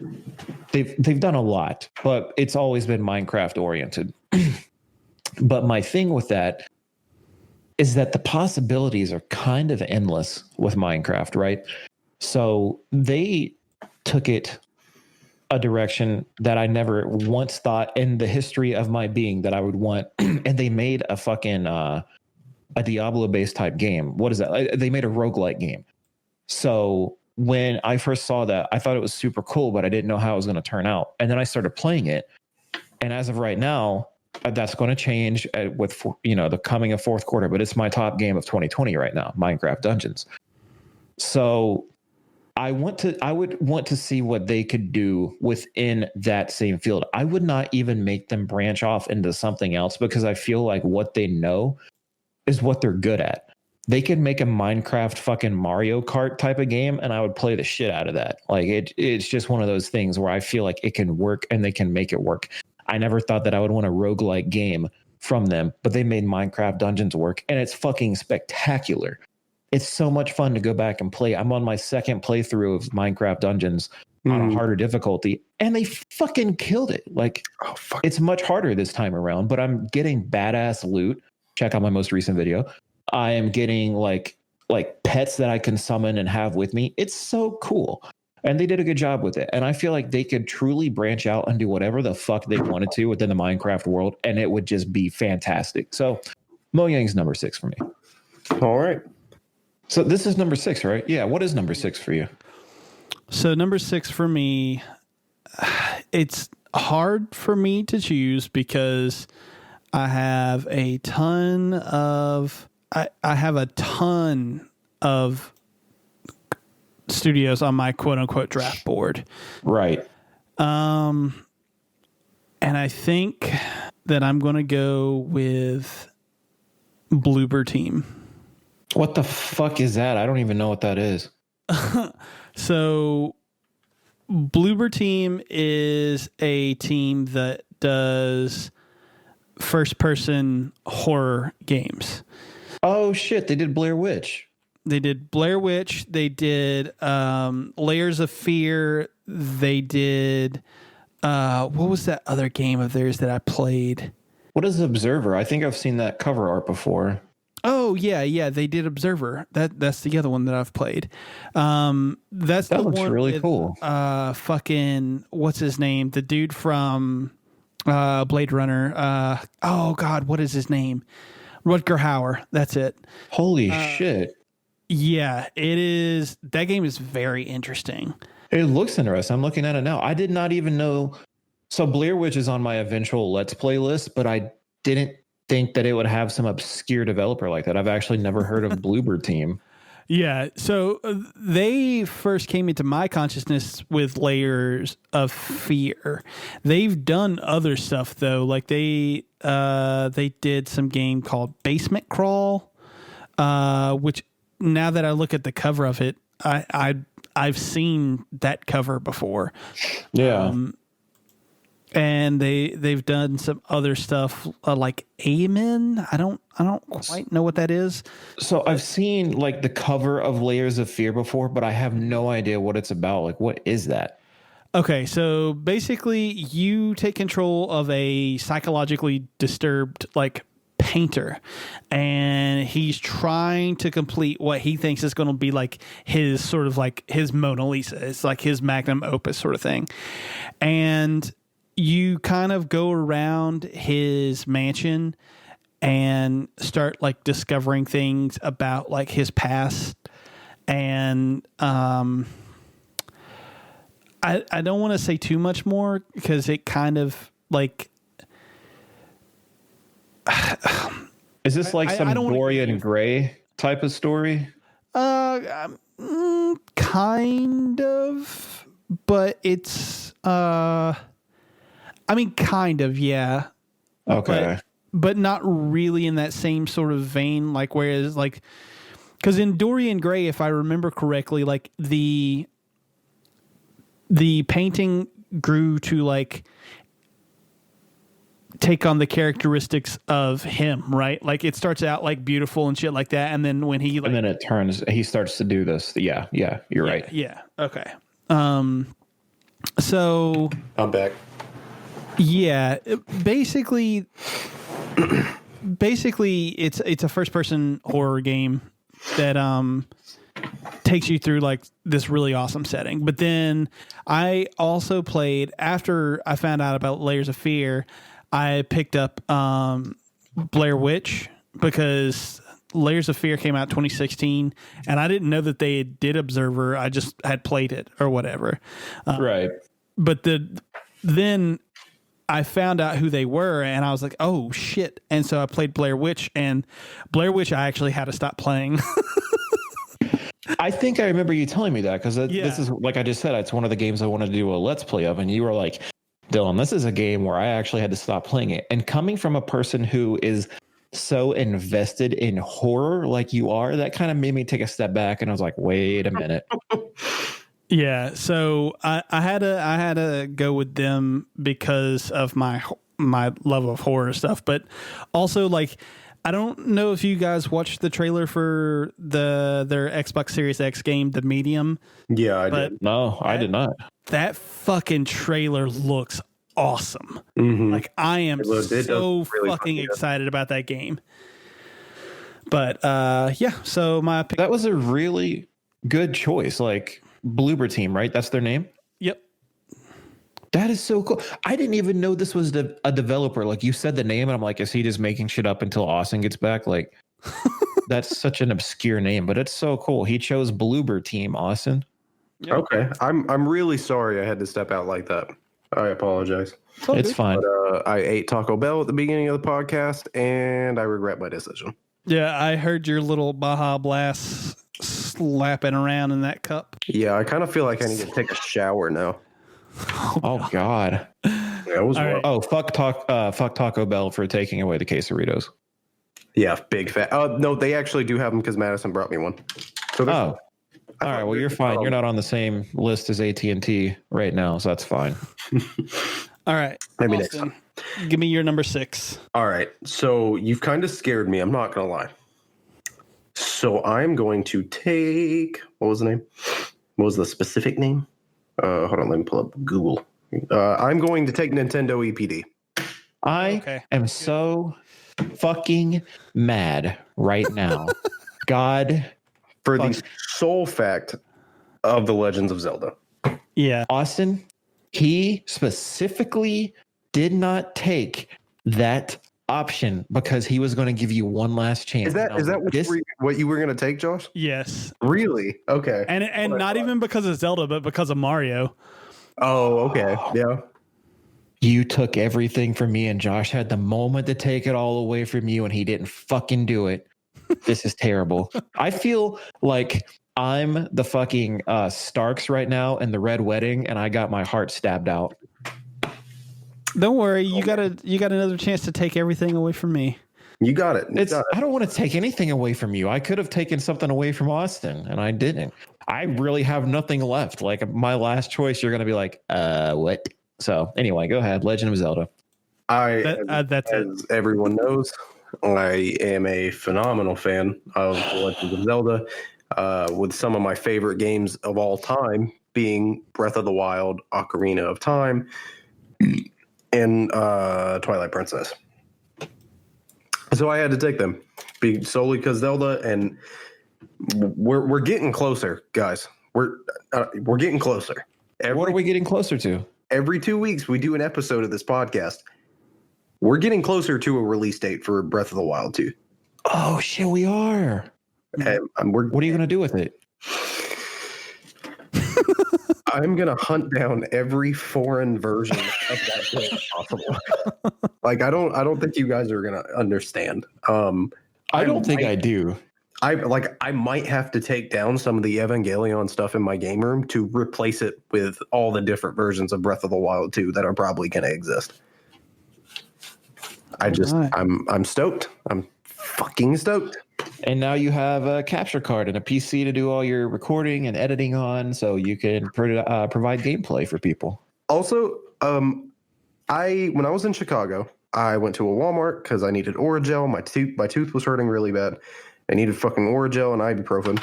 they've done a lot, but it's always been Minecraft oriented. But my thing with that is that the possibilities are kind of endless with Minecraft, right? So they took it a direction that I never once thought in the history of my being that I would want. And they made a fucking a Diablo-based type game. What is that? They made a roguelike game. So when I first saw that, I thought it was super cool, but I didn't know how it was going to turn out. And then I started playing it. And as of right now, that's going to change with, the coming of fourth quarter, but it's my top game of 2020 right now, Minecraft Dungeons. So I would want to see what they could do within that same field. I would not even make them branch off into something else, because I feel like what they know is what they're good at. They could make a Minecraft fucking Mario Kart type of game, and I would play the shit out of that. Like it's just one of those things where I feel like it can work and they can make it work. I never thought that I would want a roguelike game from them, but they made Minecraft Dungeons work, and it's fucking spectacular. It's so much fun to go back and play. I'm on my second playthrough of Minecraft Dungeons on a harder difficulty, and they fucking killed it. Like, it's much harder this time around, but I'm getting badass loot. Check out my most recent video. I am getting like pets that I can summon and have with me. It's so cool. And they did a good job with it. And I feel like they could truly branch out and do whatever the fuck they wanted to within the Minecraft world, and it would just be fantastic. So Mojang's number 6 for me. All right. So this is number 6, right? Yeah. What is number 6 for you? So number 6 for me, it's hard for me to choose because I have a ton of studios on my quote unquote draft board. Right. And I think that I'm going to go with Bloober Team. What the fuck is that? I don't even know what that is. So Bloober Team is a team that does first person horror games. Oh shit, they did Blair Witch. They did Blair Witch. They did Layers of Fear. They did what was that other game of theirs that I played? What is Observer? I think I've seen that cover art before. Oh yeah, they did Observer. That's the other one that I've played. That looks one really with, cool. Fucking what's his name? The dude from Blade Runner. Oh God, what is his name? Rutger Hauer. That's it. Holy shit. Yeah, it is. That game is very interesting. It looks interesting. I'm looking at it now. I did not even know. So Blair Witch is on my eventual Let's Play list, but I didn't think that it would have some obscure developer like that. I've actually never heard of Bloober Team. Yeah, so they first came into my consciousness with Layers of Fear. They've done other stuff though, like they did some game called Basement Crawl, which now that I look at the cover of it, I've seen that cover before. Yeah. And they've done some other stuff like Amen. I don't quite know what that is. So I've seen like the cover of Layers of Fear before, but I have no idea what it's about. Like, what is that? Okay, so basically you take control of a psychologically disturbed like painter, and he's trying to complete what he thinks is going to be like his sort of like his Mona Lisa. It's like his magnum opus sort of thing. And you kind of go around his mansion and start like discovering things about like his past. And I don't want to say too much more because it kind of like. Is this like some I don't wanna Dorian Gray type of story? Kind of, but it's I mean, kind of, yeah. Okay. But not really in that same sort of vein. Like, whereas, like, because in Dorian Gray, if I remember correctly, like the painting grew to like take on the characteristics of him, right? Like it starts out like beautiful and shit like that, and then when he like, and then he starts to do this. Yeah, you're right. Yeah. Okay. So I'm back. yeah, basically it's a first person horror game that takes you through like this really awesome setting. But then I also played, after I found out about Layers of Fear, I picked up Blair Witch, because Layers of Fear came out 2016 and I didn't know that they did Observer. I just had played it or whatever. Right. But then I found out who they were and I was like, oh shit. And so I played Blair Witch, and Blair Witch I actually had to stop playing. I think I remember you telling me that, because this is, like I just said, it's one of the games I wanted to do a Let's Play of. And you were like, Dylan, this is a game where I actually had to stop playing it. And coming from a person who is so invested in horror like you are, that kind of made me take a step back. And I was like, wait a minute. Yeah, so I had to go with them because of my love of horror stuff, but also like I don't know if you guys watched the trailer for their Xbox Series X game, The Medium. Yeah, I did. No, I did not. That fucking trailer looks awesome. Mm-hmm. Like I am so really fucking excited about that game. But yeah, so my pick. That was a really good choice. Like Bloober Team, right? That's their name? Yep. That is so cool. I didn't even know this was a developer. Like you said the name, and I'm like, is he just making shit up until Austin gets back? Like, that's such an obscure name, but it's so cool. He chose Bloober Team, Austin. Yep. Okay, I'm really sorry I had to step out like that. I apologize. It's fine. But, I ate Taco Bell at the beginning of the podcast, and I regret my decision. Yeah, I heard your little Baja Blast slapping around in that cup. Yeah, I kind of feel like I need to take a shower now. Oh God. Yeah, it was All rough. right. Oh, fuck Taco Bell for taking away the quesadillas. Yeah, big fat. No, they actually do have them because Madison brought me one. So Oh. All right. Well, you're fine. You're not on the same list as AT&T right now, so that's fine. All right. Maybe next Austin, give me your number 6. All right. So you've kind of scared me. I'm not going to lie. So I'm going to take, what was the name? What was the specific name? Hold on. Let me pull up Google. I'm going to take Nintendo EPD. I am so fucking mad right now. God. For the sole fact of The Legends of Zelda. Yeah. Austin, he specifically did not take that option because he was going to give you one last chance. Is that what you were going to take, Josh? Yes. Really? Okay. And not even because of Zelda, but because of Mario. Oh, okay. Yeah. You took everything from me, and Josh had the moment to take it all away from you, and he didn't fucking do it. This is terrible. I feel like I'm the fucking Starks right now in the Red Wedding, and I got my heart stabbed out. Don't worry, you got another chance to take everything away from me. You got it. I don't want to take anything away from you. I could have taken something away from Austin, and I didn't. I really have nothing left. Like my last choice, you're going to be like, what? So anyway, go ahead. Legend of Zelda. That's as everyone knows, I am a phenomenal fan of The Legend of Zelda, with some of my favorite games of all time being Breath of the Wild, Ocarina of Time, and Twilight Princess. So I had to take them solely because Zelda, and we're getting closer, guys. We're getting closer. What are we getting closer to? Every 2 weeks, we do an episode of this podcast. We're getting closer to a release date for Breath of the Wild 2. Oh, shit, we are. And What are you going to do with it? I'm gonna hunt down every foreign version of that game possible. Like, I don't think you guys are gonna understand. I don't think I do. I might have to take down some of the Evangelion stuff in my game room to replace it with all the different versions of Breath of the Wild 2 that are probably gonna exist. I'm stoked. I'm fucking stoked. And now you have a capture card and a PC to do all your recording and editing on, so you can provide gameplay for people. Also, when I was in Chicago, I went to a Walmart because I needed Orajel. My tooth was hurting really bad. I needed fucking Orajel and ibuprofen.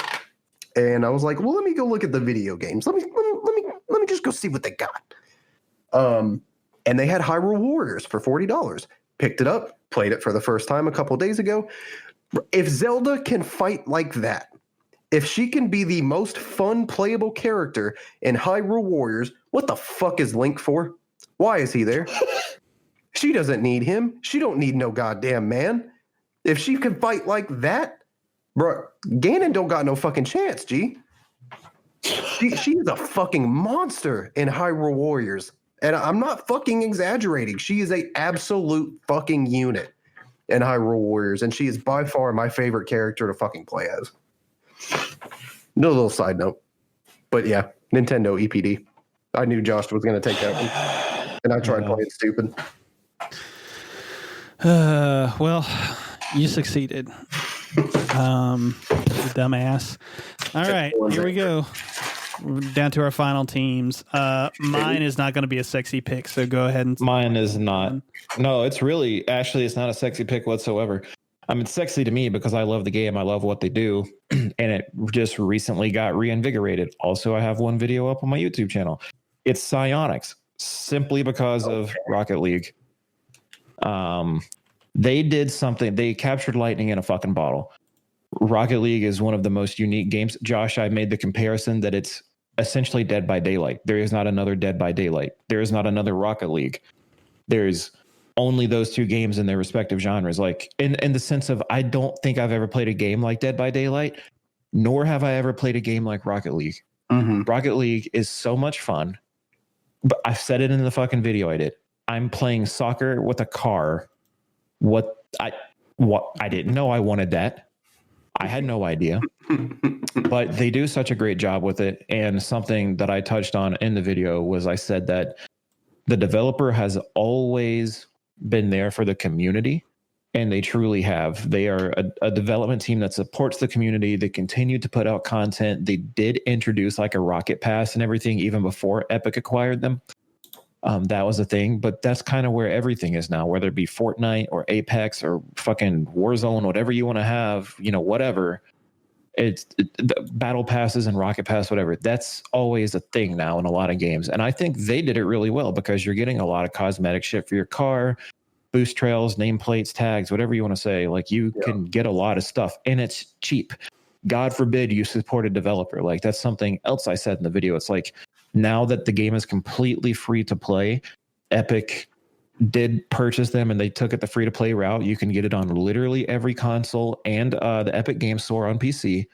And I was like, well, let me go look at the video games. Let me just go see what they got. And they had Hyrule Warriors for $40. Picked it up, played it for the first time a couple days ago. If Zelda can fight like that, if she can be the most fun playable character in Hyrule Warriors, what the fuck is Link for? Why is he there? She doesn't need him. She don't need no goddamn man. If she can fight like that, bro, Ganon don't got no fucking chance, G. She's a fucking monster in Hyrule Warriors. And I'm not fucking exaggerating. She is a absolute fucking unit in Hyrule Warriors, and she is by far my favorite character to fucking play as. No little side note. But yeah, Nintendo EPD. I knew Josh was going to take that one, and I tried playing stupid. Well, you succeeded. Dumbass. All right, here we go. We're down to our final teams. Mine is not going to be a sexy pick, so go ahead and. Mine is not. No, it's not a sexy pick whatsoever. I mean, it's sexy to me because I love the game. I love what they do. And it just recently got reinvigorated. Also, I have one video up on my YouTube channel. It's Psyonix, simply because of Rocket League. They did something. They captured lightning in a fucking bottle. Rocket League is one of the most unique games. Josh, I made the comparison that it's essentially Dead by Daylight. There is not another Dead by Daylight. There is not another Rocket League. There's only those two games in their respective genres. Like in the sense of, I don't think I've ever played a game like Dead by Daylight, nor have I ever played a game like Rocket League. Mm-hmm. Rocket League is so much fun. But I've said it in the fucking video I did. I'm playing soccer with a car. What I didn't know I wanted that. I had no idea, but they do such a great job with it. And something that I touched on in the video was I said that the developer has always been there for the community, and they truly have. They are a development team that supports the community. They continue to put out content. They did introduce like a Rocket Pass and everything even before Epic acquired them. That was a thing, but that's kind of where everything is now, whether it be Fortnite or Apex or fucking Warzone, whatever you want to have, whatever. It's the battle passes and Rocket Pass, whatever. That's always a thing now in a lot of games. And I think they did it really well because you're getting a lot of cosmetic shit for your car, boost trails, nameplates, tags, whatever you want to say. Like you can get a lot of stuff and it's cheap. God forbid you support a developer. Like that's something else I said in the video. It's like, now that the game is completely free to play, Epic did purchase them and they took it the free to play route. You can get it on literally every console and the Epic Game Store on PC,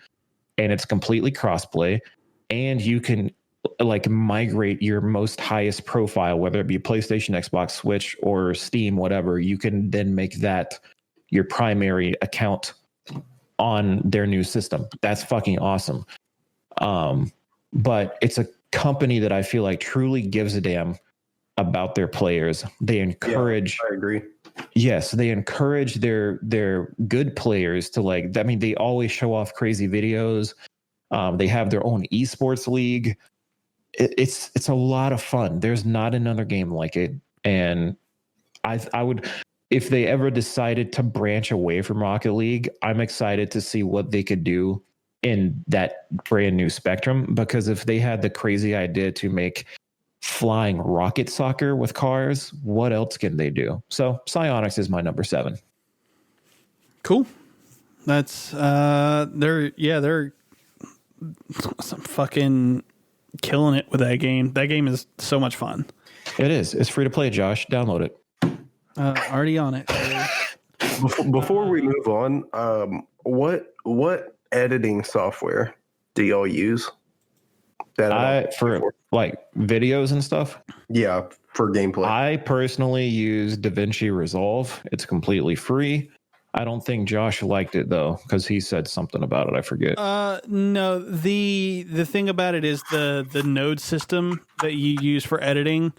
and it's completely crossplay. And you can like migrate your most highest profile, whether it be PlayStation, Xbox, Switch, or Steam, whatever. You can then make that your primary account on their new system. That's fucking awesome. But it's a company that I feel like truly gives a damn about their players. They encourage. I agree. Yes, they encourage their good players to like. I mean, they always show off crazy videos. They have their own esports league. It's a lot of fun. There's not another game like it, and I would, if they ever decided to branch away from Rocket League, I'm excited to see what they could do in that brand new spectrum, because if they had the crazy idea to make flying rocket soccer with cars, what else can they do? So Psyonix is my number 7. Cool. That's they're some fucking killing it with that game. That game is so much fun. It is. It's free to play, Josh. Download it. Already on it. Before we move on, what editing software do y'all use? that for like videos and stuff. Yeah, for gameplay. I personally use DaVinci Resolve. It's completely free. I don't think Josh liked it though, because he said something about it. I forget. No, the thing about it is the node system that you use for editing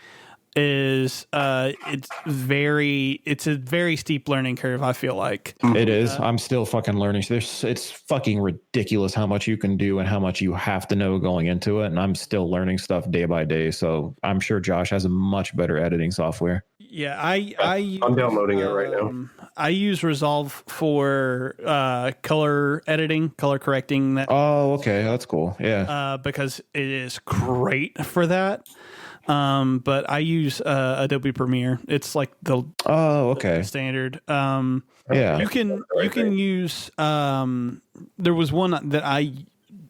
is it's a very steep learning curve, I feel like. It is. I'm still fucking learning. It's fucking ridiculous how much you can do and how much you have to know going into it. And I'm still learning stuff day by day. So I'm sure Josh has a much better editing software. Yeah, I'm downloading it right now. I use Resolve for color editing, color correcting. That Oh, okay, that's cool. Yeah, because it is great for that. But I use Adobe Premiere. It's like the standard. Yeah, you can use. There was one that I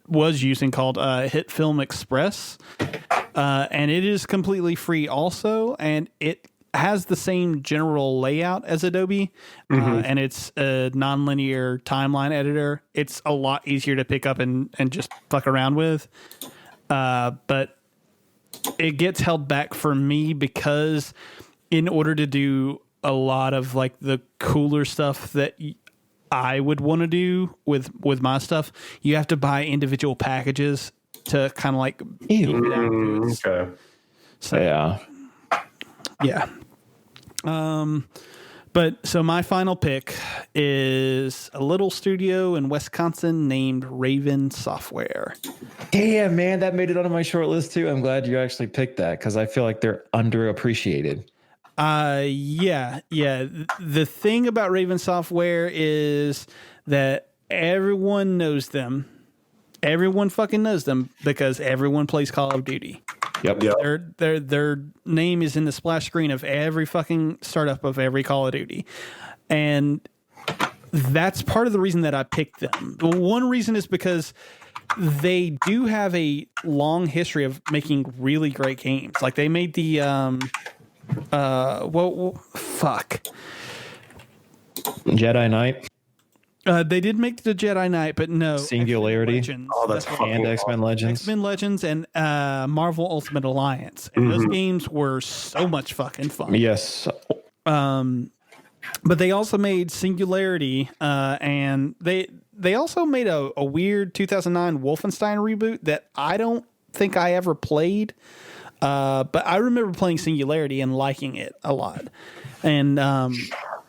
was using called Hit Film Express, and it is completely free also, and it has the same general layout as Adobe, and it's a nonlinear timeline editor. It's a lot easier to pick up and just fuck around with, but it gets held back for me because in order to do a lot of like the cooler stuff that I would want to do with my stuff, you have to buy individual packages to kind of like beef it out. Okay. So, yeah. But so my final pick is a little studio in Wisconsin named Raven Software. Damn, man, that made it onto my short list too. I'm glad you actually picked that because I feel like they're underappreciated. Yeah. The thing about Raven Software is that everyone knows them. Everyone fucking knows them because everyone plays Call of Duty. Yep. Their name is in the splash screen of every fucking startup of every Call of Duty. And that's part of the reason that I picked them. One reason is because they do have a long history of making really great games. Like they made the Jedi Knight. They did make the Jedi Knight, but no. Singularity. Oh, that's And X-Men Legends. X-Men Legends and Marvel Ultimate Alliance. And those games were so much fucking fun. Yes. But they also made Singularity, and they also made a weird 2009 Wolfenstein reboot that I don't think I ever played. But I remember playing Singularity and liking it a lot. And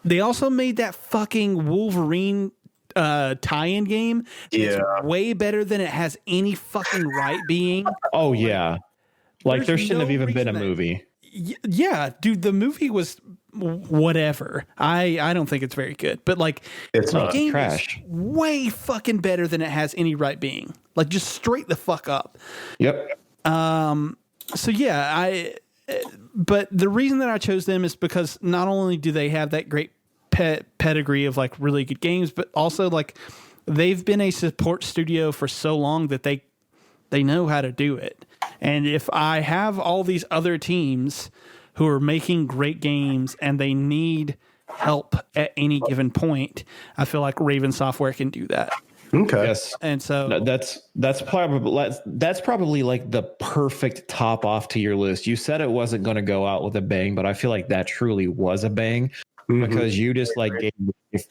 they also made that fucking Wolverine tie-in game. It's way better than it has any fucking right being. Oh yeah, like there shouldn't have even been a reason movie. Yeah, dude, the movie was whatever. I don't think it's very good, but like It's the not game trash. is way fucking better than it has any right being. Like just straight the fuck up. Yep. So yeah, but the reason that I chose them is because not only do they have that great pedigree of like really good games, but also like they've been a support studio for so long that they know how to do it. And if I have all these other teams who are making great games and they need help at any given point, I feel like Raven Software can do that. Okay. Yes. And so that's probably like the perfect top off to your list. You said it wasn't going to go out with a bang, but I feel like that truly was a bang because you just like gave,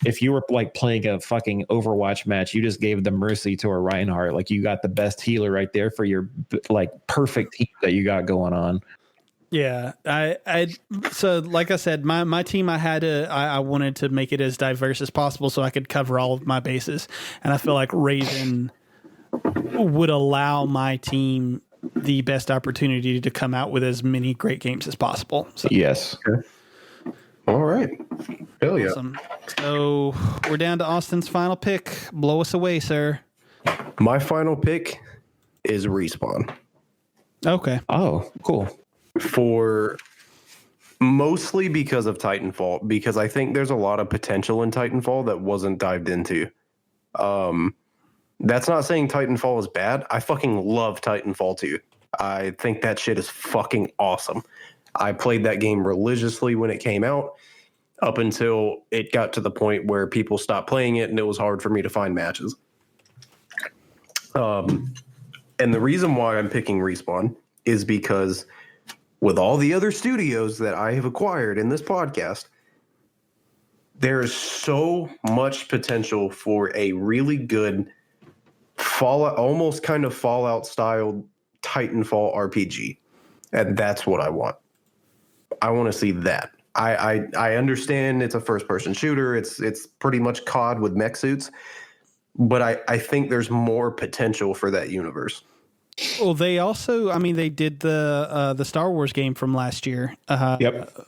if you were like playing a fucking Overwatch match, you just gave the mercy to a Reinhardt. Like you got the best healer right there for your like perfect team that you got going on. yeah, so like I said, my team, I wanted to make it as diverse as possible so I could cover all of my bases. And I feel like Raven would allow my team the best opportunity to come out with as many great games as possible. So, Yes. Okay. All right. Hell yeah. awesome. So we're down to Austin's final pick. Blow us away, sir. My final pick is Respawn. Okay. Oh, cool. For mostly because of Titanfall, because I think there's a lot of potential in Titanfall that wasn't dived into. That's not saying Titanfall is bad. I fucking love Titanfall 2. I think that shit is fucking awesome. I played that game religiously when it came out up until it got to the point where people stopped playing it and it was hard for me to find matches. And the reason why I'm picking Respawn is because with all the other studios that I have acquired in this podcast, there is so much potential for a really good Fallout, almost kind of Fallout style Titanfall RPG. And that's what I want. I want to see that. I understand it's a first person shooter. It's pretty much COD with mech suits, but I think there's more potential for that universe. Well, they also, I mean, they did the Star Wars game from last year. Yep,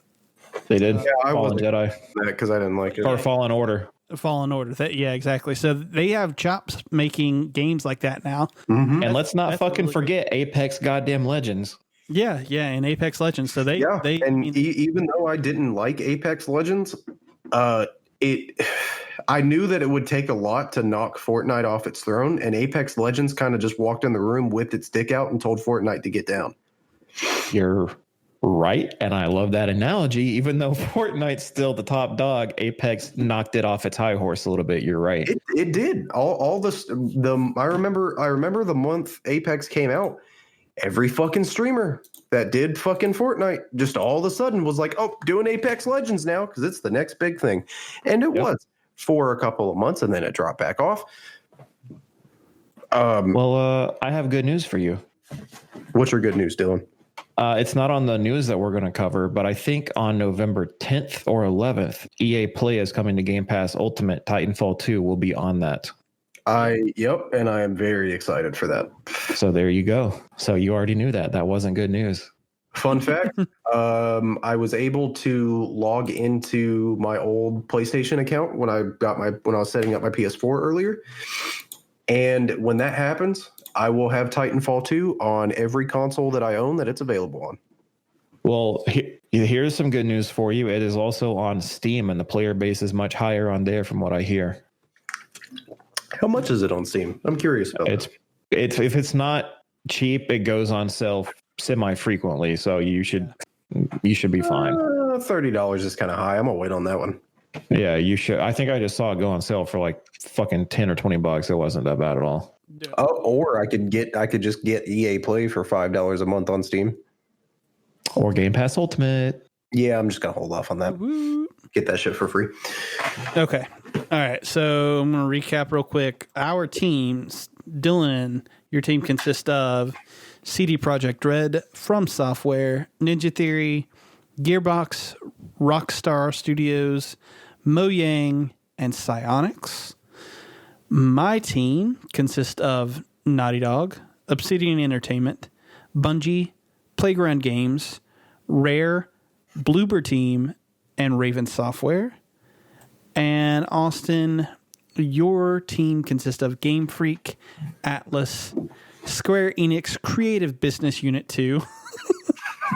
they did. I Fallen wasn't Jedi because I didn't like it. or Fallen Order. Fallen Order. Yeah, exactly. So they have chops making games like that now. Mm-hmm. And let's not fucking really forget Apex goddamn Legends. Yeah, and Apex Legends. So they even though I didn't like Apex Legends, I knew that it would take a lot to knock Fortnite off its throne, and Apex Legends kind of just walked in the room, whipped its dick out, and told Fortnite to get down. You're right, and I love that analogy. Even though Fortnite's still the top dog, Apex knocked it off its high horse a little bit. You're right. It did. All I remember the month Apex came out. Every fucking streamer that did fucking Fortnite just all of a sudden was like, oh, doing Apex Legends now because it's the next big thing. And it was for a couple of months, and then it dropped back off. I have good news for you. What's your good news, Dylan? It's not on the news that we're going to cover, but I think on November 10th or 11th, EA Play is coming to Game Pass Ultimate. Titanfall 2 will be on that. And I am very excited for that. So there you go. So you already knew that. That wasn't good news. Fun fact, I was able to log into my old PlayStation account when I was setting up my PS4 earlier. And when that happens, I will have Titanfall 2 on every console that I own that it's available on. Well, here's some good news for you. It is also on Steam, and the player base is much higher on there from what I hear. How much is it on Steam? I'm curious about it. It's if it's not cheap, it goes on sale semi-frequently, so you should be fine. $30 is kind of high. I'm gonna wait on that one. Yeah, you should. I think I just saw it go on sale for like fucking $10 or $20. It wasn't that bad at all. Or I could just get EA Play for $5 a month on Steam. Or Game Pass Ultimate. Yeah, I'm just gonna hold off on that. Woo. Get that shit for free. Okay. All right. So I'm going to recap real quick. Our teams, Dylan, your team consists of CD Projekt Red, From Software, Ninja Theory, Gearbox, Rockstar Studios, Mojang, and Psyonix. My team consists of Naughty Dog, Obsidian Entertainment, Bungie, Playground Games, Rare, Bloober Team, and Raven Software. And Austin, your team consists of Game Freak, Atlas, Square Enix Creative Business Unit 2,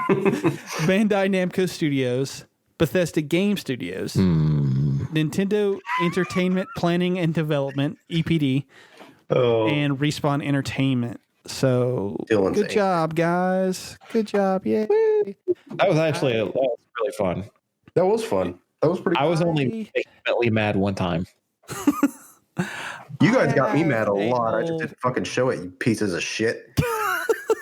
Bandai Namco Studios, Bethesda Game Studios, Nintendo Entertainment Planning and Development, EPD, and Respawn Entertainment. So Dylan's good job, guys. Good job. Yay. That was actually really fun. That was fun. That was pretty. I was only legitimately mad one time. You guys got me mad a lot. I just didn't fucking show it, you pieces of shit.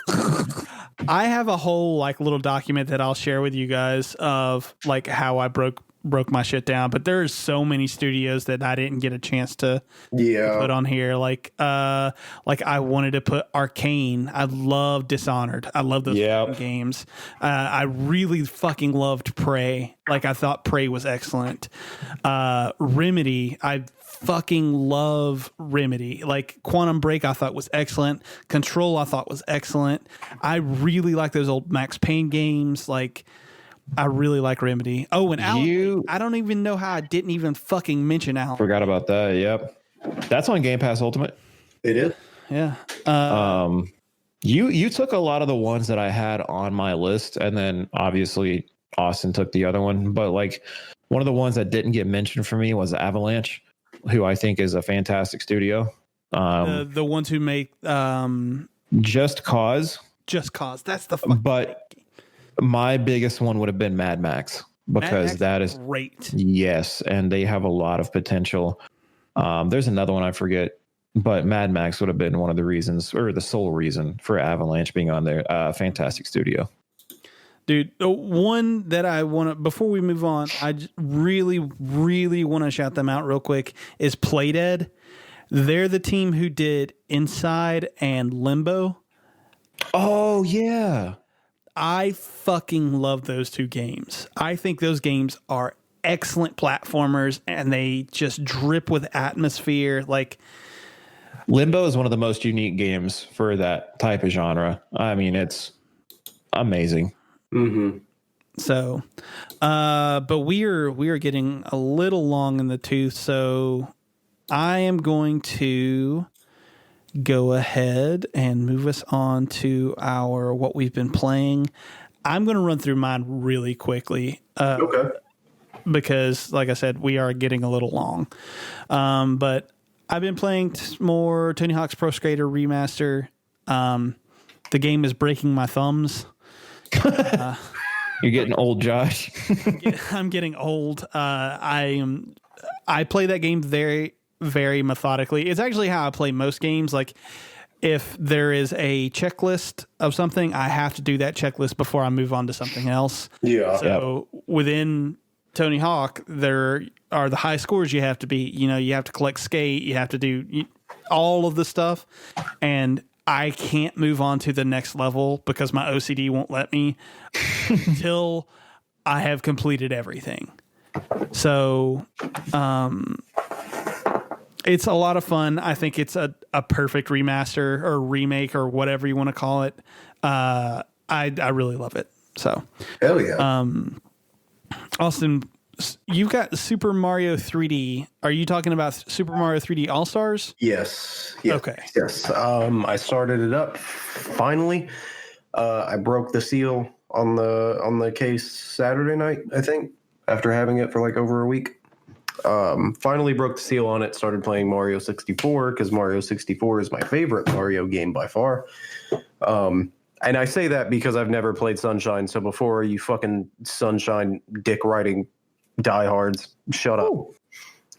I have a whole like little document that I'll share with you guys of like how I broke my shit down, but there's so many studios that I didn't get a chance to put on here. Like I wanted to put Arcane. I love Dishonored. I love those games. I really fucking loved Prey. Like I thought Prey was excellent. Remedy. I fucking love Remedy. Like Quantum Break I thought was excellent. Control I thought was excellent. I really like those old Max Payne games. Like I really like Remedy. Oh, and Alan, I don't even know how I didn't even fucking mention Alan. Forgot about that. Yep. That's on Game Pass Ultimate. It is. Yeah. You took a lot of the ones that I had on my list, and then obviously Austin took the other one. But like one of the ones that didn't get mentioned for me was Avalanche, who I think is a fantastic studio. The ones who make Just Cause. Just Cause. That's the fucking my biggest one would have been Mad Max, because that is great. Yes, and they have a lot of potential. There's another one I forget. but Mad Max would have been one of the reasons, or the sole reason, for Avalanche being on there. Fantastic studio. Dude, the one that I want to, before we move on, really, really want to shout them out real quick is Playdead. They're the team who did Inside and Limbo. Oh, yeah. I fucking love those two games. I think those games are excellent platformers and they just drip with atmosphere. Like, Limbo is one of the most unique games for that type of genre. I mean, it's amazing. Mm-hmm. So, but we are getting a little long in the tooth. So I am going to go ahead and move us on to what we've been playing. I'm going to run through mine really quickly. Okay. Because like I said, we are getting a little long. But I've been playing more Tony Hawk's Pro Skater Remaster. The game is breaking my thumbs. You're getting old, Josh. I'm getting old. I play that game very, very methodically. It's actually how I play most games. Like, if there is a checklist of something, I have to do that checklist before I move on to something else. Yeah. So within Tony Hawk, there are the high scores you have to beat. You know, you have to collect skate. You have to do all of the stuff. And I can't move on to the next level because my OCD won't let me until I have completed everything. So, it's a lot of fun. I think it's a perfect remaster or remake or whatever you want to call it. I really love it. So, Hell yeah. Austin, you've got Super Mario 3D. Are you talking about Super Mario 3D All-Stars? Yes. Okay. Yes. I started it up finally. I broke the seal on the case Saturday night, I think, after having it for like over a week. Finally broke the seal on it, started playing Mario 64 because Mario 64 is my favorite Mario game by far. And I say that because I've never played Sunshine. So before you fucking Sunshine dick riding diehards, shut up. Oh,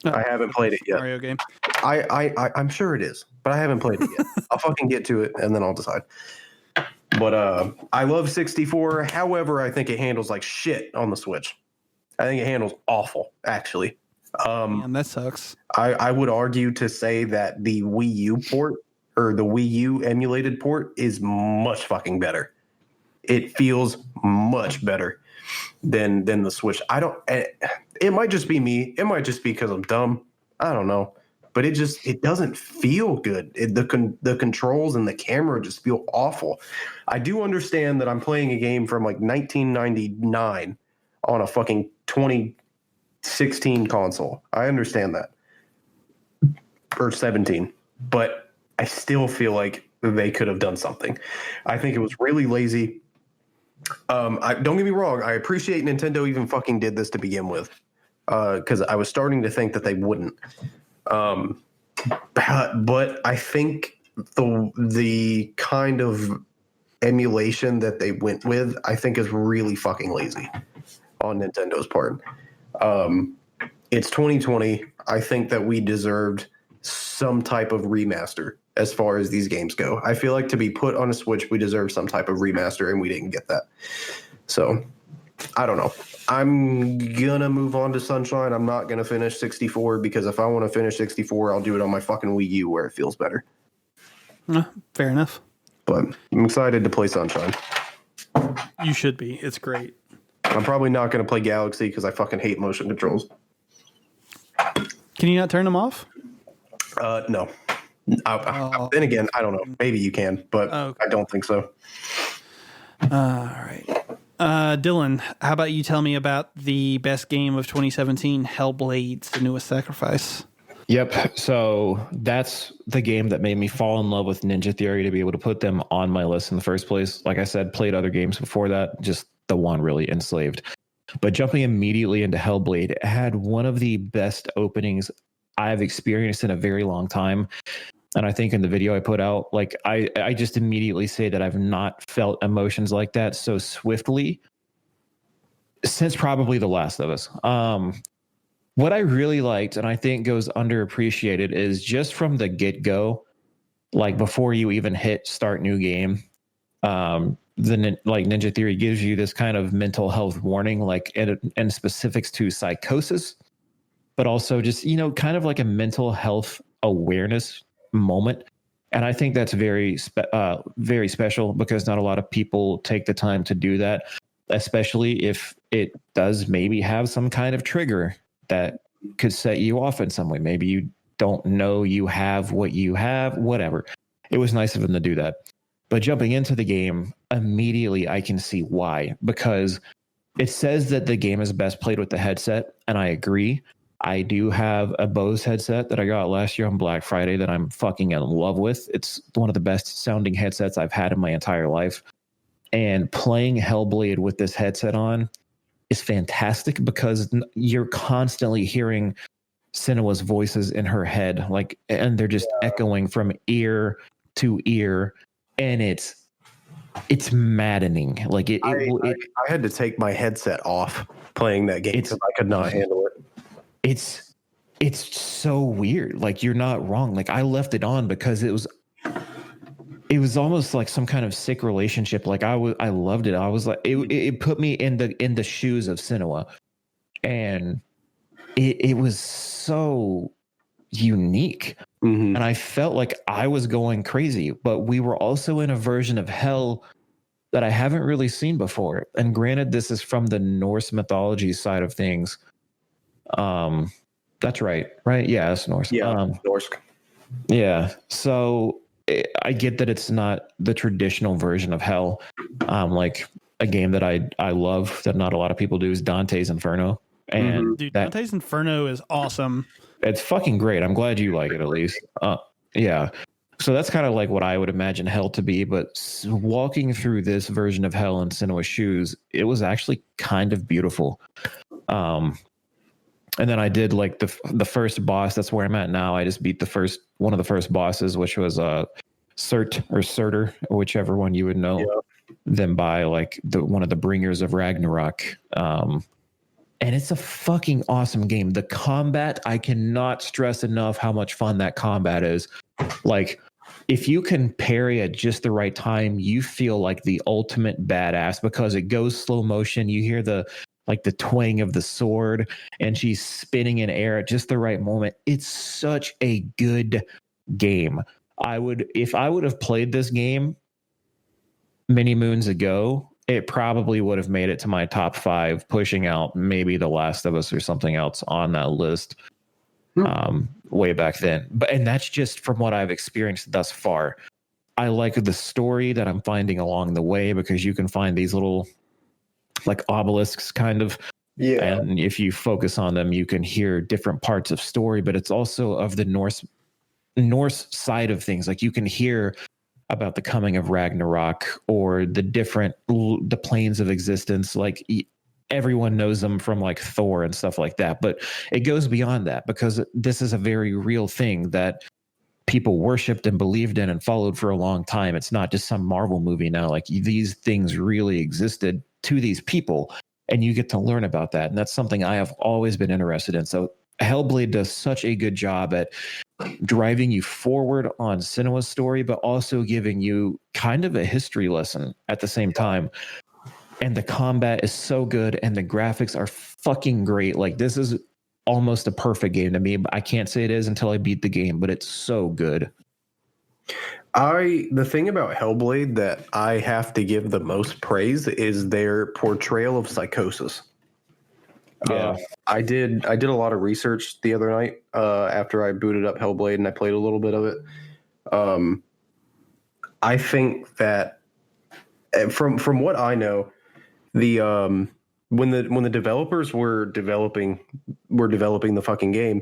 I haven't played it yet. Mario game. I'm sure it is, but I haven't played it yet. I'll fucking get to it and then I'll decide. But I love 64. However, I think it handles like shit on the Switch. I think it handles awful, actually. Man, that sucks. I would argue to say that the Wii U port or the Wii U emulated port is much fucking better. It feels much better than the Switch. It might just be me. It might just be because I'm dumb. I don't know. But it doesn't feel good. The controls and the camera just feel awful. I do understand that I'm playing a game from like 1999 on a fucking 2016 console. I understand that. Or 17. But I still feel like they could have done something. I think it was really lazy. Don't get me wrong. I appreciate Nintendo even fucking did this to begin with. Because I was starting to think that they wouldn't. But I think the kind of emulation that they went with, I think is really fucking lazy on Nintendo's part. It's 2020. I think that we deserved some type of remaster as far as these games go. I feel like to be put on a Switch, we deserve some type of remaster, and we didn't get that. So, I don't know. I'm gonna move on to Sunshine. I'm not gonna finish 64 because if I want to finish 64, I'll do it on my fucking Wii U where it feels better. Fair enough. But I'm excited to play Sunshine. You should be. It's great. I'm probably not gonna play Galaxy because I fucking hate motion controls. Can you not turn them off? No. Then again, I don't know. Maybe you can, but Okay. I don't think so. All right. Dylan, how about you tell me about the best game of 2017, Hellblade: Senua's Sacrifice? Yep. So that's the game that made me fall in love with Ninja Theory to be able to put them on my list in the first place. Like I said, played other games before that, just the one really enslaved. But jumping immediately into Hellblade, it had one of the best openings I've experienced in a very long time. And I think in the video I put out, like I just immediately say that I've not felt emotions like that so swiftly since probably The Last of Us. what I really liked, and I think goes underappreciated, is just from the get-go, like before you even hit start new game, like Ninja Theory gives you this kind of mental health warning, like and specifics to psychosis, but also just, kind of like a mental health awareness moment. And I think that's very special because not a lot of people take the time to do that, especially if it does maybe have some kind of trigger that could set you off in some way. Maybe you don't know you have what you have, whatever. It was nice of them to do that. But jumping into the game, immediately I can see why, because it says that the game is best played with the headset, and I agree. I do have a Bose headset that I got last year on Black Friday that I'm fucking in love with. It's one of the best sounding headsets I've had in my entire life. And playing Hellblade with this headset on is fantastic because you're constantly hearing Senua's voices in her head, and they're just echoing from ear to ear, and it's maddening. I had to take my headset off playing that game because I could not handle it. It's so weird. Like, you're not wrong. Like, I left it on because it was almost like some kind of sick relationship. Like, I loved it. I was like, it put me in the shoes of Senua, and it was so unique. Mm-hmm. And I felt like I was going crazy, but we were also in a version of hell that I haven't really seen before. And granted, this is from the Norse mythology side of things. That's right? Yeah, it's Norse. Yeah, Norse. Yeah. So I get that it's not the traditional version of hell. Like a game that I love that not a lot of people do is Dante's Inferno. And dude, Dante's Inferno is awesome. It's fucking great. I'm glad you like it, at least. Yeah. So that's kind of like what I would imagine hell to be. But walking through this version of hell in Senua's shoes, it was actually kind of beautiful. And then I did like the first boss. That's where I'm at now. I just beat one of the first bosses, which was Surtur, or whichever one you would know them by, like one of the bringers of Ragnarok. And it's a fucking awesome game. The combat, I cannot stress enough how much fun that combat is. Like, if you can parry at just the right time, you feel like the ultimate badass because it goes slow motion. You hear the twang of the sword, and she's spinning in air at just the right moment. It's such a good game. If I would have played this game many moons ago, it probably would have made it to my top 5, pushing out maybe The Last of Us or something else on that list way back then. And that's just from what I've experienced thus far. I like the story that I'm finding along the way, because you can find these little like obelisks kind of. Yeah. And if you focus on them, you can hear different parts of story, but it's also of the Norse side of things. Like, you can hear about the coming of Ragnarok or the planes of existence. Like, everyone knows them from like Thor and stuff like that, but it goes beyond that because this is a very real thing that people worshipped and believed in and followed for a long time. It's not just some Marvel movie now. Like, these things really existed to these people, and you get to learn about that. And that's something I have always been interested in. So Hellblade does such a good job at driving you forward on Senua's story, but also giving you kind of a history lesson at the same time. And the combat is so good, and the graphics are fucking great. Like, this is almost a perfect game to me. But I can't say it is until I beat the game, but it's so good. The thing about Hellblade that I have to give the most praise is their portrayal of psychosis. Yeah. I did a lot of research the other night after I booted up Hellblade and I played a little bit of it. I think that from what I know, the when the developers were developing the fucking game,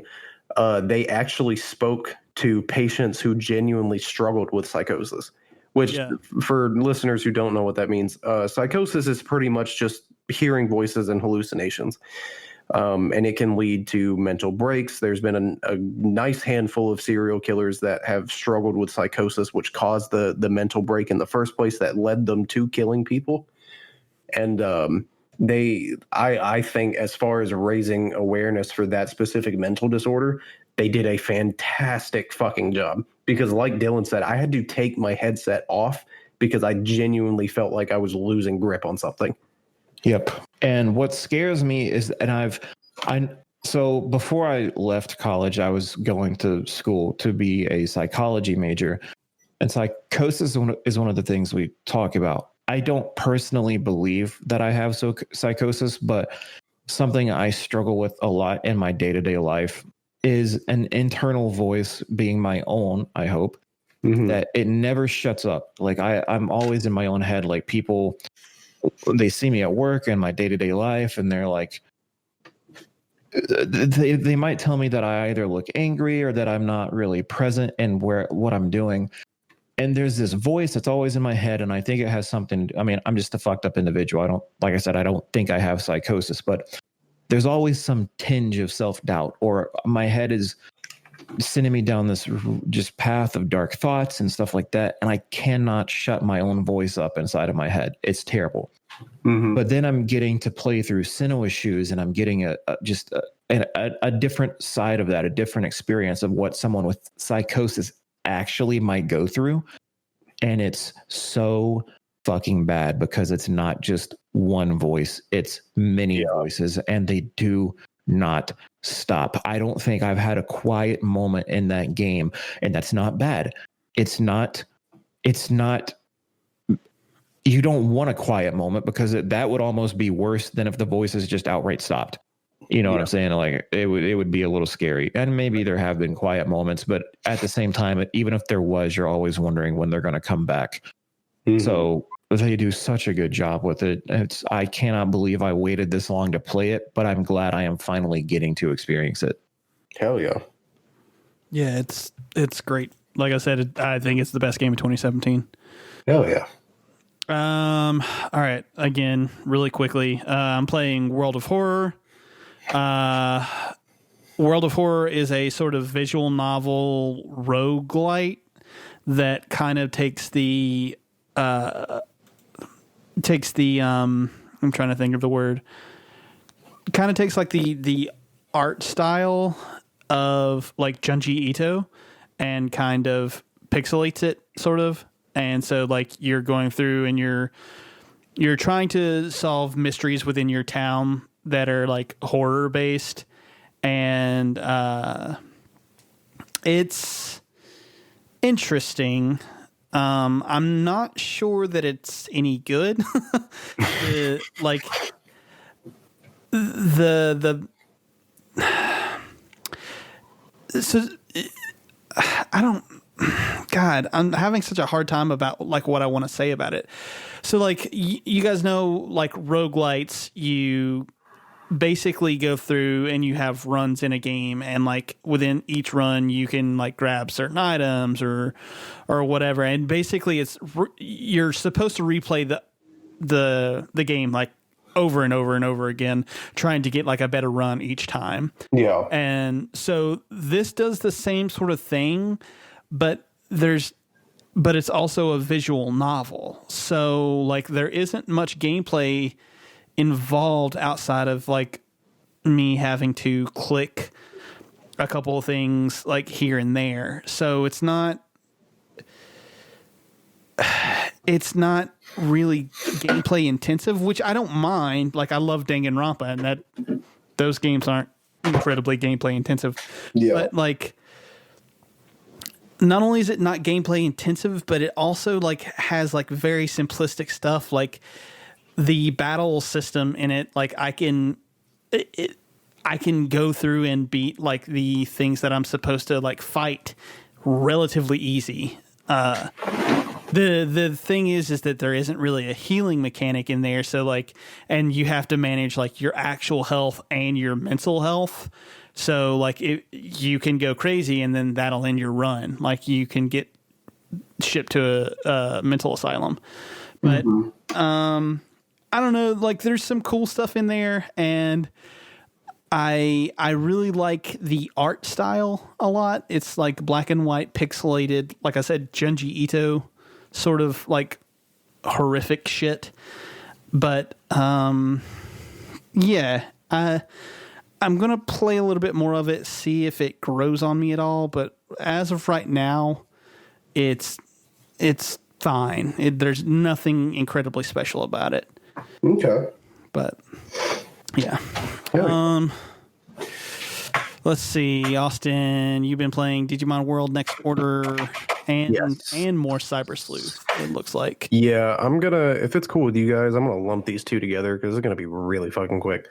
they actually spoke to patients who genuinely struggled with psychosis. Which, for listeners who don't know what that means, psychosis is pretty much just hearing voices and hallucinations. And it can lead to mental breaks. There's been a nice handful of serial killers that have struggled with psychosis, which caused the mental break in the first place that led them to killing people. And I think as far as raising awareness for that specific mental disorder, they did a fantastic fucking job. Because like Dylan said, I had to take my headset off because I genuinely felt like I was losing grip on something. Yep. And what scares me is, so before I left college, I was going to school to be a psychology major. And psychosis is one of the things we talk about. I don't personally believe that I have psychosis, but something I struggle with a lot in my day-to-day life is an internal voice being my own, I hope, that it never shuts up. Like I'm always in my own head. Like people, they see me at work and my day-to-day life, and they're like, they might tell me that I either look angry or that I'm not really present in what I'm doing. And there's this voice that's always in my head, and I think it has something. I mean, I'm just a fucked up individual. Like I said, I don't think I have psychosis, but there's always some tinge of self-doubt, or my head is sending me down this just path of dark thoughts and stuff like that. And I cannot shut my own voice up inside of my head. It's terrible. But then I'm getting to play through Senua shoes, and I'm getting a different side of that, a different experience of what someone with psychosis actually might go through. And it's so fucking bad because it's not just one voice, it's many voices, and they do not stop. I don't think I've had a quiet moment in that game, and that's not bad. It's not you don't want a quiet moment, because that would almost be worse than if the voices just outright stopped. You know what I'm saying? Like it would be a little scary. And maybe there have been quiet moments, but at the same time, even if there was, you're always wondering when they're going to come back. So they do such a good job with it. I cannot believe I waited this long to play it, but I'm glad I am finally getting to experience it. Hell yeah. Yeah, it's great. Like I said, I think it's the best game of 2017. Hell yeah. All right. Again, really quickly, I'm playing World of Horror. World of Horror is a sort of visual novel roguelite that kind of takes the I'm trying to think of the word. Kind of takes like the art style of like Junji Ito and kind of pixelates it sort of. And so like you're going through and you're trying to solve mysteries within your town that are like horror based, and it's interesting. I'm not sure that it's any good. Like so I don't. God, I'm having such a hard time about like what I want to say about it. So like you guys know, like roguelites, you basically go through and you have runs in a game, and like within each run you can like grab certain items or whatever, and basically you're supposed to replay the game like over and over and over again, trying to get like a better run each time. Yeah. And so this does the same sort of thing, but it's also a visual novel. So like there isn't much gameplay involved outside of like me having to click a couple of things like here and there. So it's not really gameplay intensive, which I don't mind. Like I love Danganronpa, and those games aren't incredibly gameplay intensive. Yeah. But like not only is it not gameplay intensive, but it also like has like very simplistic stuff. Like the battle system in it, like I can go through and beat like the things that I'm supposed to like fight relatively easy. The thing is that there isn't really a healing mechanic in there. So like, and you have to manage like your actual health and your mental health. So like you can go crazy and then that'll end your run. Like you can get shipped to a mental asylum. But I don't know, like there's some cool stuff in there, and I really like the art style a lot. It's like black and white pixelated, like I said, Junji Ito sort of like horrific shit. But Yeah. I'm going to play a little bit more of it, see if it grows on me at all. But as of right now, it's fine. There's nothing incredibly special about it. Okay. But yeah. Yeah. Let's see, Austin, you've been playing Digimon World Next Order and Yes. and more Cyber Sleuth, it looks like. Yeah, I'm gonna, if it's cool with you guys, I'm gonna lump these two together because it's gonna be really fucking quick.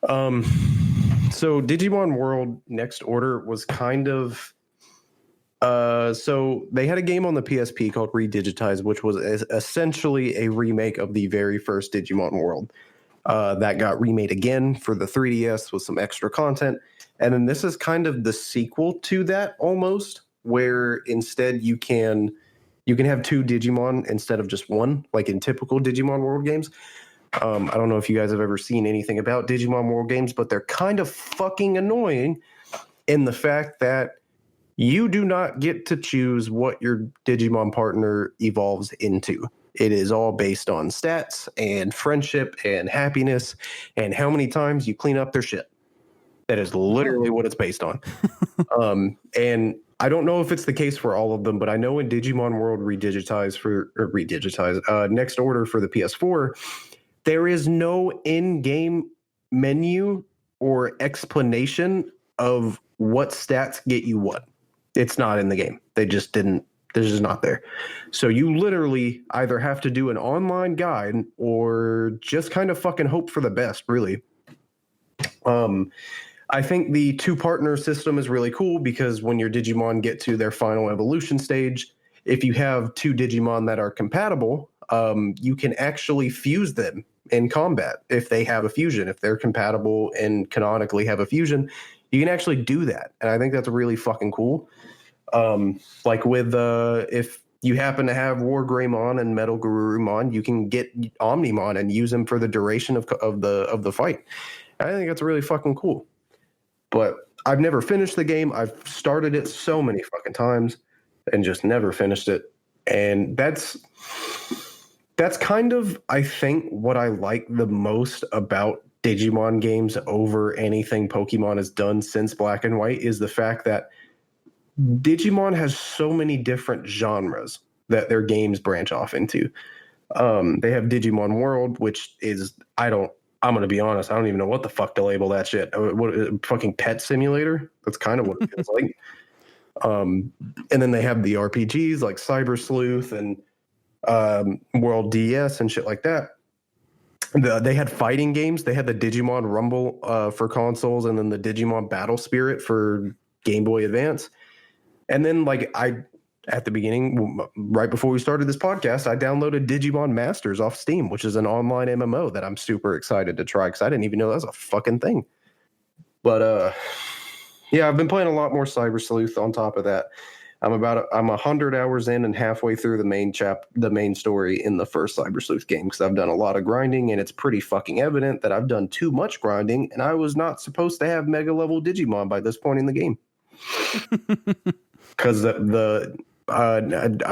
So Digimon World Next Order was kind of, so they had a game on the PSP called Redigitize, which was essentially a remake of the very first Digimon World. That got remade again for the 3DS with some extra content. And then this is kind of the sequel to that almost, where instead you can have two Digimon instead of just one, like in typical Digimon World games. I don't know if you guys have ever seen anything about Digimon World games, but they're kind of fucking annoying in the fact that you do not get to choose what your Digimon partner evolves into. It is all based on stats and friendship and happiness and how many times you clean up their shit. That is literally what it's based on. And I don't know if it's the case for all of them, but I know in Digimon World Next Order for the PS4, there is no in-game menu or explanation of what stats get you what. It's not in the game. They just didn't. They're just not there. So you literally either have to do an online guide or just kind of fucking hope for the best, really. I think the two-partner system is really cool because when your Digimon get to their final evolution stage, if you have two Digimon that are compatible, you can actually fuse them in combat if they have a fusion. If they're compatible and canonically have a fusion, you can actually do that. And I think that's really fucking cool. Like with if you happen to have War Greymon and Metal Garurumon, you can get Omnimon and use them for the duration of the fight. I think that's really fucking cool. But I've never finished the game. I've started it so many fucking times and just never finished it. And that's kind of, I think, what I like the most about Digimon games over anything Pokemon has done since Black and White is the fact that Digimon has so many different genres that their games branch off into. They have Digimon World, which is, I'm going to be honest, I don't even know what the fuck to label that shit. What, fucking pet simulator? That's kind of what it feels like. And then they have the RPGs like Cyber Sleuth and World DS and shit like that. They had fighting games. They had the Digimon Rumble for consoles and then the Digimon Battle Spirit for Game Boy Advance. And then at the beginning, right before we started this podcast, I downloaded Digimon Masters off Steam, which is an online MMO that I'm super excited to try because I didn't even know that was a fucking thing. But yeah, I've been playing a lot more Cyber Sleuth on top of that. I'm 100 hours in and halfway through the main story in the first Cyber Sleuth game because I've done a lot of grinding and it's pretty fucking evident that I've done too much grinding and I was not supposed to have mega level Digimon by this point in the game. Because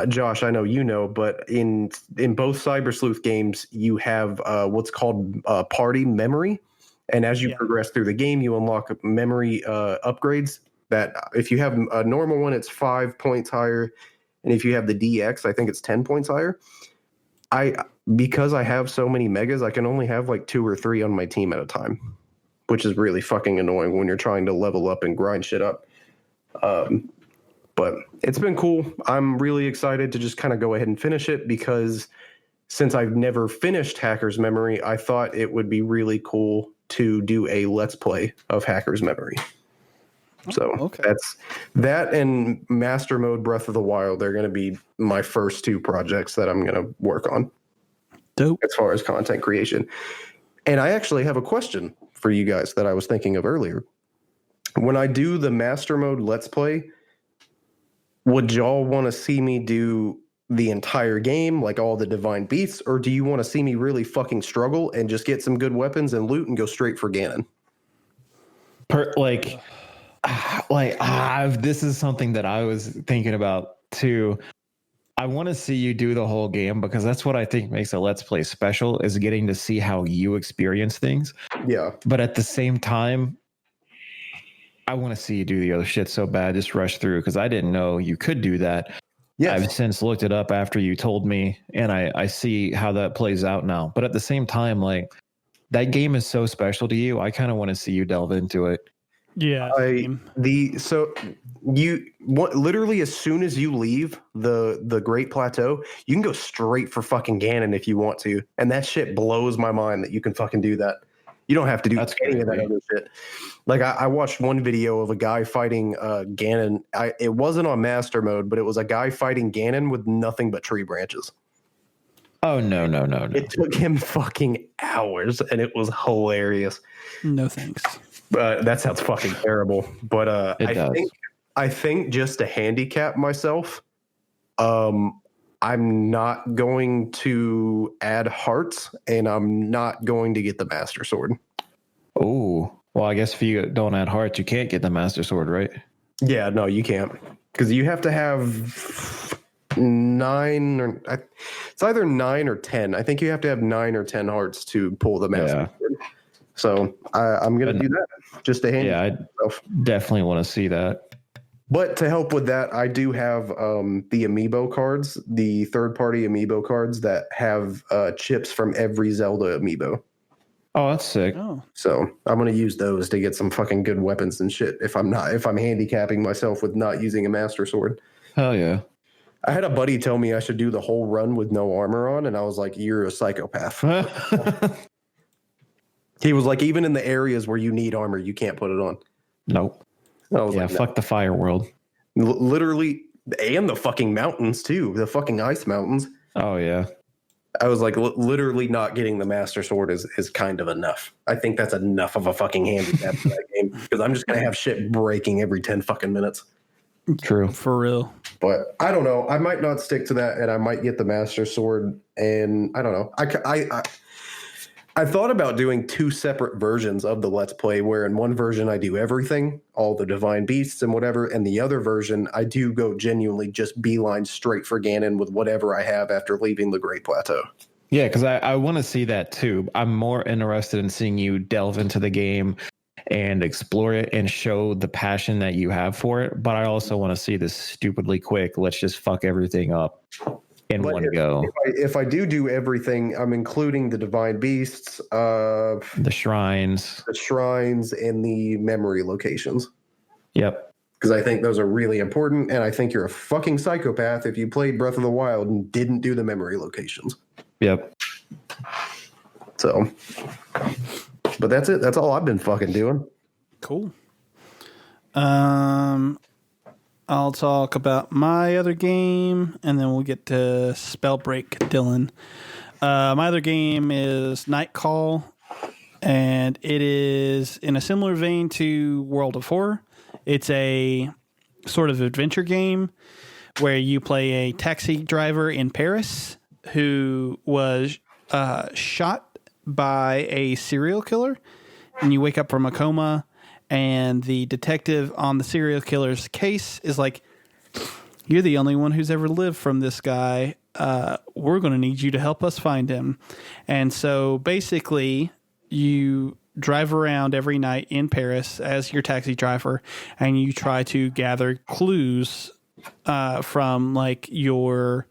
Josh, I know you know, but in both Cyber Sleuth games, you have what's called party memory, and as you progress through the game, you unlock memory upgrades. That if you have a normal one, it's 5 points higher, and if you have the DX, I think it's 10 points higher. Because I have so many megas, I can only have like 2 or 3 on my team at a time, which is really fucking annoying when you're trying to level up and grind shit up. But it's been cool. I'm really excited to just kind of go ahead and finish it because since I've never finished Hacker's Memory, I thought it would be really cool to do a Let's Play of Hacker's Memory. So that's that and Master Mode Breath of the Wild. They're going to be my first 2 projects that I'm going to work on. Dope. As far as content creation. And I actually have a question for you guys that I was thinking of earlier. When I do the Master Mode Let's Play, would y'all want to see me do the entire game, like all the divine beasts, or do you want to see me really fucking struggle and just get some good weapons and loot and go straight for Ganon? This is something that I was thinking about too. I want to see you do the whole game because that's what I think makes a Let's Play special is getting to see how you experience things. Yeah. But at the same time, I want to see you do the other shit so bad, just rush through because I didn't know you could do that. Yes. I've since looked it up after you told me, and I see how that plays out now. But at the same time, like that game is so special to you. I kind of want to see you delve into it. Yeah. Literally as soon as you leave the Great Plateau, you can go straight for fucking Ganon if you want to, and that shit blows my mind that you can fucking do that. You don't have to do any of that other shit. Like I watched one video of a guy fighting Ganon. It wasn't on master mode, but it was a guy fighting Ganon with nothing but tree branches. Oh no. It took him fucking hours, and it was hilarious. No thanks. That sounds fucking terrible. But I think just to handicap myself, I'm not going to add hearts, and I'm not going to get the Master Sword. Oh, well, I guess if you don't add hearts, you can't get the Master Sword, right? Yeah, no, you can't. Because you have to have 9 or... It's either 9 or 10. I think you have to have 9 or 10 hearts to pull the Master Sword. So I'm going to do that just to handicap myself. I definitely want to see that. But to help with that, I do have the amiibo cards, the third-party amiibo cards that have chips from every Zelda amiibo. Oh, that's sick. Oh. So I'm going to use those to get some fucking good weapons and shit if I'm handicapping myself with not using a Master Sword. Hell yeah. I had a buddy tell me I should do the whole run with no armor on, and I was like, you're a psychopath. He was like, even in the areas where you need armor, you can't put it on. Nope. I was like, fuck the fire world. Literally, and the fucking mountains too, the fucking ice mountains. Oh yeah. I was like, literally not getting the Master Sword is kind of enough. I think that's enough of a fucking handicap for that game because I'm just gonna have shit breaking every 10 fucking minutes. True. For real. But I don't know. I might not stick to that, and I might get the Master Sword. And I don't know. I thought about doing 2 separate versions of the Let's Play, where in one version I do everything, all the divine beasts and whatever, and the other version I do go genuinely just beeline straight for Ganon with whatever I have after leaving the Great Plateau. Yeah, because I want to see that too. I'm more interested in seeing you delve into the game and explore it and show the passion that you have for it. But I also want to see this stupidly quick. Let's just fuck everything up in one go. If I do everything, I'm including the divine beasts, the shrines, and the memory locations. Yep. Because I think those are really important, and I think you're a fucking psychopath if you played Breath of the Wild and didn't do the memory locations. Yep. So, but that's it. That's all I've been fucking doing. Cool. I'll talk about my other game, and then we'll get to Spell Break, Dylan. My other game is Night Call, and it is in a similar vein to World of Horror. It's a sort of adventure game where you play a taxi driver in Paris who was shot by a serial killer, and you wake up from a coma. And the detective on the serial killer's case is like, you're the only one who's ever lived from this guy. We're going to need you to help us find him. And so basically, you drive around every night in Paris as your taxi driver, and you try to gather clues from like you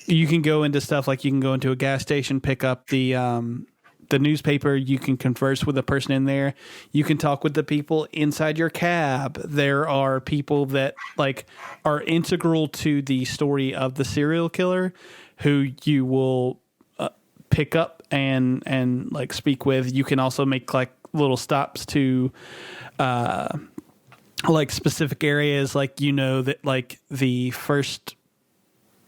can go into stuff like you can go into a gas station, pick up the newspaper, you can converse with the person in there. You can talk with the people inside your cab. There are people that like are integral to the story of the serial killer who you will pick up and like speak with. You can also make like little stops to like specific areas. Like, you know, that like the first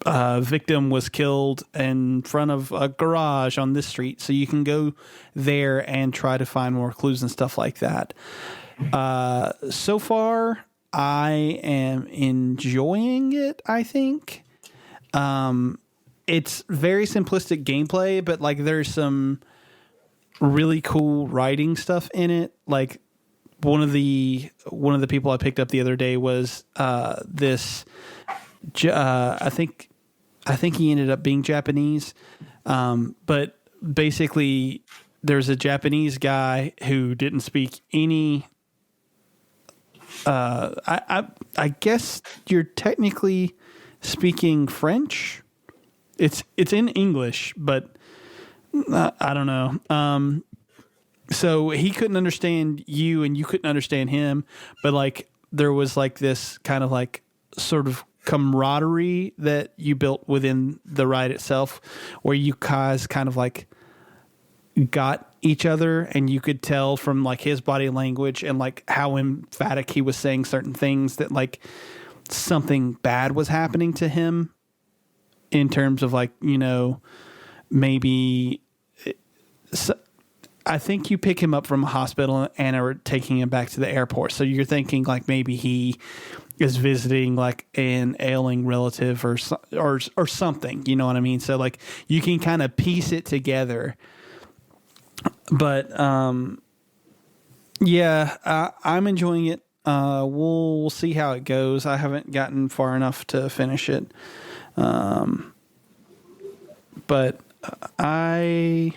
victim was killed in front of a garage on this street. So you can go there and try to find more clues and stuff like that. So far, I am enjoying it, I think. It's very simplistic gameplay, but like there's some really cool writing stuff in it. Like one of the people I picked up the other day was I think I think he ended up being Japanese. But basically, there's a Japanese guy who didn't speak any. I guess you're technically speaking French. It's in English, but I don't know. So he couldn't understand you, and you couldn't understand him. But like there was like this kind of like sort of camaraderie that you built within the ride itself, where you guys kind of like got each other, and you could tell from like his body language and like how emphatic he was saying certain things that like something bad was happening to him in terms of like, you know, maybe I think you pick him up from a hospital and are taking him back to the airport. So you're thinking like maybe he is visiting like an ailing relative or something, you know what I mean? So like you can kind of piece it together. But yeah, I'm enjoying it. We'll see how it goes. I haven't gotten far enough to finish it. But I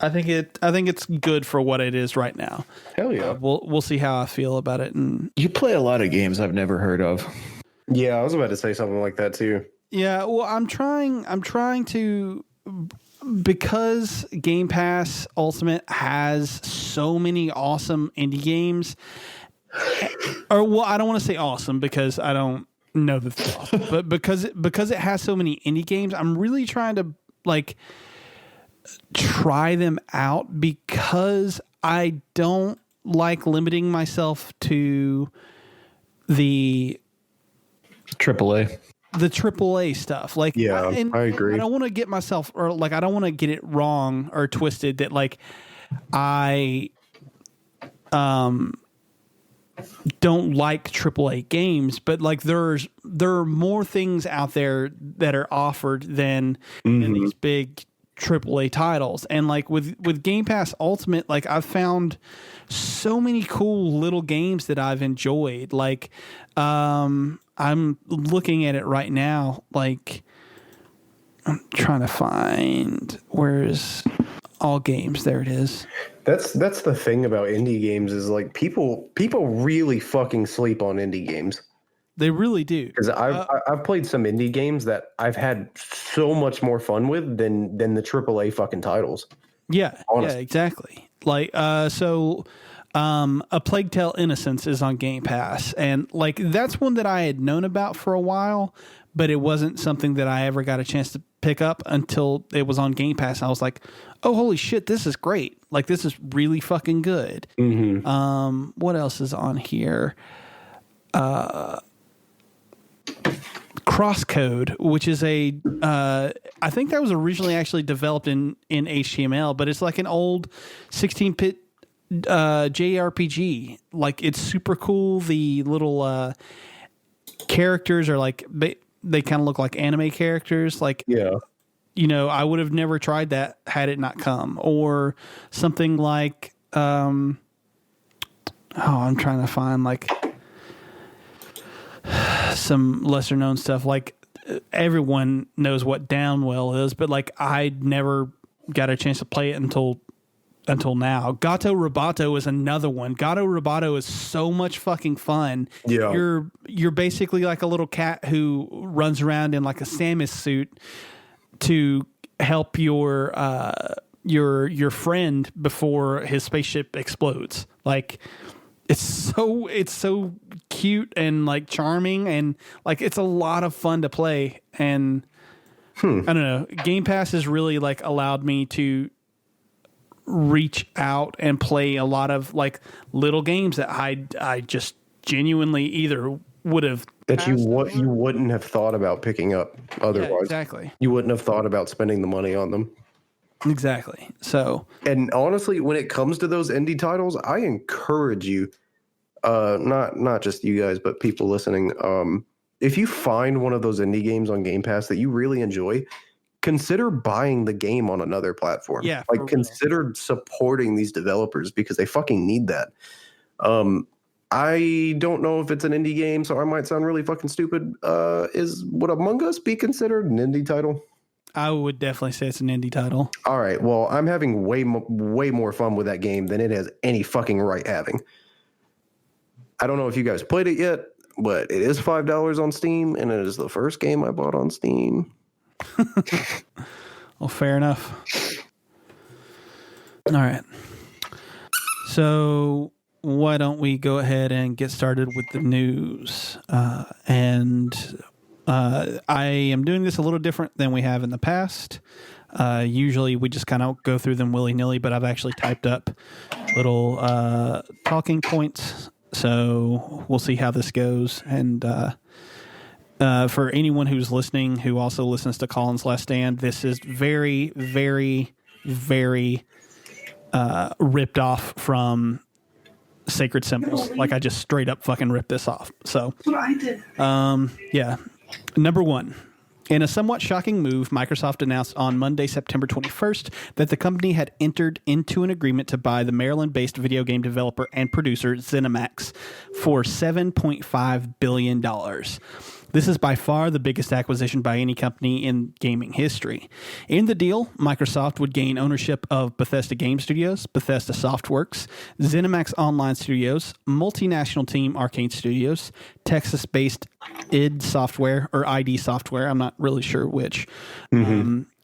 think it's good for what it is right now. Hell yeah. We'll see how I feel about it. And You play a lot of games I've never heard of. Yeah, I was about to say something like that too. yeah, well, I'm trying to, because Game Pass Ultimate has so many awesome indie games. Or well, I don't want to say awesome because I don't know that they're awesome, but because it has so many indie games, I'm really trying to like try them out, because I don't like limiting myself to the AAA stuff. Like, Yeah, I agree. I don't want to get myself, or like, I don't want to get it wrong or twisted that like I don't like AAA games, but like there are more things out there that are offered than these big AAA titles. And like with Game Pass Ultimate, like I've found so many cool little games that I've enjoyed. Like I'm looking at it right now, like I'm trying to find where's all games. There it is. That's the thing about indie games is like people really fucking sleep on indie games. They really do. Because I've played some indie games that I've had so much more fun with than the AAA fucking titles. Yeah, Honestly. yeah, exactly. Like A Plague Tale: Innocence is on Game Pass, and like that's one that I had known about for a while, but it wasn't something that I ever got a chance to pick up until it was on Game Pass. I was like, oh, holy shit, this is great. Like, this is really fucking good. Mm-hmm. What else is on here? Crosscode, which is I think that was originally actually developed in HTML, but it's like an old 16-bit JRPG. Like, it's super cool. The little characters are like, they kind of look like anime characters. Like, Yeah. you know, I would have never tried that had it not come. Or something like, I'm trying to find like some lesser known stuff. Like everyone knows what Downwell is, but like I never got a chance to play it until now. Gato Roboto is another one. Gato Roboto is so much fucking fun. Yeah. You're basically like a little cat who runs around in like a Samus suit to help your friend before his spaceship explodes. Like it's so cute and like charming, and like it's a lot of fun to play. And I don't know, Game Pass has really like allowed me to reach out and play a lot of like little games that I just genuinely either would have That you wouldn't have thought about picking up otherwise. Yeah, exactly. You wouldn't have thought about spending the money on them. Exactly. So, And honestly, when it comes to those indie titles, I encourage you, not just you guys, but people listening, if you find one of those indie games on Game Pass that you really enjoy, consider buying the game on another platform. Yeah, like consider supporting these developers because they fucking need that. I don't know if it's an indie game, so I might sound really fucking stupid. Would Among Us be considered an indie title? I would definitely say it's an indie title. All right. Well, I'm having way more fun with that game than it has any fucking right having. I don't know if you guys played it yet, but it is $5 on Steam, and it is the first game I bought on Steam. Well, fair enough. All right. So why don't we go ahead and get started with the news? I am doing this a little different than we have in the past. Usually we just kind of go through them willy-nilly, but I've actually typed up little talking points. So we'll see how this goes. And for anyone who's listening, who also listens to Colin's Last Stand, this is very, very, very ripped off from Sacred Symbols. Like I just straight up fucking ripped this off. So, yeah. Number one. In a somewhat shocking move, Microsoft announced on Monday, September 21st, that the company had entered into an agreement to buy the Maryland-based video game developer and producer Zenimax for $7.5 billion. This is by far the biggest acquisition by any company in gaming history. In the deal, Microsoft would gain ownership of Bethesda Game Studios, Bethesda Softworks, Zenimax Online Studios, multinational team Arcane Studios, Texas-based id Software, or ID Software, I'm not really sure which,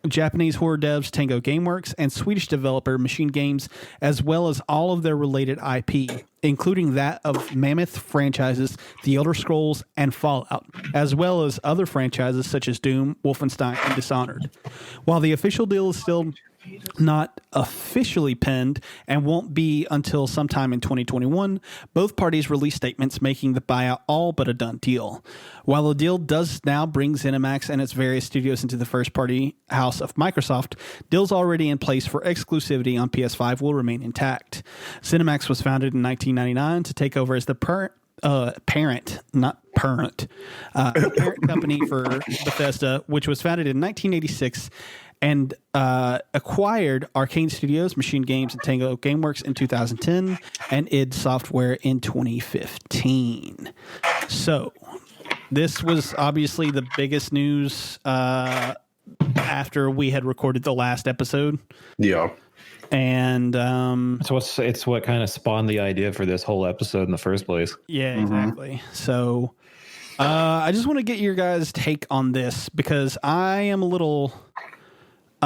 Japanese horror devs Tango Gameworks, and Swedish developer Machine Games, as well as all of their related IP, including that of mammoth franchises The Elder Scrolls and Fallout, as well as other franchises such as Doom, Wolfenstein, and Dishonored. While the official deal is still not officially penned and won't be until sometime in 2021, both parties released statements making the buyout all but a done deal. While the deal does now bring ZeniMax and its various studios into the first-party house of Microsoft, deals already in place for exclusivity on PS5 will remain intact. ZeniMax was founded in 1999 to take over as the parent company for Bethesda, which was founded in 1986 and acquired Arcane Studios, Machine Games, and Tango Gameworks in 2010, and id Software in 2015. So this was obviously the biggest news after we had recorded the last episode. Yeah. And it's what kind of spawned the idea for this whole episode in the first place. Yeah, exactly. So I just want to get your guys' take on this because I am a little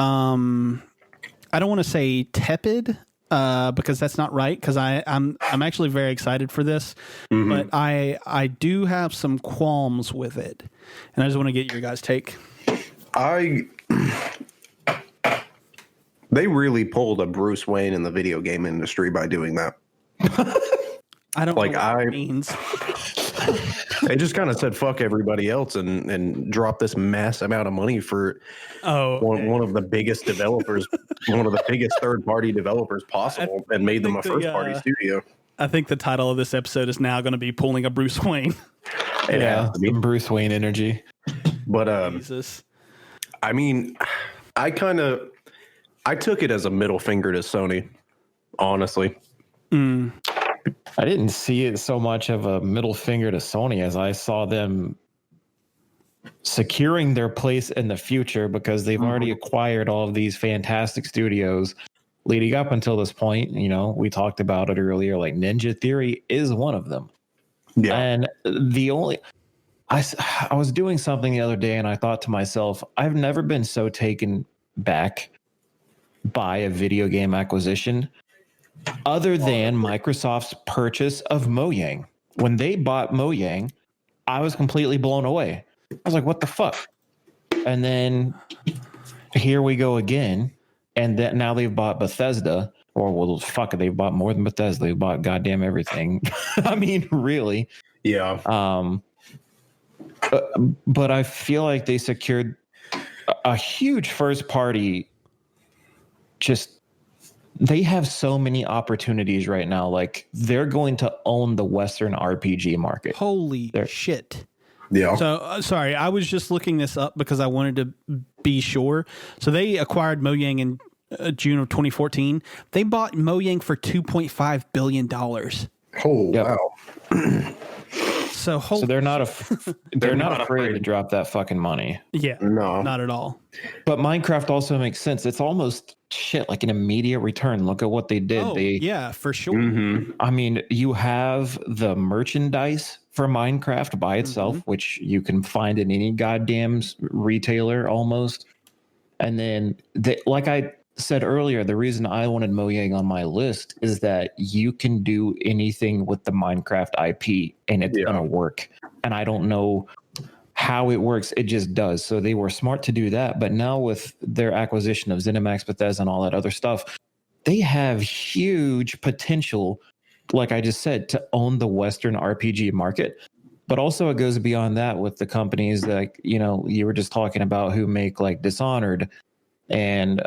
I don't want to say tepid because that's not right, because I'm actually very excited for this, but I do have some qualms with it, and I just want to get your guys' take. They really pulled a Bruce Wayne in the video game industry by doing that. I don't know what that means. They just kind of said fuck everybody else and dropped this mass amount of money for one of the biggest developers, one of the biggest third-party developers possible, and made them a first-party studio. I think the title of this episode is now going to be Pulling a Bruce Wayne. Yeah, Bruce Wayne energy. But Jesus. I mean, I took it as a middle finger to Sony, honestly. I didn't see it so much of a middle finger to Sony as I saw them securing their place in the future, because they've already acquired all of these fantastic studios leading up until this point. You know, we talked about it earlier, like Ninja Theory is one of them. Yeah. And I was doing something the other day and I thought to myself, I've never been so taken back by a video game acquisition other than Microsoft's purchase of Mojang. When they bought Mojang, I was completely blown away. I was like, what the fuck? And then here we go again. And that now they've bought Bethesda, or well, fuck it, they've bought more than Bethesda. They've bought goddamn everything. I mean, really. Yeah. But I feel like they secured a huge first party. They have so many opportunities right now. Like, they're going to own the Western RPG market. Holy shit. Yeah. So, sorry, I was just looking this up because I wanted to be sure. So they acquired Mojang in June of 2014. They bought Mojang for $2.5 billion. Oh, wow. So they're not afraid to drop that fucking money. Yeah, No. not at all. But Minecraft also makes sense. It's almost shit like an immediate return. Look at what they did. Oh, yeah, for sure. Mm-hmm. I mean, you have the merchandise for Minecraft by itself, which you can find in any goddamn retailer almost. And then, like I said earlier, the reason I wanted Mojang on my list is that you can do anything with the Minecraft IP and it's going to work. And I don't know how it works. It just does. So they were smart to do that. But now with their acquisition of Zenimax, Bethesda, and all that other stuff, they have huge potential, like I just said, to own the Western RPG market. But also it goes beyond that with the companies like, you know, you were just talking about who make like Dishonored and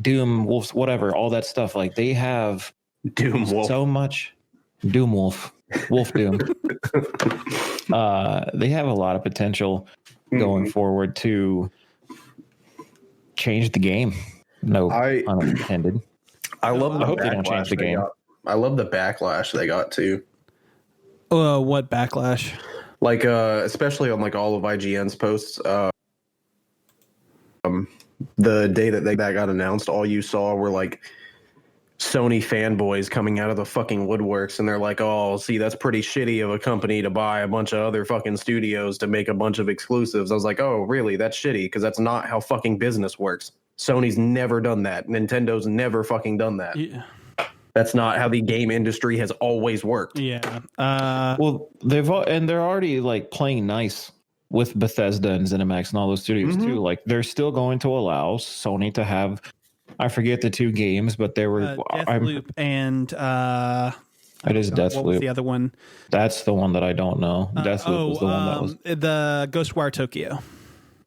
Doom Wolves, whatever, all that stuff. Like they have Doom Wolf. so much. Doom Wolf. Wolf Doom. They have a lot of potential going forward to change the game. No pun intended. I love the I hope they don't change the game. I love the backlash they got too. What backlash? Like especially on like all of IGN's posts. The day that that got announced, all you saw were like Sony fanboys coming out of the fucking woodworks, and they're like, "Oh, see, that's pretty shitty of a company to buy a bunch of other fucking studios to make a bunch of exclusives." I was like, "Oh, really? That's shitty because that's not how fucking business works. They've never done that. Nintendo's never fucking done that. Yeah. That's not how the game industry has always worked." Yeah. Well, they're already like playing nice with Bethesda and Zenimax and all those studios too. Like they're still going to allow Sony to have, I forget the two games, but there were Deathloop and it is Deathloop. what was the other one? That's the one that I don't know. Deathloop was the one that was the Ghostwire Tokyo.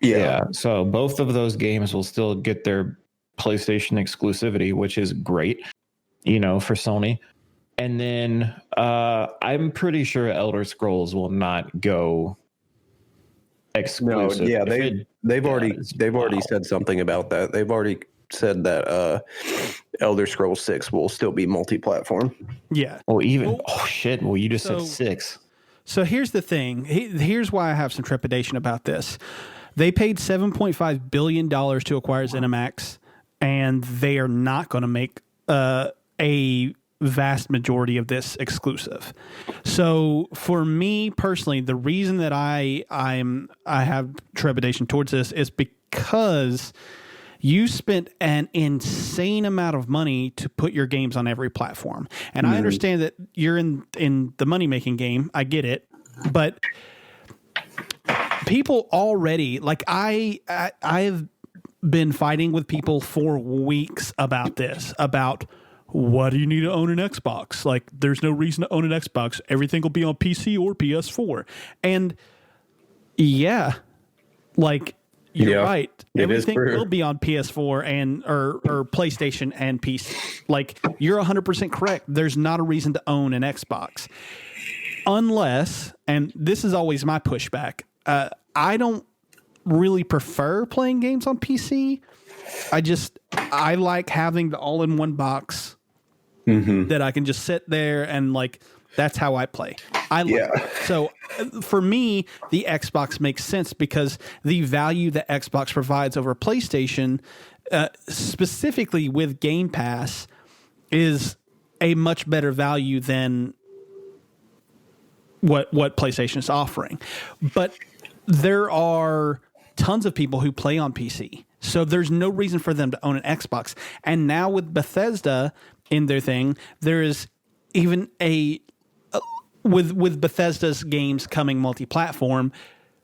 yeah. So both of those games will still get their PlayStation exclusivity, which is great, you know, for Sony. And then I'm pretty sure Elder Scrolls will not go exclusive. No, yeah, they've already said something about that. They've already said that Elder Scrolls 6 will still be multi-platform. Yeah. Well, you just said 6. So here's the thing. Here's why I have some trepidation about this. They paid $7.5 billion to acquire ZeniMax, and they are not going to make a vast majority of this exclusive. So for me personally, the reason that I have trepidation towards this is because you spent an insane amount of money to put your games on every platform. And I understand that you're in the money-making game. I get it. But people already, like I've been fighting with people for weeks about this, about why do you need to own an Xbox? Like, there's no reason to own an Xbox. Everything will be on PC or PS4. And yeah, like you're right. Everything will be on PS4 and or PlayStation and PC. Like, you're 100% correct. There's not a reason to own an Xbox. Unless, and this is always my pushback, I don't really prefer playing games on PC. I like having the all-in-one box that I can just sit there and like, that's how I play. So for me, the Xbox makes sense because the value that Xbox provides over PlayStation, specifically with Game Pass, is a much better value than what PlayStation is offering. But there are tons of people who play on PC. So there's no reason for them to own an Xbox. And now with Bethesda in their thing, there is even with Bethesda's games coming multi-platform,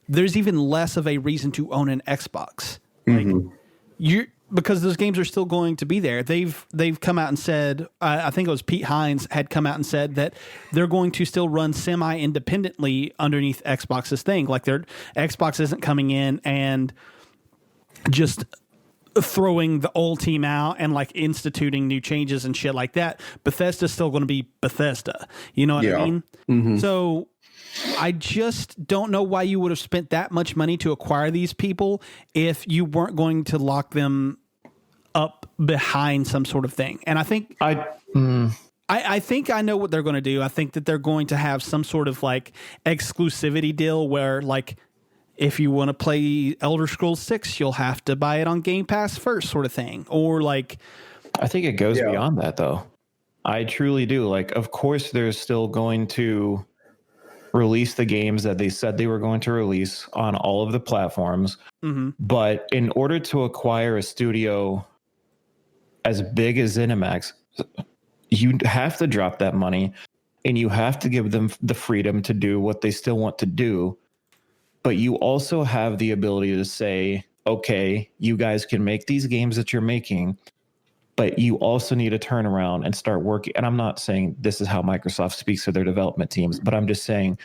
there's even less of a reason to own an Xbox. Like because those games are still going to be there. They've come out and said, I think it was Pete Hines had come out and said that they're going to still run semi-independently underneath Xbox's thing. Like their Xbox isn't coming in and just throwing the old team out and like instituting new changes and shit like that. Bethesda's still going to be Bethesda. You know what I mean? So I just don't know why you would have spent that much money to acquire these people if you weren't going to lock them up behind some sort of thing. And I think I I think I know what they're going to do. I think that they're going to have some sort of like exclusivity deal where like if you want to play Elder Scrolls 6, you'll have to buy it on Game Pass first, sort of thing. Or like, I think it goes beyond that, though. I truly do. Like, of course, they're still going to release the games that they said they were going to release on all of the platforms. mm-hmm. But in order to acquire a studio as big as Zenimax, you have to drop that money and you have to give them the freedom to do what they still want to do. But you also have the ability to say, okay, you guys can make these games that you're making, but you also need to turn around and start working. And I'm not saying this is how Microsoft speaks to their development teams, but I'm just saying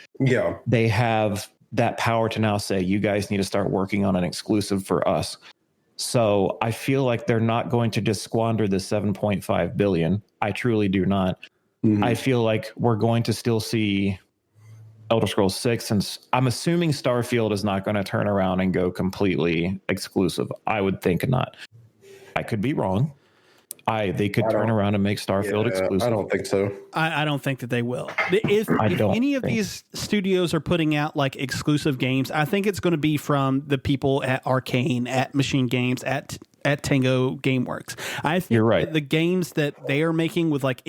they have that power to now say, you guys need to start working on an exclusive for us. So I feel like they're not going to just squander the 7.5 billion. I truly do not. Mm-hmm. I feel like we're going to still see Elder Scrolls 6, and I'm assuming Starfield is not going to turn around and go completely exclusive. I would think not. I could be wrong. They could turn around and make Starfield exclusive. I don't think so. I don't think that they will. If any of these studios are putting out like exclusive games, I think it's going to be from the people at Arcane, at Machine Games, at Tango Gameworks. I think you're right. The games that they are making with like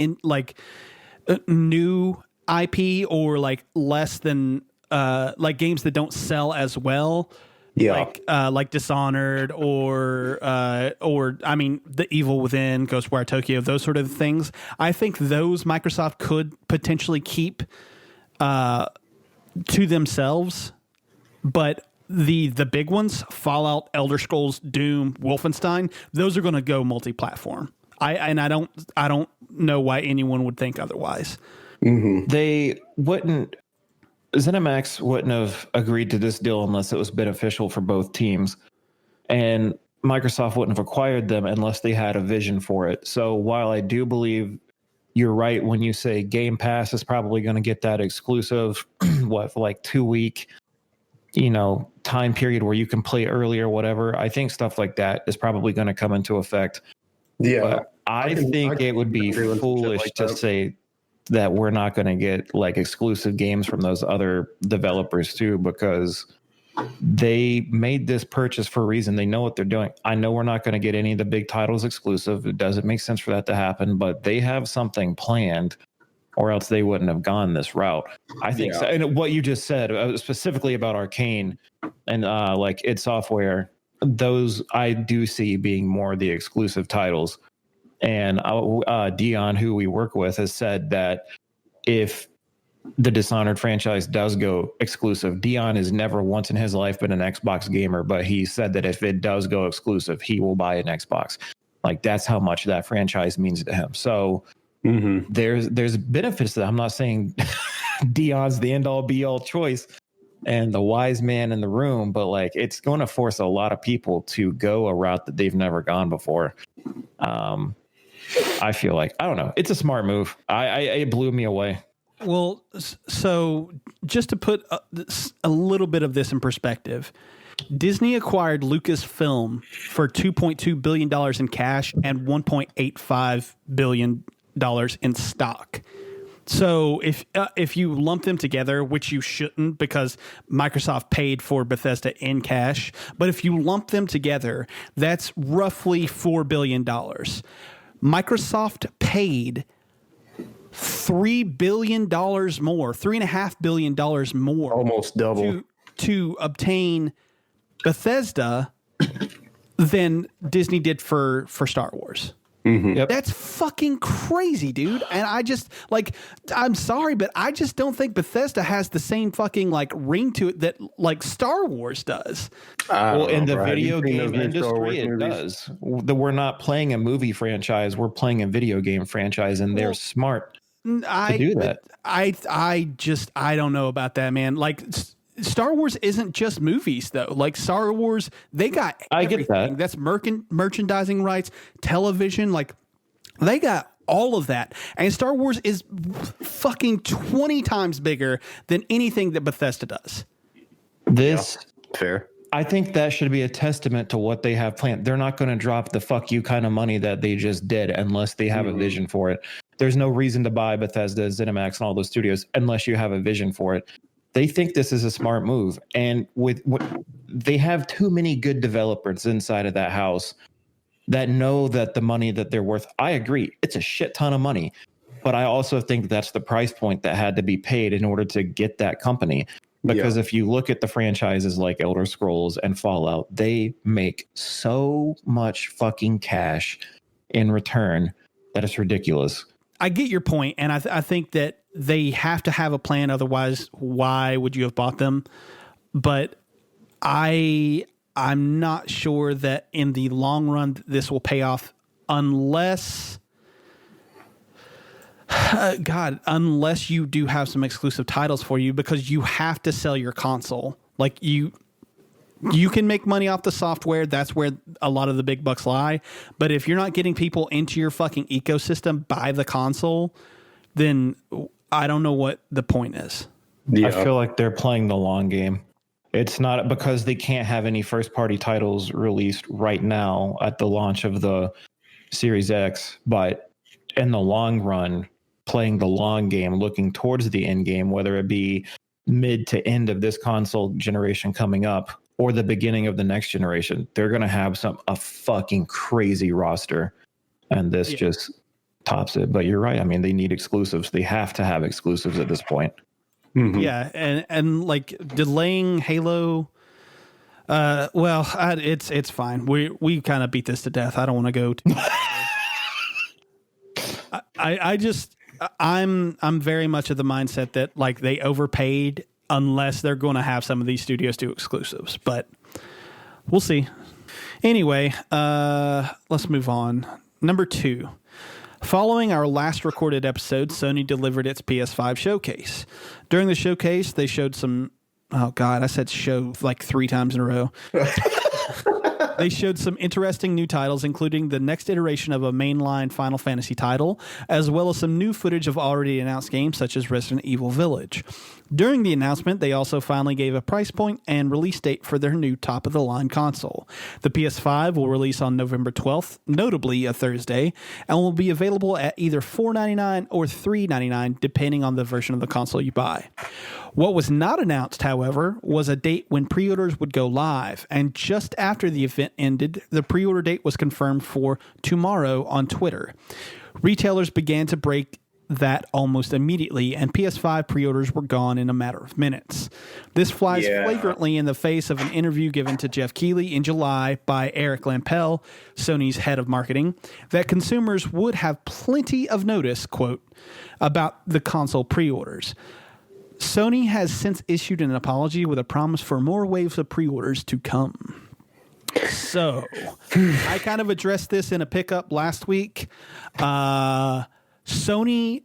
new IP or like less than like games that don't sell as well. Yeah, like Dishonored or I mean The Evil Within, Ghostwire Tokyo, those sort of things. I think those Microsoft could potentially keep to themselves, but the big ones, Fallout, Elder Scrolls, Doom, Wolfenstein, those are going to go multi-platform. I don't know why anyone would think otherwise. Mm-hmm. Zenimax wouldn't have agreed to this deal unless it was beneficial for both teams. And Microsoft wouldn't have acquired them unless they had a vision for it. So while I do believe you're right when you say Game Pass is probably going to get that exclusive, for like 2-week, time period where you can play early or whatever, I think stuff like that is probably going to come into effect. Yeah. But I think it would be foolish to say that we're not going to get like exclusive games from those other developers too, because they made this purchase for a reason. They know what they're doing. I know we're not going to get any of the big titles exclusive. It doesn't make sense for that to happen, but they have something planned or else they wouldn't have gone this route. I think so. And what you just said specifically about Arcane and like id Software, those I do see being more the exclusive titles. And Dion, who we work with, has said that if the Dishonored franchise does go exclusive, Dion has never once in his life been an Xbox gamer, but he said that if it does go exclusive, he will buy an Xbox. Like that's how much that franchise means to him. So there's benefits to that. I'm not saying Dion's the end all be all choice and the wise man in the room, but like it's going to force a lot of people to go a route that they've never gone before. I feel like, I don't know. It's a smart move. It blew me away. Well, so just to put a little bit of this in perspective, Disney acquired Lucasfilm for $2.2 billion in cash and $1.85 billion in stock. So if you lump them together, which you shouldn't because Microsoft paid for Bethesda in cash, but if you lump them together, that's roughly $4 billion. Microsoft paid $3 billion more, $3.5 billion more, almost double, to obtain Bethesda than Disney did for Star Wars. Mm-hmm. Yep. That's fucking crazy, dude. And I just I'm sorry, but I just don't think Bethesda has the same fucking like ring to it that like Star Wars does. Well, in the video game industry, it does. We're not playing a movie franchise; we're playing a video game franchise, and they're smart to do that. I don't know about that, man. Like Star Wars isn't just movies, though. Like Star Wars, they got everything. I get that. That's merchandising rights, television. Like they got all of that. And Star Wars is fucking 20 times bigger than anything that Bethesda does. Fair. I think that should be a testament to what they have planned. They're not going to drop the fuck you kind of money that they just did unless they have a vision for it. there's no reason to buy Bethesda, Zenimax, and all those studios unless you have a vision for it. They think this is a smart move. And they have too many good developers inside of that house that know that the money that they're worth, I agree, it's a shit ton of money. But I also think that's the price point that had to be paid in order to get that company. Because if you look at the franchises like Elder Scrolls and Fallout, they make so much fucking cash in return that it's ridiculous. I get your point, and I think that they have to have a plan. Otherwise, why would you have bought them? But I'm not sure that in the long run this will pay off unless... unless you do have some exclusive titles for you, because you have to sell your console. Like you can make money off the software. That's where a lot of the big bucks lie. But if you're not getting people into your fucking ecosystem by the console, then I don't know what the point is. Yeah. I feel like they're playing the long game. It's not because they can't have any first party titles released right now at the launch of the Series X, but in the long run, playing the long game, looking towards the end game, whether it be mid to end of this console generation coming up or the beginning of the next generation, they're going to have a fucking crazy roster. And this just tops it. But you're right. I mean, they need exclusives. They have to have exclusives at this point. Mm-hmm. Yeah. And like delaying Halo. It's fine. We kind of beat this to death. I don't want to go I'm very much of the mindset that like they overpaid unless they're going to have some of these studios do exclusives, but we'll see. Anyway, let's move on. Number 2. Following our last recorded episode, Sony delivered its PS5 showcase. During the showcase, they showed some... Oh, God, I said show like 3 times in a row. They showed some interesting new titles, including the next iteration of a mainline Final Fantasy title, as well as some new footage of already announced games such as Resident Evil Village. During the announcement, they also finally gave a price point and release date for their new top-of-the-line console. The PS5 will release on November 12th, notably a Thursday, and will be available at either $499 or $399, depending on the version of the console you buy. What was not announced, however, was a date when pre-orders would go live, and just after the event ended, the pre-order date was confirmed for tomorrow on Twitter. Retailers began to break that almost immediately, and PS5 pre-orders were gone in a matter of minutes. This flies flagrantly in the face of an interview given to Jeff Keighley in July by Eric Lampel, Sony's head of marketing, that consumers would have plenty of notice, quote, about the console pre-orders. Sony has since issued an apology with a promise for more waves of pre-orders to come. So, I kind of addressed this in a pickup last week. Sony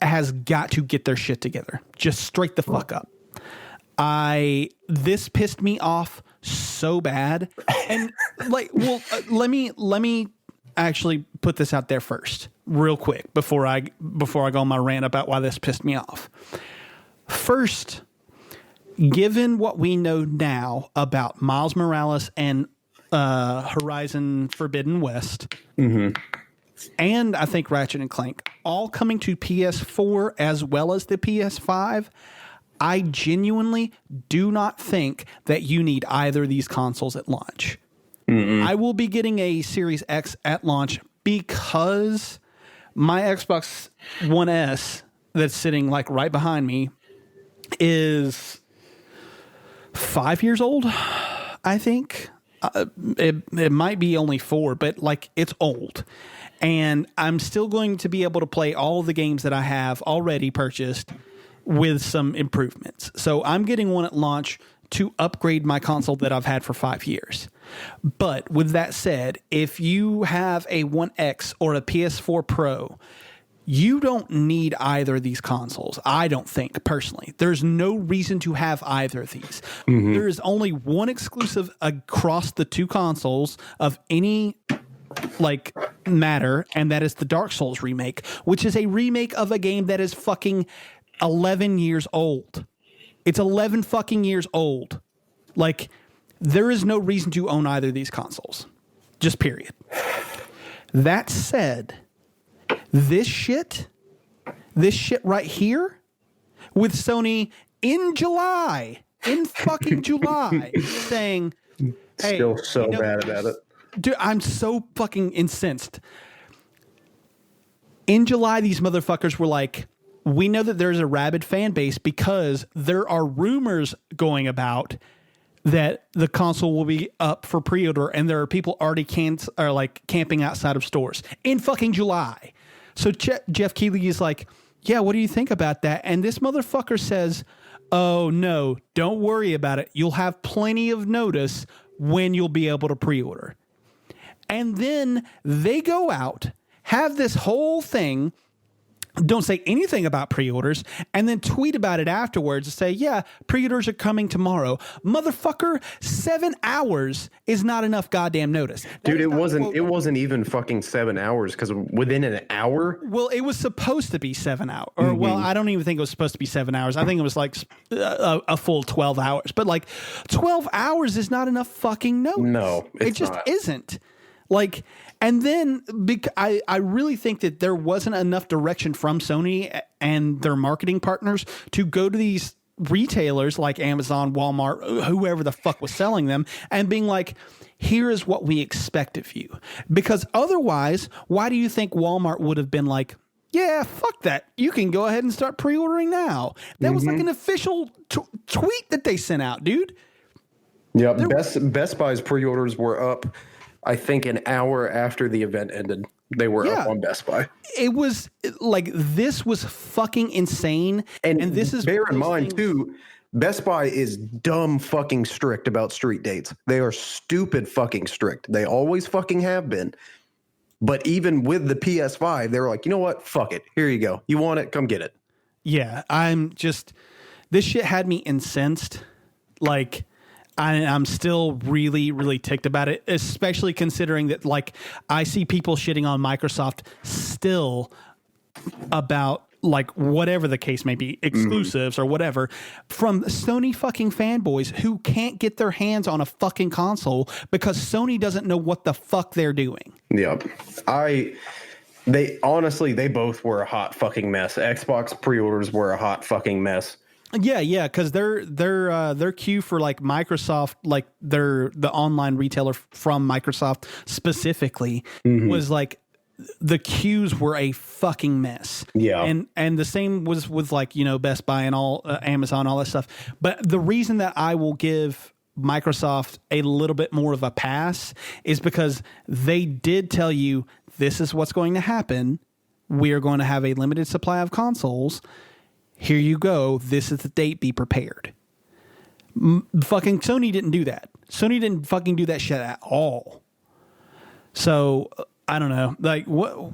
has got to get their shit together. Just straight the fuck up. This pissed me off so bad. And like, well, let me actually put this out there first, real quick, before I go on my rant about why this pissed me off. First, given what we know now about Miles Morales and Horizon Forbidden West, and I think Ratchet and Clank, all coming to PS4 as well as the PS5, I genuinely do not think that you need either of these consoles at launch. I will be getting a Series X at launch because my Xbox One S that's sitting like right behind me is 5 years old, I think. It might be only 4, but like it's old. And I'm still going to be able to play all the games that I have already purchased with some improvements. So I'm getting one at launch to upgrade my console that I've had for 5 years. But with that said, if you have a One X or a PS4 Pro, you don't need either of these consoles, I don't think, personally. There's no reason to have either of these. There is only one exclusive across the two consoles of any like matter, and that is the Dark Souls remake, which is a remake of a game that is fucking 11 years old. It's 11 fucking years old. Like, there is no reason to own either of these consoles. Just period. That said, This shit right here with Sony in July, in fucking July, saying, hey, Still so bad about it. Dude, I'm so fucking incensed. In July, these motherfuckers were like, we know that there's a rabid fan base because there are rumors going about that the console will be up for pre-order, and there are people already camping outside of stores in fucking July. So Jeff Keighley is like, yeah, what do you think about that? And this motherfucker says, oh no, don't worry about it. You'll have plenty of notice when you'll be able to pre-order. And then they go out, have this whole thing, don't say anything about pre-orders, and then tweet about it afterwards and say, yeah, pre-orders are coming tomorrow. Motherfucker, 7 hours is not enough goddamn notice. Dude, it wasn't even fucking 7 hours, because within an hour. Well, it was supposed to be 7 hours. Or, well, I don't even think it was supposed to be 7 hours. I think it was like a full 12 hours. But like 12 hours is not enough fucking notice. No, it just isn't. Like, and then I really think that there wasn't enough direction from Sony and their marketing partners to go to these retailers like Amazon, Walmart, whoever the fuck was selling them, and being like, here is what we expect of you. Because otherwise, why do you think Walmart would have been like, yeah, fuck that. You can go ahead and start pre-ordering now. That was like an official tweet that they sent out, dude. Yeah, Best Buy's pre-orders were up, I think, an hour after the event ended. They were up on Best Buy. It was like, this was fucking insane. And this is bear in mind too, Best Buy is dumb fucking strict about street dates. They are stupid fucking strict. They always fucking have been. But even with the PS5, they were like, you know what? Fuck it. Here you go. You want it? Come get it. Yeah, this shit had me incensed. Like, I'm still really, really ticked about it, especially considering that, like, I see people shitting on Microsoft still about, like, whatever the case may be, exclusives or whatever, from Sony fucking fanboys who can't get their hands on a fucking console because Sony doesn't know what the fuck they're doing. Yep. They both were a hot fucking mess. Xbox pre-orders were a hot fucking mess. Yeah, because their queue for, like, Microsoft, like the online retailer from Microsoft specifically, was like, the queues were a fucking mess. Yeah, and the same was with, like, you know, Best Buy and all Amazon, all that stuff. But the reason that I will give Microsoft a little bit more of a pass is because they did tell you, this is what's going to happen. We are going to have a limited supply of consoles. Here you go. This is the date. Be prepared. Fucking Sony didn't do that. Sony didn't fucking do that shit at all. So I don't know. Like, what?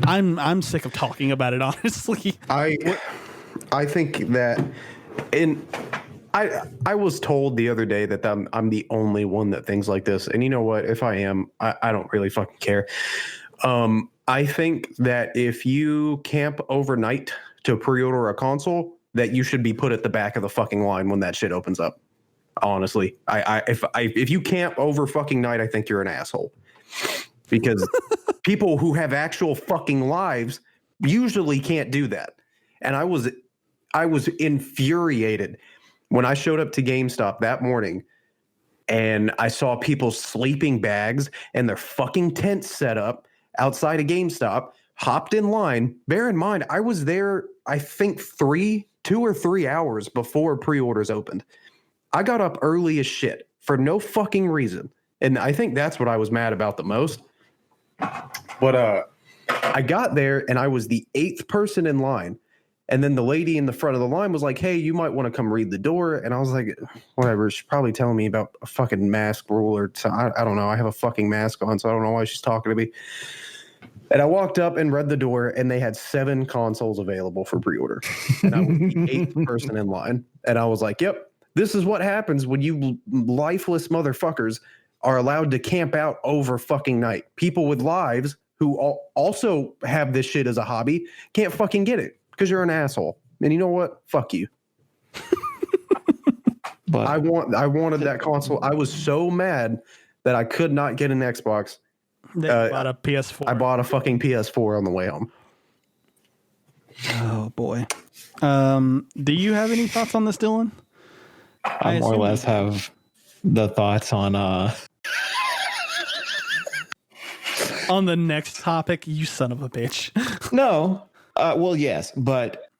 I'm sick of talking about it. Honestly, I think that I was told the other day that I'm the only one that thinks like this, and you know what? If I am, I don't really fucking care. I think that if you camp overnight to pre-order a console, that you should be put at the back of the fucking line when that shit opens up. Honestly, if you camp over fucking night, I think you're an asshole. Because people who have actual fucking lives usually can't do that. And I was infuriated when I showed up to GameStop that morning and I saw people's sleeping bags and their fucking tents set up outside of GameStop, hopped in line. Bear in mind, I was there, I think 2 or 3 hours before pre-orders opened. I got up early as shit for no fucking reason. And I think that's what I was mad about the most. But I got there and I was the 8th person in line. And then the lady in the front of the line was like, hey, you might want to come read the door. And I was like, whatever. She's probably telling me about a fucking mask rule or I don't know. I have a fucking mask on, so I don't know why she's talking to me. And I walked up and read the door, and they had 7 consoles available for pre-order. And I was the 8th person in line. And I was like, yep, this is what happens when you lifeless motherfuckers are allowed to camp out over fucking night. People with lives who also have this shit as a hobby can't fucking get it because you're an asshole. And you know what? Fuck you. But I wanted that console. I was so mad that I could not get an Xbox They bought a PS4. I bought a fucking PS4 on the way home. Oh boy. Do you have any thoughts on this, Dylan? I more or less have the thoughts on on the next topic. You son of a bitch. No. Well, yes, but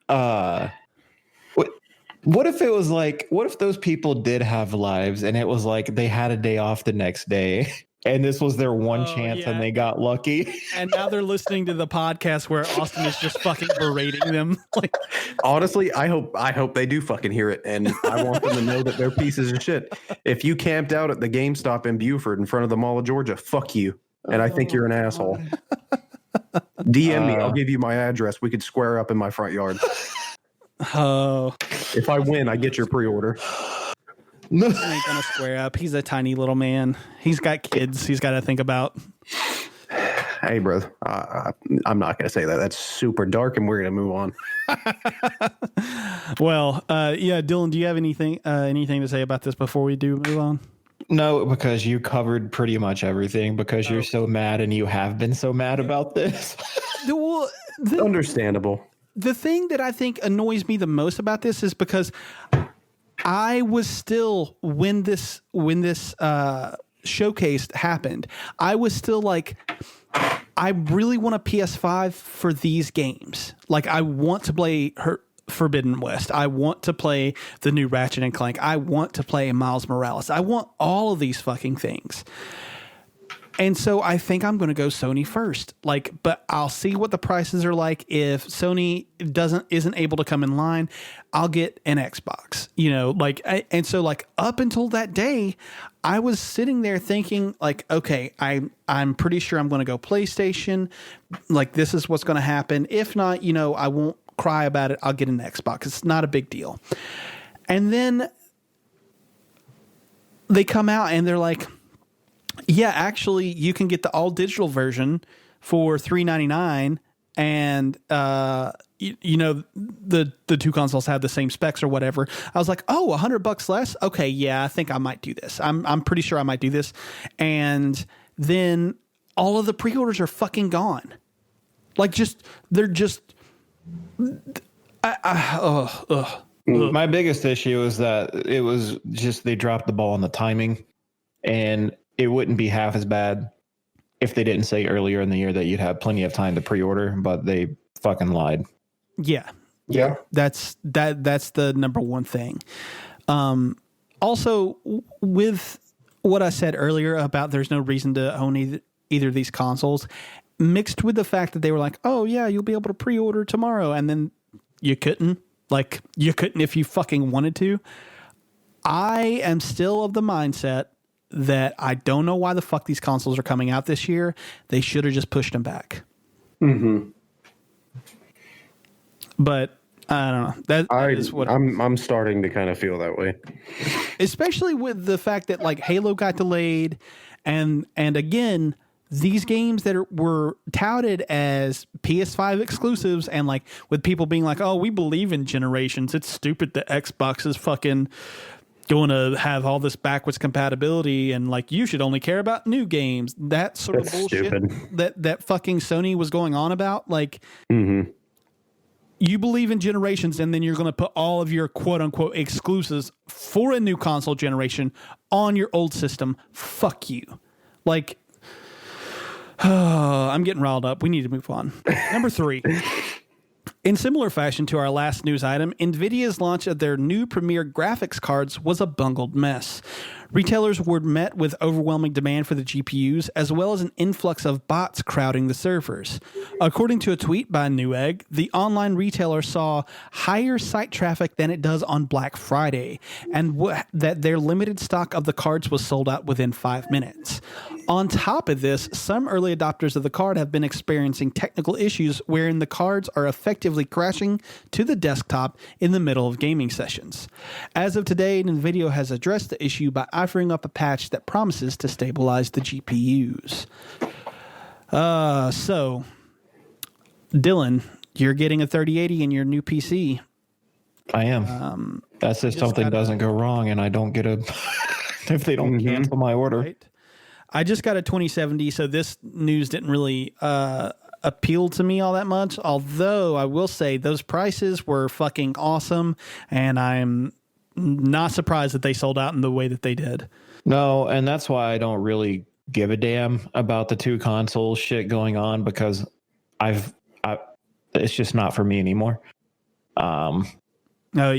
what if it was like, what if those people did have lives and it was like they had a day off the next day and this was their one chance and they got lucky? And now they're listening to the podcast where Austin is just fucking berating them. Like, honestly, I hope they do fucking hear it, and I want them to know that they're pieces of shit. If you camped out at the GameStop in Buford in front of the Mall of Georgia, fuck you. And I think you're an asshole. DM me. I'll give you my address. We could square up in my front yard. oh, If I win, I get your pre-order. he ain't gonna square up. He's a tiny little man. He's got kids he's got to think about. Hey, bro. I'm not going to say that. That's super dark, and we're going to move on. Well, yeah, Dylan, do you have anything to say about this before we do move on? No, because you covered pretty much everything because you're so mad and you have been so mad about this. Well, Understandable. the thing that I think annoys me the most about this is because I was still when this showcase happened, I was still like, I really want a PS5 for these games. Like, I want to play Forbidden West. I want to play the new Ratchet and Clank. I want to play Miles Morales. I want all of these fucking things. And so I think I'm going to go Sony first. Like, but I'll see what the prices are like. If Sony isn't able to come in line, I'll get an Xbox. You know, like, and so like up until that day, I was sitting there thinking like, okay, I'm pretty sure I'm going to go PlayStation. Like, this is what's going to happen. If not, you know, I won't cry about it. I'll get an Xbox. It's not a big deal. And then they come out and they're like, yeah, actually, you can get the all digital version for $399, and you know the two consoles have the same specs or whatever. I was like, oh, $100 less. Okay, yeah, I think I might do this. I'm pretty sure I might do this. And then all of the pre-orders are fucking gone. Like, they're just. My biggest issue is that it was just they dropped the ball on the timing, and it wouldn't be half as bad if they didn't say earlier in the year that you'd have plenty of time to pre-order, but they fucking lied. Yeah. Yeah. That's the number one thing. Also, with what I said earlier about there's no reason to own either of these consoles, mixed with the fact that they were like, oh yeah, you'll be able to pre-order tomorrow, and then you couldn't. Like, you couldn't if you fucking wanted to. I am still of the mindset that I don't know why the fuck these consoles are coming out this year. They should have just pushed them back. Mm-hmm. But I don't know. That is what I'm starting to kind of feel that way. Especially with the fact that like Halo got delayed, and again, these games that were touted as PS5 exclusives, and like with people being like, oh, we believe in generations. It's stupid that Xbox is fucking going to have all this backwards compatibility, and like you should only care about new games. That sort of bullshit that fucking Sony was going on about. Like, you believe in generations, and then you're going to put all of your quote unquote exclusives for a new console generation on your old system. Fuck you. Like, I'm getting riled up. We need to move on. Number 3. In similar fashion to our last news item, NVIDIA's launch of their new Premier graphics cards was a bungled mess. Retailers were met with overwhelming demand for the GPUs, as well as an influx of bots crowding the servers. According to a tweet by Newegg, the online retailer saw higher site traffic than it does on Black Friday, and that their limited stock of the cards was sold out within 5 minutes. On top of this, some early adopters of the card have been experiencing technical issues wherein the cards are effectively crashing to the desktop in the middle of gaming sessions. As of today, NVIDIA has addressed the issue by offering up a patch that promises to stabilize the GPUs. So, Dylan, you're getting a 3080 in your new PC. I am. That's if something doesn't go wrong and I don't get if they don't cancel my order. Right? I just got a 2070, so this news didn't really appeal to me all that much. Although I will say those prices were fucking awesome, and I'm not surprised that they sold out in the way that they did. No, and that's why I don't really give a damn about the two console shit going on, because it's just not for me anymore. Oh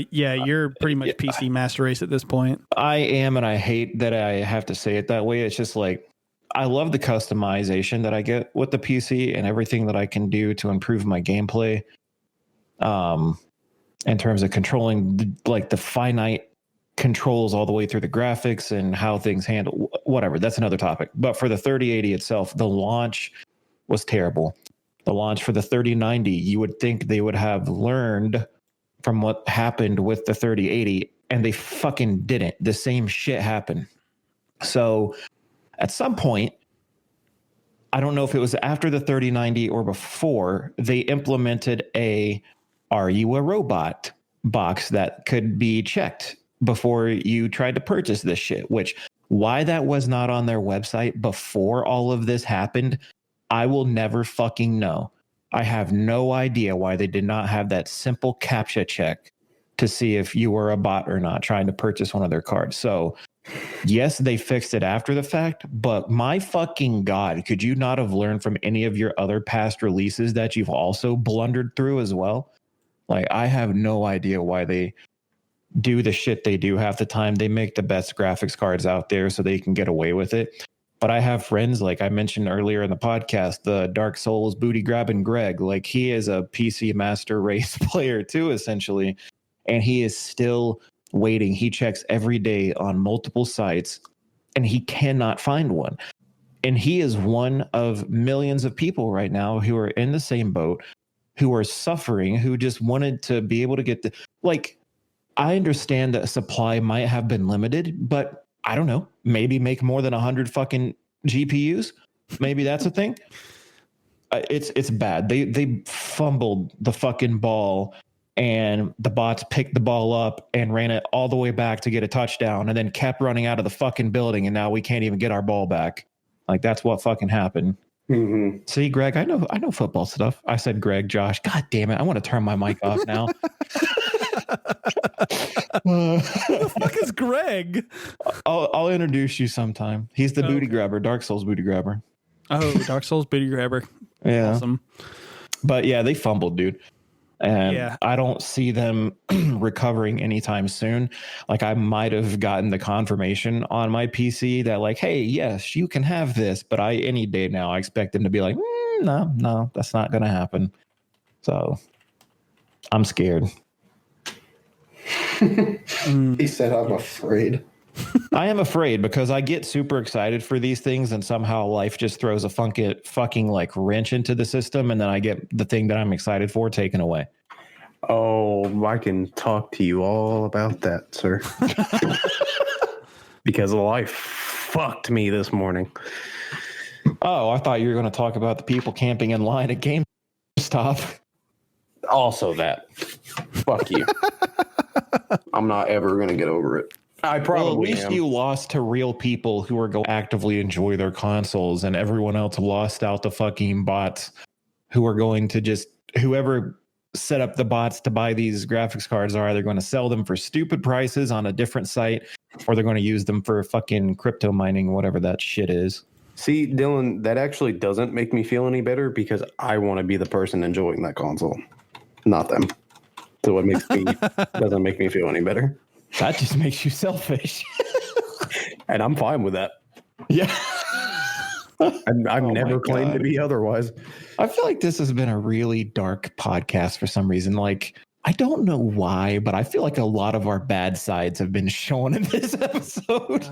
yeah, you're pretty much PC master race at this point. I am, and I hate that I have to say it that way. It's just like, I love the customization that I get with the PC and everything that I can do to improve my gameplay. In terms of controlling the finite controls all the way through the graphics and how things handle, whatever. That's another topic. But for the 3080 itself, the launch was terrible. The launch for the 3090, you would think they would have learned from what happened with the 3080, and they fucking didn't. The same shit happened. So at some point, I don't know if it was after the 3090 or before, they implemented a "Are you a robot?" box that could be checked before you tried to purchase this shit, which why that was not on their website before all of this happened, I will never fucking know. I have no idea why they did not have that simple CAPTCHA check to see if you were a bot or not trying to purchase one of their cards. So yes, they fixed it after the fact, but my fucking God, could you not have learned from any of your other past releases that you've also blundered through as well? Like, I have no idea why they do the shit they do half the time. They make the best graphics cards out there so they can get away with it. But I have friends, like I mentioned earlier in the podcast, the Dark Souls booty grabbing Greg, like he is a PC master race player too, essentially. And he is still waiting. He checks every day on multiple sites and he cannot find one. And he is one of millions of people right now who are in the same boat, who are suffering, who just wanted to be able to get the, like, I understand that supply might have been limited, but I don't know, maybe make more than 100 fucking GPUs. Maybe that's a thing. It's bad. They fumbled the fucking ball, and the bots picked the ball up and ran it all the way back to get a touchdown, and then kept running out of the fucking building, and now we can't even get our ball back. Like, that's what fucking happened. Mm-hmm. See, Greg, I know football stuff. I said Greg, Josh. God damn it. I want to turn my mic off now. Who the fuck is Greg? I'll introduce you sometime. He's the booty grabber, Dark Souls booty grabber. Oh, Dark Souls booty grabber. Yeah. Awesome. But yeah, they fumbled, dude. And Yeah. I don't see them recovering anytime soon. Like, I might have gotten the confirmation on my PC that, like, hey, yes, you can have this. But any day now, I expect them to be like, no, that's not going to happen. So I'm scared. He said, "I'm afraid." I am afraid because I get super excited for these things, and somehow life just throws a fucking like wrench into the system, and then I get the thing that I'm excited for taken away. Oh, I can talk to you all about that, sir. Because life fucked me this morning. Oh, I thought you were going to talk about the people camping in line at GameStop. Also that. Fuck you. I'm not ever going to get over it. I probably Well, at least am. you lost to real people who are going to actively enjoy their consoles, and everyone else lost out to fucking bots who are going to just, whoever set up the bots to buy these graphics cards are either going to sell them for stupid prices on a different site, or they're going to use them for fucking crypto mining, whatever that shit is. See, Dylan, that actually doesn't make me feel any better because I want to be the person enjoying that console, not them. So it doesn't make me feel any better. That just makes you selfish. And I'm fine with that. Yeah. I've never claimed to be otherwise. I feel like this has been a really dark podcast for some reason. Like, I don't know why, but I feel like a lot of our bad sides have been shown in this episode.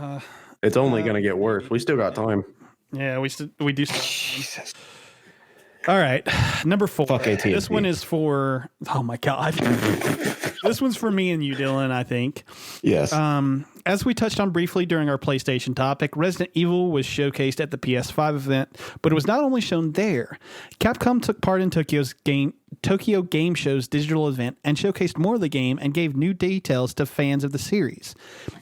It's only going to get worse. We still got time. Yeah, we do. Jesus. All right, number 4. Fuck AT&T. This one is for. Oh my god. This one's for me and you, Dylan, I think. Yes. As we touched on briefly during our PlayStation topic, Resident Evil was showcased at the PS5 event, but it was not only shown there. Capcom took part in Tokyo Game Show's digital event and showcased more of the game and gave new details to fans of the series.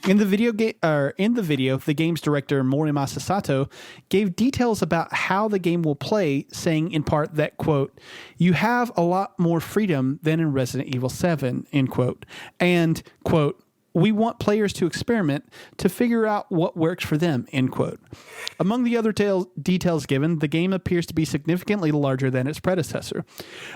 In the video, the game's director Morimasa Sato gave details about how the game will play, saying in part that, quote, "You have a lot more freedom than in Resident Evil 7," end quote, and, quote, "We want players to experiment to figure out what works for them," end quote. Among the other details given, the game appears to be significantly larger than its predecessor.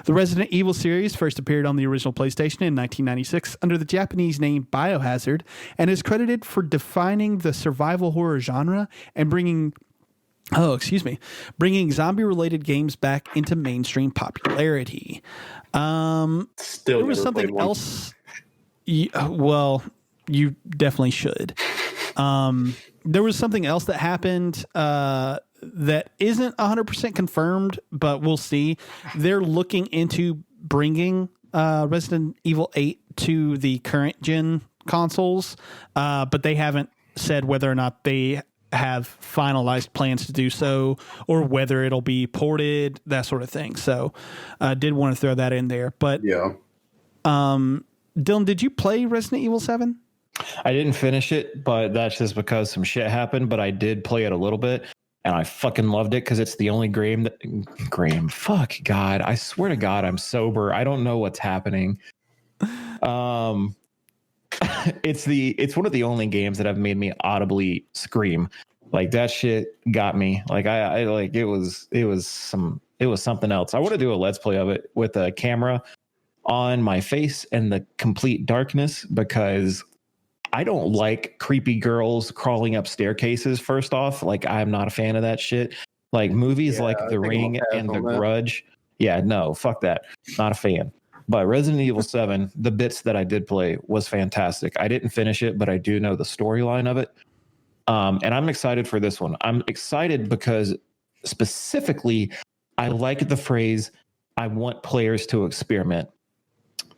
The Resident Evil series first appeared on the original PlayStation in 1996 under the Japanese name Biohazard and is credited for defining the survival horror genre and bringing zombie-related games back into mainstream popularity. Still, there was something else. Well, you definitely should. There was something else that happened that isn't 100% confirmed, but we'll see. They're looking into bringing Resident Evil 8 to the current gen consoles, but they haven't said whether or not they have finalized plans to do so or whether it'll be ported, that sort of thing. So I did want to throw that in there. But yeah. Dylan, did you play Resident Evil 7? I didn't finish it, but that's just because some shit happened. But I did play it a little bit, and I fucking loved it because it's the only Graham. Fuck God, I swear to God, I'm sober. I don't know what's happening. It's one of the only games that have made me audibly scream. Like that shit got me. Like I like it was something else. I want to do a let's play of it with a camera on my face and the complete darkness because I don't like creepy girls crawling up staircases. First off, like I'm not a fan of that shit. Like movies like The Ring and The Grudge. Yeah, no, fuck that. Not a fan. But Resident Evil 7, the bits that I did play was fantastic. I didn't finish it, but I do know the storyline of it. And I'm excited for this one. I'm excited because specifically, I like the phrase, I want players to experiment.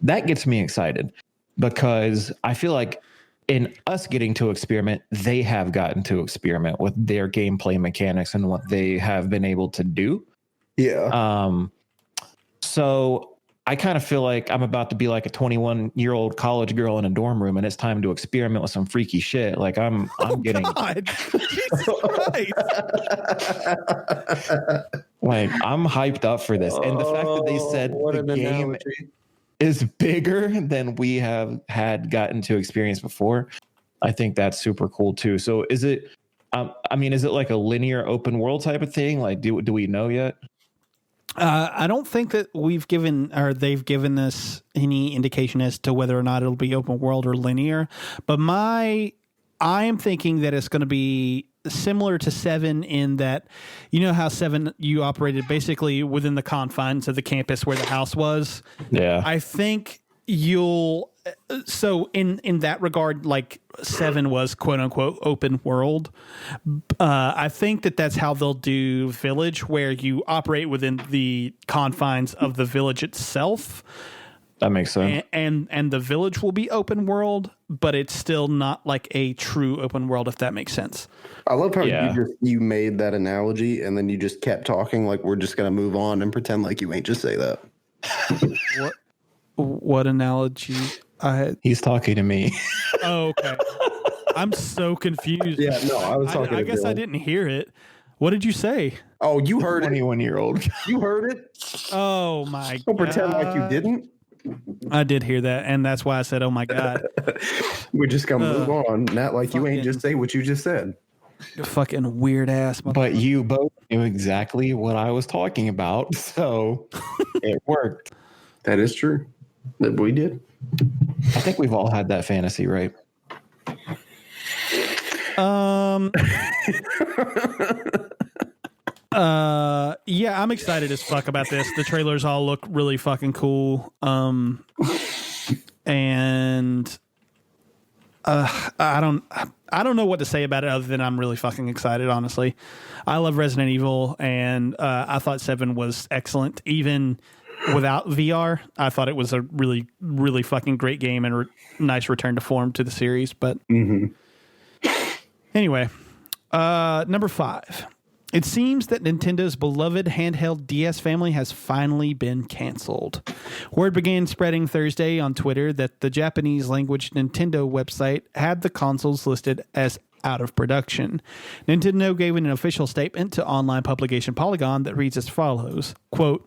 That gets me excited because I feel like in us getting to experiment, they have gotten to experiment with their gameplay mechanics and what they have been able to do. Yeah. So I kind of feel like I'm about to be like a 21-year-old college girl in a dorm room, and it's time to experiment with some freaky shit. Like I'm getting God. Jesus Christ. like I'm hyped up for this, and the fact that they said the game is bigger than we have had gotten to experience before, I think that's super cool too. So is it? Is it like a linear open world type of thing? Like, do we know yet? I don't think that they've given us any indication as to whether or not it'll be open world or linear. But I am thinking that it's going to be similar to 7 in that, you know how 7 you operated basically within the confines of the campus where the house was. Yeah, I think you'll. So in that regard, like 7 was quote unquote open world. I think that's how they'll do Village, where you operate within the confines of the village itself. that makes sense. And the village will be open world, but it's still not like a true open world, if that makes sense. I love how you made that analogy and then you just kept talking like we're just gonna move on and pretend like you ain't just say that. What analogy? He's talking to me. Oh, okay. I'm so confused. Yeah, no, I was talking. I guess I didn't hear it. What did you say? Oh, you heard it. 21-year-old. You heard it. Oh my God. Don't pretend like you didn't. I did hear that, and that's why I said, "Oh my God." We're just gonna move on. Not like you ain't just say what you just said. Fucking weird ass. But you both knew exactly what I was talking about, so it worked. That is true. That we did. I think we've all had that fantasy, right? Yeah, I'm excited as fuck about this. The trailers all look really fucking cool. And I don't know what to say about it other than I'm really fucking excited, honestly. I love Resident Evil, and I thought 7 was excellent. Even without VR. I thought it was a really, really fucking great game and nice return to form to the series. But anyway, number 5. It seems that Nintendo's beloved handheld DS family has finally been canceled. Word began spreading Thursday on Twitter that the Japanese language Nintendo website had the consoles listed as out of production. Nintendo gave an official statement to online publication Polygon that reads as follows, quote,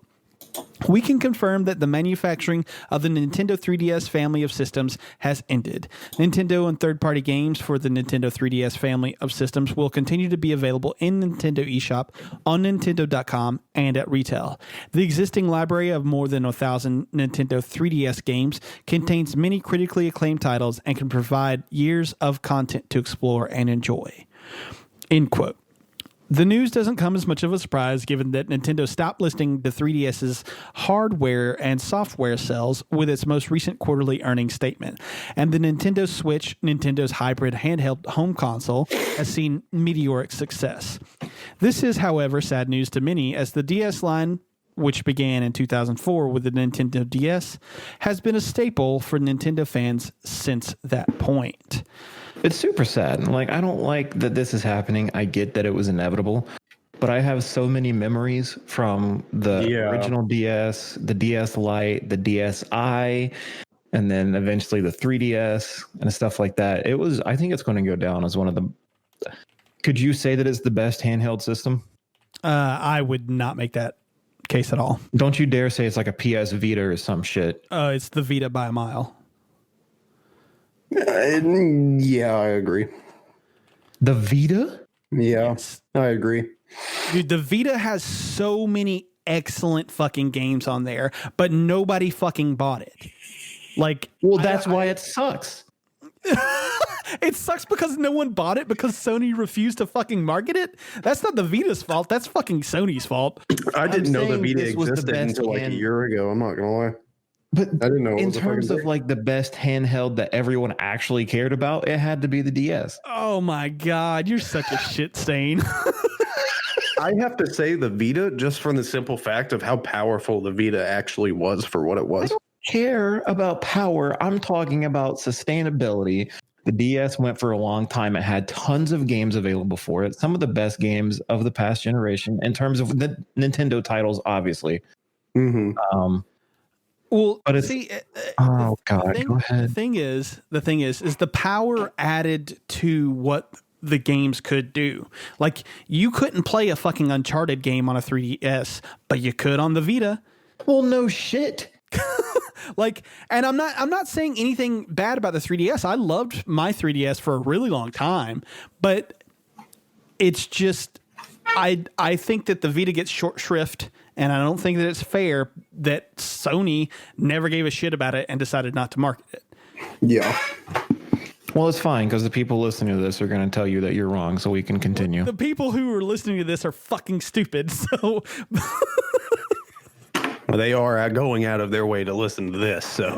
"We can confirm that the manufacturing of the Nintendo 3DS family of systems has ended. Nintendo and third-party games for the Nintendo 3DS family of systems will continue to be available in Nintendo eShop, on Nintendo.com, and at retail. The existing library of more than 1,000 Nintendo 3DS games contains many critically acclaimed titles and can provide years of content to explore and enjoy." End quote. The news doesn't come as much of a surprise given that Nintendo stopped listing the 3DS's hardware and software sales with its most recent quarterly earnings statement. And the Nintendo Switch, Nintendo's hybrid handheld home console, has seen meteoric success. This is, however, sad news to many, as the DS line, which began in 2004 with the Nintendo DS, has been a staple for Nintendo fans since that point. It's super sad. Like, I don't like that this is happening. I get that it was inevitable, but I have so many memories from the original DS, the DS Lite, the DSi, and then eventually the 3DS and stuff like that. I think it's going to go down as one of the, could you say that it's the best handheld system? I would not make that case at all. Don't you dare say it's like a PS Vita or some shit. It's the Vita by a mile. Yeah, I agree. The Vita? Yeah, Yes. I agree. Dude, the Vita has so many excellent fucking games on there, but nobody fucking bought it. Like, Well, that's why it sucks. it sucks because no one bought it because Sony refused to fucking market it. That's not the Vita's fault. That's fucking Sony's fault. I didn't know the saying Vita this was the existed best until like a year ago. I'm not gonna lie. But I didn't know it in was a fucking terms of thing. like the best handheld that everyone actually cared about, it had to be the DS. Oh my God, you're such a shit stain. I have to say the Vita, just from the simple fact of how powerful the Vita actually was for what it was. Care about power. I'm talking about sustainability. The DS went for a long time. It had tons of games available for it. Some of the best games of the past generation in terms of the Nintendo titles, obviously. Mm-hmm. Well, But it's- see, Oh God, thing, go ahead. the thing is the power added to what the games could do. Like, you couldn't play a fucking Uncharted game on a 3DS, but you could on the Vita. Well, no shit. Like, and I'm not saying anything bad about the 3DS. I loved my 3DS for a really long time, but it's just I think that the Vita gets short shrift, and I don't think that it's fair that Sony never gave a shit about it and decided not to market it. Yeah. Well, it's fine because the people listening to this are going to tell you that you're wrong, so we can continue. The people who are listening to this are fucking stupid. So Well, they are going out of their way to listen to this. So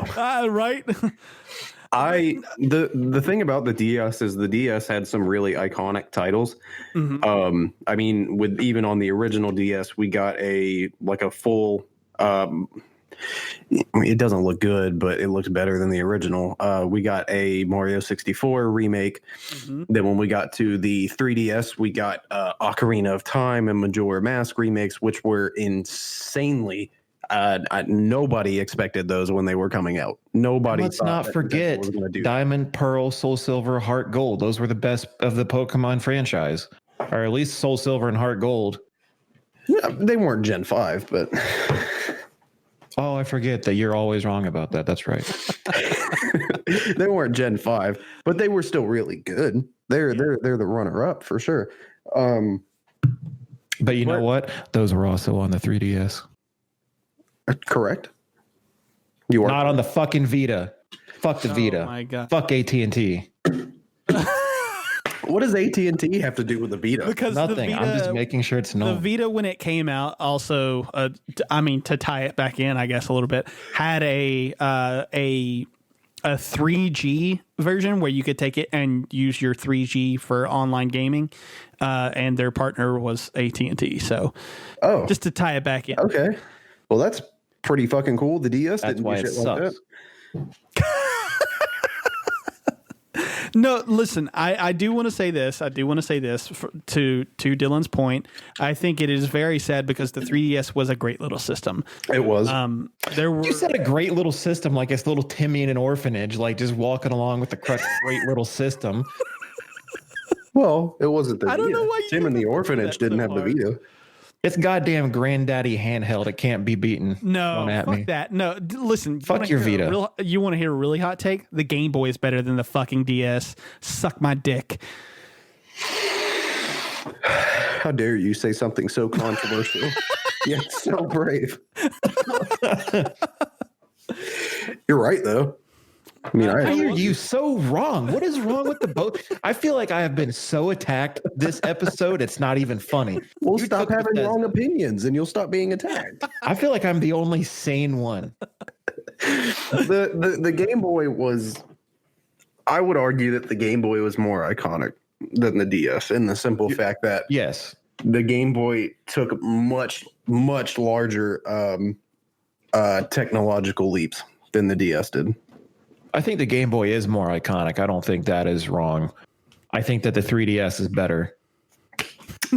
right. the thing about the DS is the DS had some really iconic titles. Mm-hmm. I mean, with even on the original DS, we got a full. It doesn't look good, but it looks better than the original. We got a Mario 64 remake. Mm-hmm. Then when we got to the 3DS, we got Ocarina of Time and Majora Mask remakes, which were insanely. Nobody expected those when they were coming out. Nobody. Let's thought not that forget Nintendo was gonna do that. Diamond, Pearl, Soul Silver, Heart Gold. Those were the best of the Pokemon franchise, or at least Soul Silver and Heart Gold. Yeah, they weren't Gen 5, but Oh, I forget that you're always wrong about that. That's right. they weren't Gen 5, but they were still really good. They're the runner up for sure. But you know what? Those were also on the 3DS. Correct. You are Not on the fucking Vita. Fuck the Vita. Oh my God. Fuck AT&T. What does AT&T have to do with the Vita? Because Nothing. The I'm just Vita, making sure it's the known. Vita, when it came out, also, to tie it back in, I guess a little bit, had a 3G version where you could take it and use your 3G for online gaming, and their partner was AT&T. So, Oh, just to tie it back in. okay. Well, that's pretty fucking cool. The DS That's didn't do why it shit like that. sucks. No, listen, I do want to say this. To Dylan's point. I think it is very sad because the 3DS was a great little system. It was. You said a great little system, like it's little Timmy in an orphanage, like just walking along with the great little system. Well, it wasn't the I don't know why you Tim in the do orphanage that didn't so have hard. the Vita. It's goddamn granddaddy handheld. It can't be beaten. No, Don't at fuck me. that. No, listen. Fuck your Vita. You want to hear a really hot take? The Game Boy is better than the fucking DS. Suck my dick. How dare you say something so controversial? Yet so brave. You're right, though. I mean, I I hear you so wrong. What is wrong with the both? I feel like I have been so attacked this episode. It's not even funny. will You stop took having this as- wrong opinions, and you'll stop being attacked. I feel like I'm the only sane one. The Game Boy was. I would argue that the Game Boy was more iconic than the DS, in the simple fact that Yes. the Game Boy took much larger technological leaps than the DS did. I think the Game Boy is more iconic. I don't think that is wrong. I think that the 3DS is better.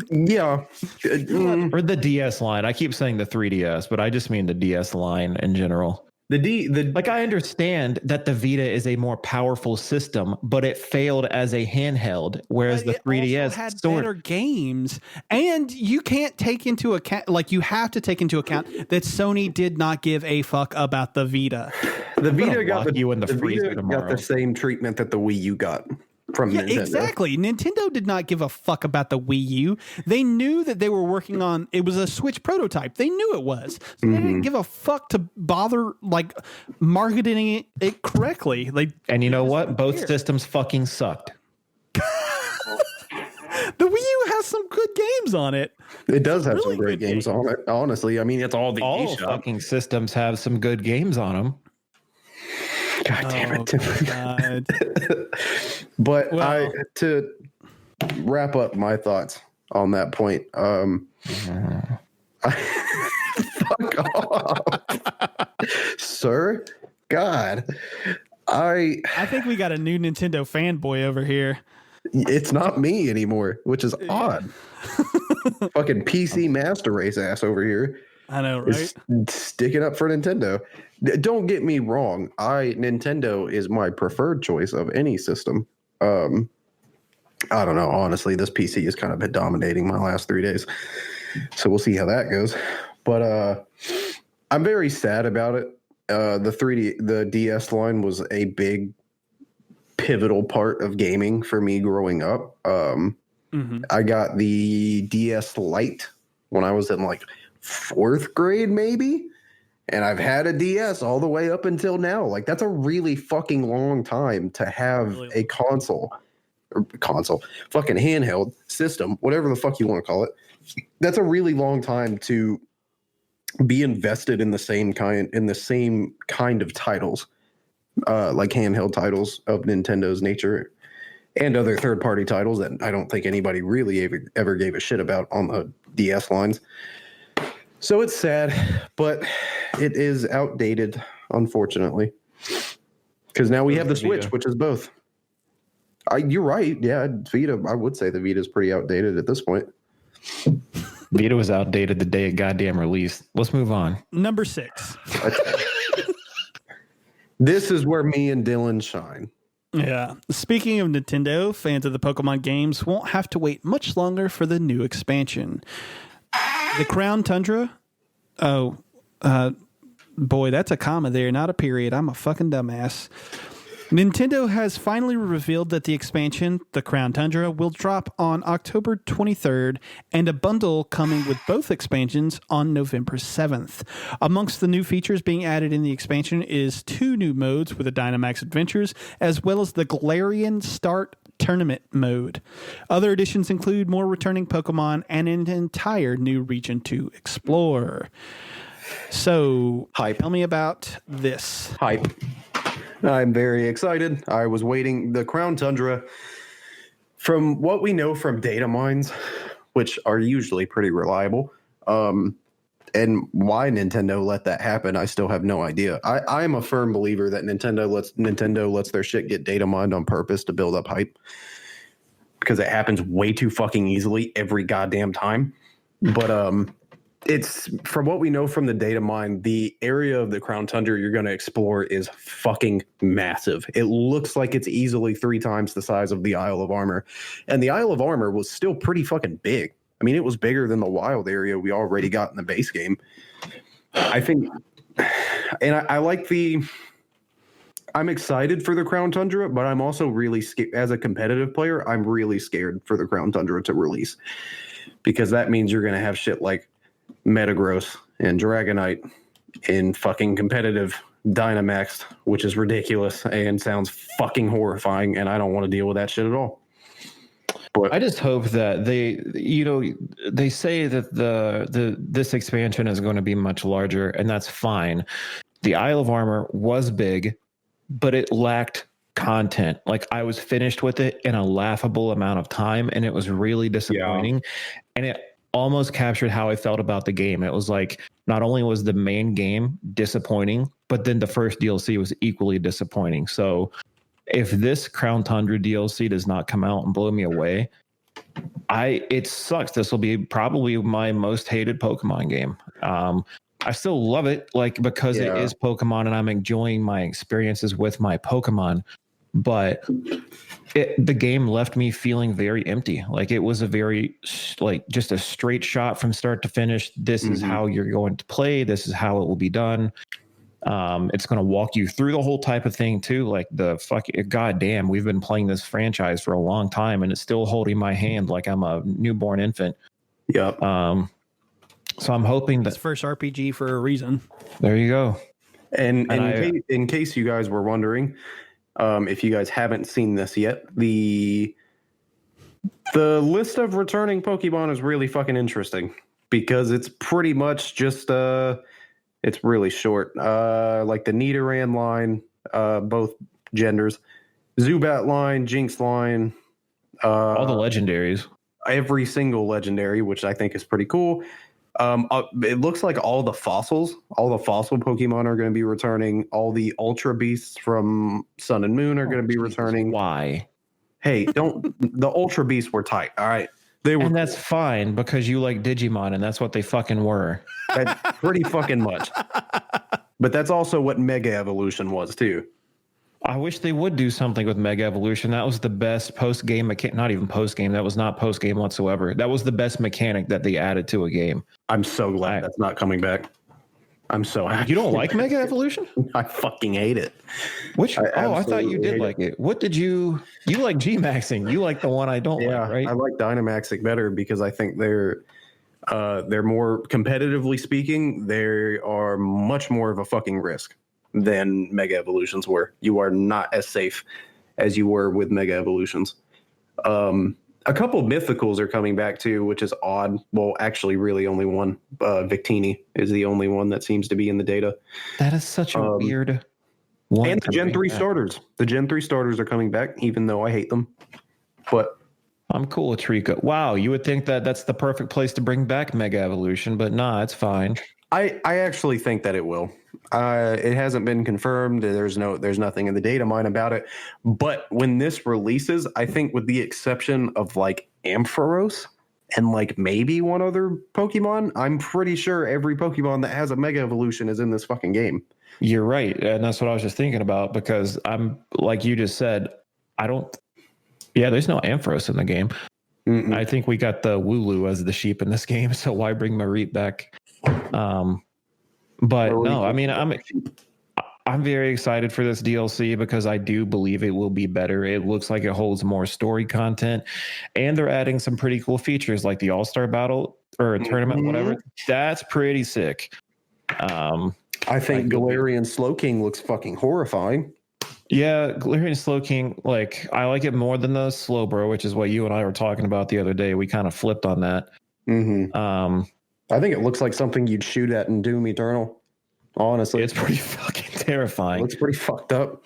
Yeah. Or the DS line. I keep saying the 3DS, but I just mean the DS line in general. Like, I understand that the Vita is a more powerful system, but it failed as a handheld, whereas the 3DS also had better games, and you can't take into account, like, you have to take into account that Sony did not give a fuck about the Vita. The Vita gonna got lock you in the freezer Vita got tomorrow. the same treatment that the Wii U got from Yeah, Nintendo. exactly. Nintendo did not give a fuck about the Wii U. They knew that they were working on, it was a Switch prototype. They knew it was. So they didn't give a fuck to bother, like, marketing it correctly. Like, And you know what? Both systems fucking sucked. the Wii U has some good games on it. It does have Really some great good games on it. Honestly, I mean, it's all the All eShop. fucking systems have some good games on them. God damn Oh, it, Tim. God. But Well- to wrap up my thoughts on that point, fuck off, sir. God, I think we got a new Nintendo fanboy over here. it's not me anymore, which is odd. Fucking PC Master Race ass over here I know, right? is sticking up for Nintendo. Don't get me wrong. Nintendo is my preferred choice of any system. I don't know. Honestly, this PC has kind of been dominating my last 3 days. So we'll see how that goes. But I'm very sad about it. The DS line was a big pivotal part of gaming for me growing up. I got the DS Lite when I was in like 4th grade, maybe. And I've had a DS all the way up until now. Like, that's a really fucking long time to have a console, fucking handheld system, whatever the fuck you want to call it. That's a really long time to be invested in the same kind of titles, like handheld titles of Nintendo's nature and other third-party titles that I don't think anybody really ever gave a shit about on the DS lines. So it's sad, but it is outdated, unfortunately, because now we have the Switch, which is both. You're right. Yeah, Vita. I would say the Vita is pretty outdated at this point. Vita was outdated the day it goddamn released. Let's move on. Number 6. This is where me and Dylan shine. Yeah. Speaking of Nintendo, fans of the Pokemon games won't have to wait much longer for the new expansion. The Crown Tundra. Oh, boy, that's a comma there, not a period. I'm a fucking dumbass. Nintendo has finally revealed that the expansion, the Crown Tundra, will drop on October 23rd, and a bundle coming with both expansions on November 7th. Amongst the new features being added in the expansion is 2 new modes with the Dynamax Adventures, as well as the Galarian Start Tournament mode. Other additions include more returning Pokemon and an entire new region to explore. So, tell me about this. Hype. I'm very excited. I was waiting. The Crown Tundra, from what we know from data mines, which are usually pretty reliable, And why Nintendo let that happen, I still have no idea. I am a firm believer that Nintendo lets their shit get data mined on purpose to build up hype, because it happens way too fucking easily every goddamn time. But it's, from what we know from the data mine, the area of the Crown Tundra you're going to explore is fucking massive. It looks like it's easily 3 times the size of the Isle of Armor, and the Isle of Armor was still pretty fucking big. I mean, it was bigger than the wild area we already got in the base game. I think, and I like I'm excited for the Crown Tundra, but I'm also really scared. As a competitive player, I'm really scared for the Crown Tundra to release, because that means you're going to have shit like Metagross and Dragonite in fucking competitive Dynamax, which is ridiculous and sounds fucking horrifying, and I don't want to deal with that shit at all. But I just hope that they say that this expansion is going to be much larger, and that's fine. The Isle of Armor was big, but it lacked content. Like, I was finished with it in a laughable amount of time, and it was really disappointing. Yeah. And it almost captured how I felt about the game. It was like, not only was the main game disappointing, but then the first DLC was equally disappointing. So if this Crown Tundra DLC does not come out and blow me away, it sucks. This will be probably my most hated Pokemon game. I still love it, like, because it is Pokemon and I'm enjoying my experiences with my Pokemon, but the game left me feeling very empty. Like, it was a very, like, just a straight shot from start to finish. This is how you're going to play. This is how it will be done. It's going to walk you through the whole type of thing too. Like, goddamn, we've been playing this franchise for a long time and it's still holding my hand like I'm a newborn infant. Yep. So I'm hoping that it's first RPG for a reason. There you go. And in case you guys were wondering, if you guys haven't seen this yet, the list of returning Pokemon is really fucking interesting, because it's pretty much just it's really short. Like the Nidoran line, both genders, Zubat line, Jinx line, all the legendaries, every single legendary, which I think is pretty cool. It looks like all the fossil Pokemon are going to be returning. All the Ultra Beasts from Sun and Moon are going to be returning. Why? Hey, the Ultra Beasts were tight. All right. And that's fine, because you like Digimon, and that's what they fucking were. That's pretty fucking much. But that's also what Mega Evolution was too. I wish they would do something with Mega Evolution. That was the best post-game mechanic. Not even post-game. That was not post-game whatsoever. That was the best mechanic that they added to a game. I'm so glad that's not coming back. I'm so happy. You don't like Mega Evolution? I fucking hate it. I thought you did like it. What did you like G-Maxing? You like the one I don't like, right? I like Dynamaxing better, because I think they're more, competitively speaking, they are much more of a fucking risk than Mega Evolutions were. You are not as safe as you were with Mega Evolutions. A couple mythicals are coming back too, which is odd. Well, actually, really only one. Victini is the only one that seems to be in the data. That is such a weird one. And the Gen 3 starters. The Gen 3 starters are coming back, even though I hate them. But I'm cool with Trico. Wow, you would think that that's the perfect place to bring back Mega Evolution, but nah, it's fine. I actually think that it will. It hasn't been confirmed. There's nothing in the data mine about it. But when this releases, I think, with the exception of like Ampharos and like maybe one other Pokemon, I'm pretty sure every Pokemon that has a Mega Evolution is in this fucking game. You're right. And that's what I was just thinking about, because I'm, like you just said, there's no Ampharos in the game. Mm-mm. I think we got the Wooloo as the sheep in this game, so why bring Mareep back? But no, I mean, I'm very excited for this DLC, because I do believe it will be better. It looks like it holds more story content, and they're adding some pretty cool features like the All-Star Battle or a tournament, whatever. That's pretty sick. I think Galarian Slowking looks fucking horrifying. Yeah, Galarian Slowking, like, I like it more than the Slowbro, which is what you and I were talking about the other day. We kind of flipped on that. Mm-hmm. I think it looks like something you'd shoot at in Doom Eternal. Honestly, it's pretty fucking terrifying. It looks pretty fucked up.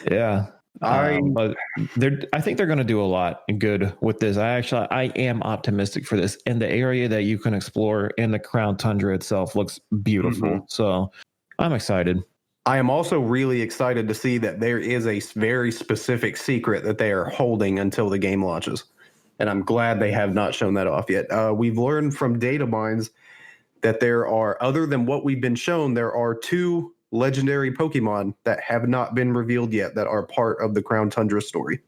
Yeah. But I think they're going to do a lot good with this. I am optimistic for this. And the area that you can explore in the Crown Tundra itself looks beautiful. Mm-hmm. So I'm excited. I am also really excited to see that there is a very specific secret that they are holding until the game launches. And I'm glad they have not shown that off yet. We've learned from data mines that there are, other than what we've been shown, there are 2 legendary Pokemon that have not been revealed yet that are part of the Crown Tundra story.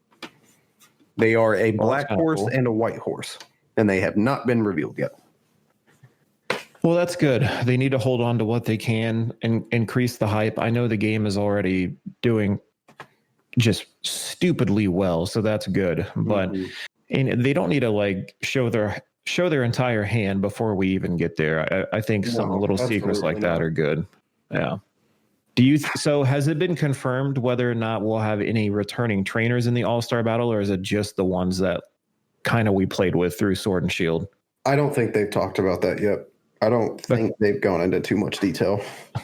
They are a black horse and a white horse, and they have not been revealed yet. Well, that's good. They need to hold on to what they can and increase the hype. I know the game is already doing just stupidly well, so that's good. But and they don't need to like show their entire hand before we even get there. I think some little secrets like that are good. Yeah. So has it been confirmed whether or not we'll have any returning trainers in the All-Star Battle, or is it just the ones that kind of we played with through Sword and Shield? I don't think they've talked about that yet. I don't think they've gone into too much detail.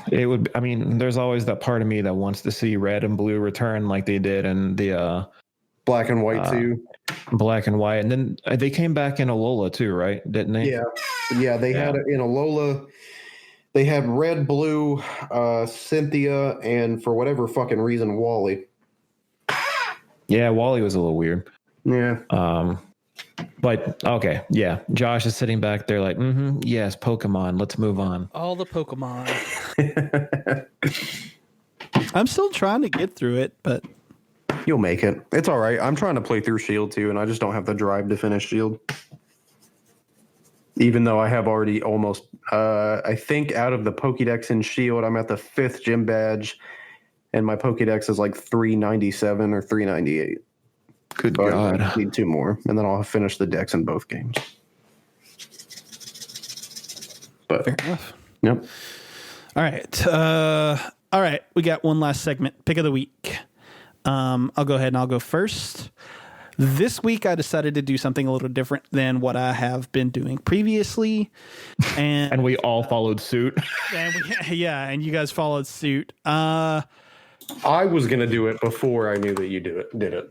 There's always that part of me that wants to see Red and Blue return like they did in the Black and White too. Black and White. And then they came back in Alola too, right? Didn't they? Yeah. They had it in Alola. They had Red, Blue, Cynthia, and for whatever fucking reason, Wally. Yeah, Wally was a little weird. Yeah. But okay, yeah. Josh is sitting back there like, yes, Pokemon. Let's move on. All the Pokemon. I'm still trying to get through it, but you'll make it. It's all right. I'm trying to play through Shield too, and I just don't have the drive to finish Shield. Even though I have already almost, I think out of the Pokédex in Shield, I'm at the 5th gym badge, and my Pokédex is like 397 or 398. Good God. I need 2 more, and then I'll finish the decks in both games. But fair enough. Yep. All right. We got one last segment. Pick of the week. I'll go ahead and I'll go first. This week, I decided to do something a little different than what I have been doing previously, and we all followed suit. And you guys followed suit. I was gonna do it before I knew that you did it.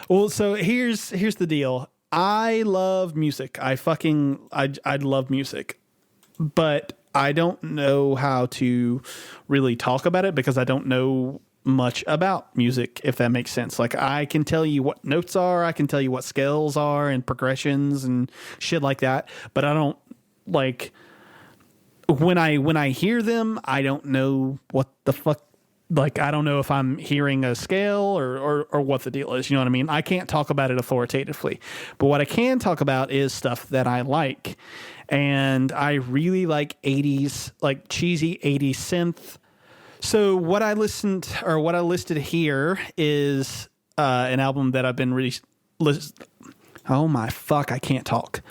Well, so here's the deal. I love music. I love music, but I don't know how to really talk about it because I don't know much about music, if that makes sense. Like, I can tell you what notes are, I can tell you what scales are and progressions and shit like that, but I don't, like, when I hear them, I don't know what the fuck, like, I don't know if I'm hearing a scale or what the deal is. You know what I mean? I can't talk about it authoritatively, but what I can talk about is stuff that I like. And I really like 80s, like cheesy 80s synth. So what I listed here is an album that I've been I can't talk.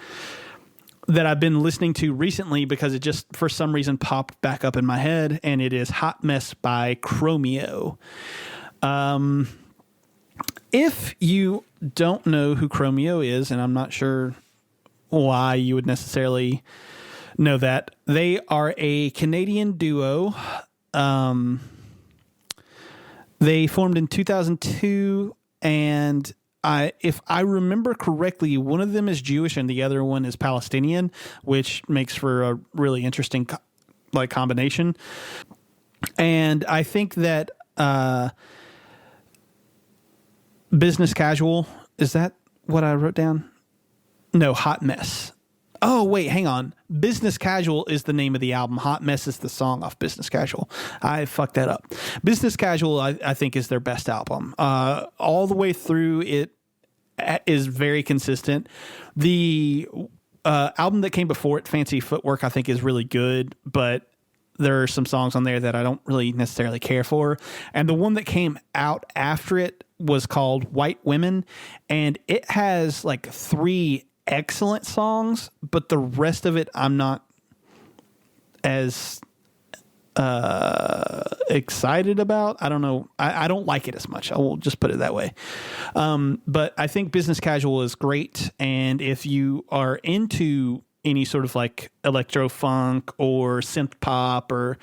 That I've been listening to recently because it just for some reason popped back up in my head, and it is Hot Mess by Chromeo. If you don't know who Chromeo is, and I'm not sure why you would necessarily know that, they are a Canadian duo. They formed in 2002, and if I remember correctly, one of them is Jewish and the other one is Palestinian, which makes for a really interesting combination. And I think that Business Casual, is that what I wrote down? No, Hot Mess. Oh, wait, hang on. Business Casual is the name of the album. Hot Mess is the song off Business Casual. I fucked that up. Business Casual, I think, is their best album. All the way through, it is very consistent. The album that came before it, Fancy Footwork, I think is really good, but there are some songs on there that I don't really necessarily care for. And the one that came out after it was called White Women, and it has like 3 excellent songs, but the rest of it I'm not as excited about. I don't know. I don't like it as much. I will just put it that way. But I think Business Casual is great, and if you are into any sort of like electro funk or synth pop or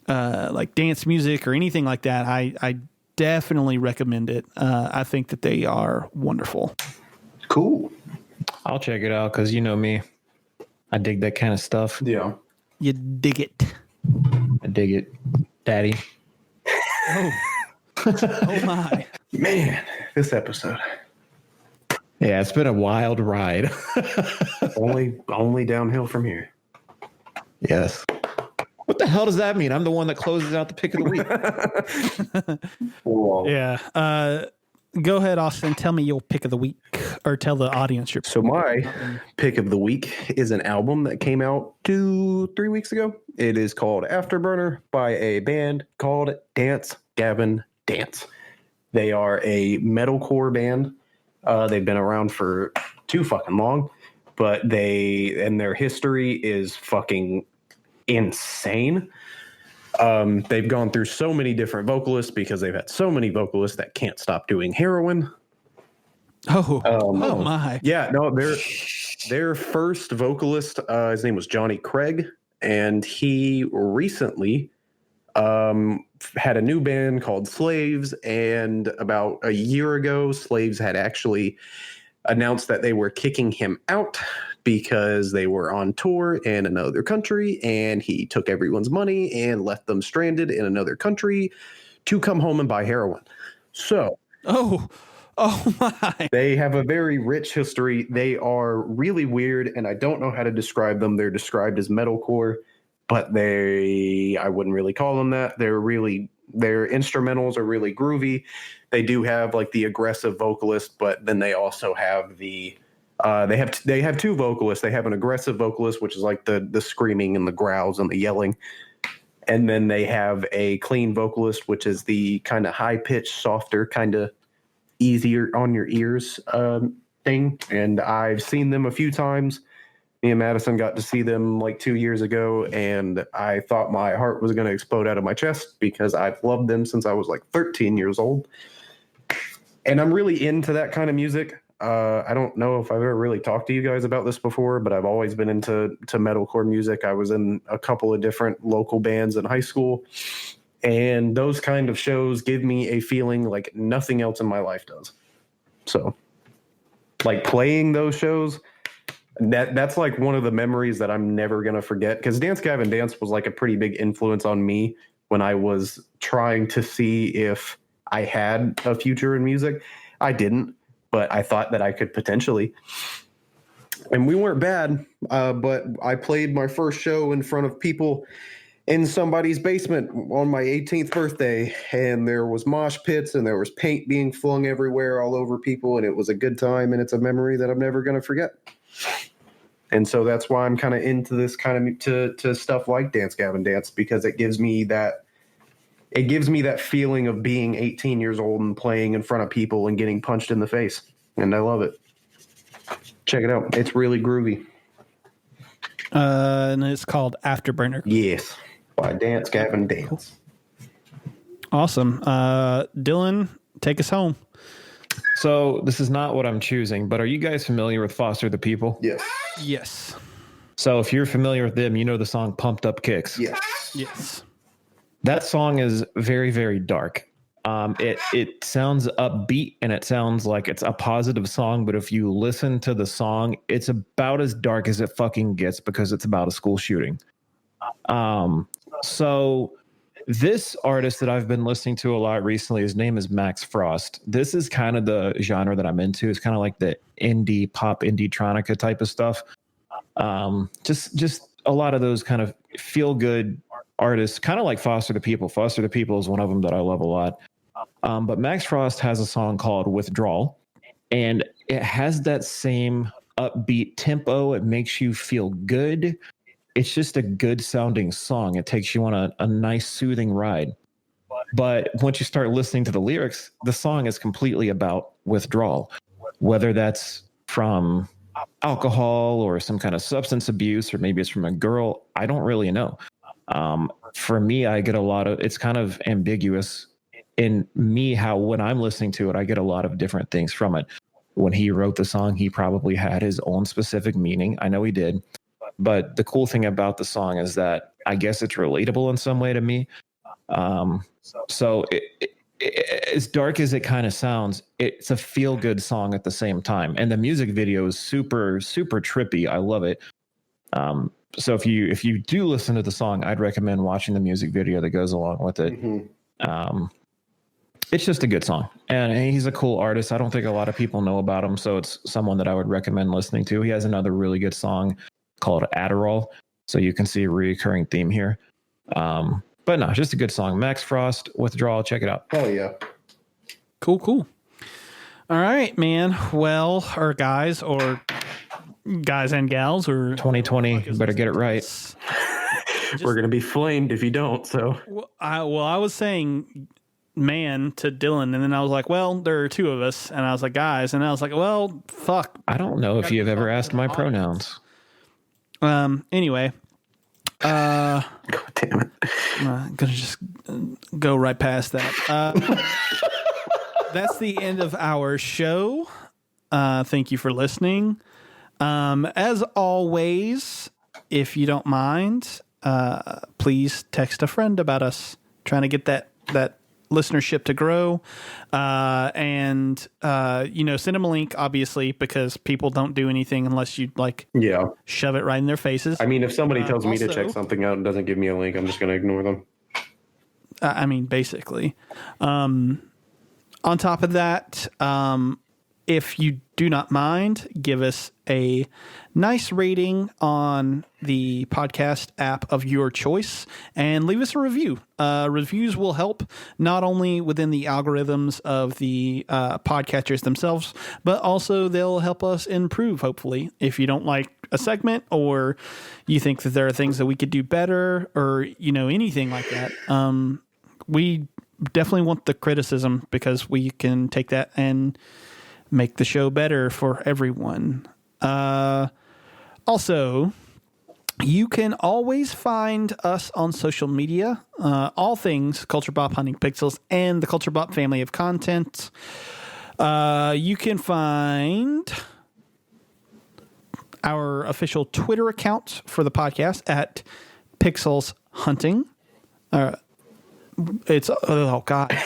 like dance music or anything like that, I definitely recommend it. I think that they are wonderful. Cool. I'll check it out because you know me. I dig that kind of stuff. Yeah. You dig it. I dig it. Daddy. Oh, oh my. Man, this episode. Yeah, it's been a wild ride. only downhill from here. Yes. What the hell does that mean? I'm the one that closes out the pick of the week. Whoa. Yeah. Go ahead, Austin. Tell me your pick of the week, or tell the audience your. So my pick of the week is an album that came out 2-3 weeks ago. It is called Afterburner by a band called Dance Gavin Dance. They are a metalcore band. They've been around for too fucking long, but their history is fucking insane. They've gone through so many different vocalists because they've had so many vocalists that can't stop doing heroin. Oh my. Yeah, no, their first vocalist, his name was Johnny Craig, and he recently had a new band called Slaves, and about a year ago, Slaves had actually announced that they were kicking him out because they were on tour in another country, and he took everyone's money and left them stranded in another country to come home and buy heroin. So, oh my. They have a very rich history. They are really weird, and I don't know how to describe them. They're described as metalcore, but I wouldn't really call them that. Their instrumentals are really groovy. They do have like the aggressive vocalist, but then they also have they have two vocalists. They have an aggressive vocalist, which is like the screaming and the growls and the yelling. And then they have a clean vocalist, which is the kind of high pitched, softer, kind of easier on your ears thing. And I've seen them a few times. Me and Madison got to see them like 2 years ago, and I thought my heart was going to explode out of my chest because I've loved them since I was like 13 years old. And I'm really into that kind of music. I don't know if I've ever really talked to you guys about this before, but I've always been into metalcore music. I was in a couple of different local bands in high school, and those kind of shows give me a feeling like nothing else in my life does. So, like playing those shows, that's like one of the memories that I'm never going to forget, because Dance Gavin Dance was like a pretty big influence on me when I was trying to see if I had a future in music. I didn't, but I thought that I could potentially. And we weren't bad, but I played my first show in front of people in somebody's basement on my 18th birthday, and there was mosh pits and there was paint being flung everywhere all over people, and it was a good time, and it's a memory that I'm never going to forget. And so that's why I'm kind of into this kind of to stuff like Dance Gavin Dance, because it gives me that feeling of being 18 years old and playing in front of people and getting punched in the face. And I love it. Check it out. It's really groovy. And it's called Afterburner. Yes. By Dance Gavin Dance. Awesome. Dylan, take us home. So this is not what I'm choosing, but are you guys familiar with Foster the People? Yes. Yes. So if you're familiar with them, you know the song Pumped Up Kicks. Yes. Yes. That song is very, very dark. It sounds upbeat and it sounds like it's a positive song, but if you listen to the song, it's about as dark as it fucking gets because it's about a school shooting. So this artist that I've been listening to a lot recently, his name is Max Frost. This is kind of the genre that I'm into. It's kind of like the indie pop, indie-tronica type of stuff. Just a lot of those kind of feel good artists, kind of like Foster the People. Foster the People is one of them that I love a lot. But Max Frost has a song called Withdrawal, and it has that same upbeat tempo. It makes you feel good. It's just a good sounding song. It takes you on a nice soothing ride. But once you start listening to the lyrics, the song is completely about withdrawal, whether that's from alcohol or some kind of substance abuse, or maybe it's from a girl. I don't really know. For me, I get it's kind of ambiguous in me, how when I'm listening to it, I get a lot of different things from it. When he wrote the song, he probably had his own specific meaning. I know he did. But the cool thing about the song is that I guess it's relatable in some way to me. So as dark as it kind of sounds, it's a feel good song at the same time. And the music video is super, super trippy. I love it. So if you do listen to the song, I'd recommend watching the music video that goes along with it. It's just a good song, and he's a cool artist. I don't think a lot of people know about him, so it's someone that I would recommend listening to. He has another really good song called Adderall, so you can see a recurring theme here. But no, just a good song. Max Frost, Withdrawal. Check it out. Oh yeah, Cool. All right, man. Well, or guys and gals, or 2020, you better get it right. we're gonna be flamed if you don't. So I was saying man to Dylan, and then I was like, well, there are two of us, and I was like, guys, and I was like, well, fuck. I don't know if you've ever asked my pronouns. Anyway, God damn it. I'm gonna just go right past that. That's the end of our show. Thank you for listening. As always, if you don't mind, please text a friend about us. Trying to get that listenership to grow, and send them a link, obviously, because people don't do anything unless you shove it right in their faces. I mean, if somebody tells me to check something out and doesn't give me a link, I'm just going to ignore them. I mean, basically. On top of that, if you do not mind, give us a nice rating on the podcast app of your choice and leave us a review. Reviews will help not only within the algorithms of the podcatchers themselves, but also they'll help us improve, hopefully. If you don't like a segment, or you think that there are things that we could do better, or, anything like that, we definitely want the criticism, because we can take that and make the show better for everyone. Also, you can always find us on social media, all things Culture Bop Hunting Pixels and the Culture Bop family of content. You can find our official Twitter account for the podcast at Pixels Hunting. Oh God,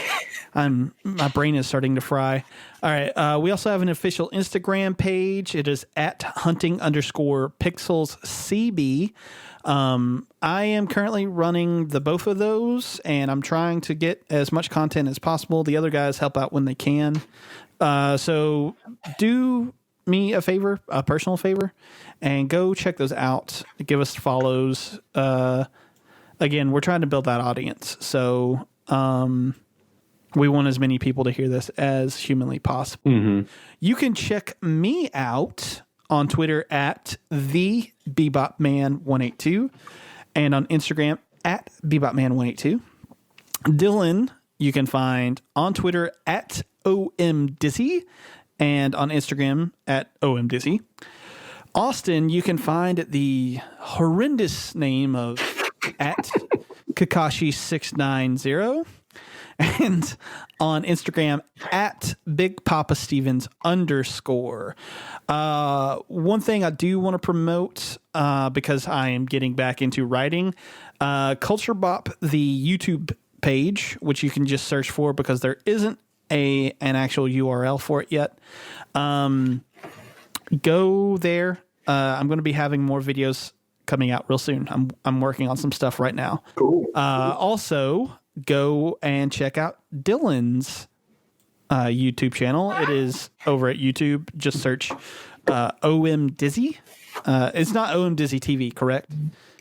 my brain is starting to fry. All right. We also have an official Instagram page. It is at hunting_pixelscb. I am currently running both of those, and I'm trying to get as much content as possible. The other guys help out when they can. So do me a favor, a personal favor, and go check those out. Give us follows. Again, we're trying to build that audience. So, we want as many people to hear this as humanly possible. Mm-hmm. You can check me out on Twitter at the BebopMan182 and on Instagram at BebopMan182. Dylan, you can find on Twitter at OMDizzy and on Instagram at OMDizzy. Austin, you can find the horrendous name of at Kakashi690. And on Instagram at Big Papa Stevens _. One thing I do want to promote, because I am getting back into writing, Culture Bop, the YouTube page, which you can just search for because there isn't an actual URL for it yet. Go there. I'm going to be having more videos coming out real soon. I'm working on some stuff right now. Cool. Also, go and check out Dylan's YouTube channel. It is over at YouTube. Just search OMDizzy. It's not OMDizzy TV, correct?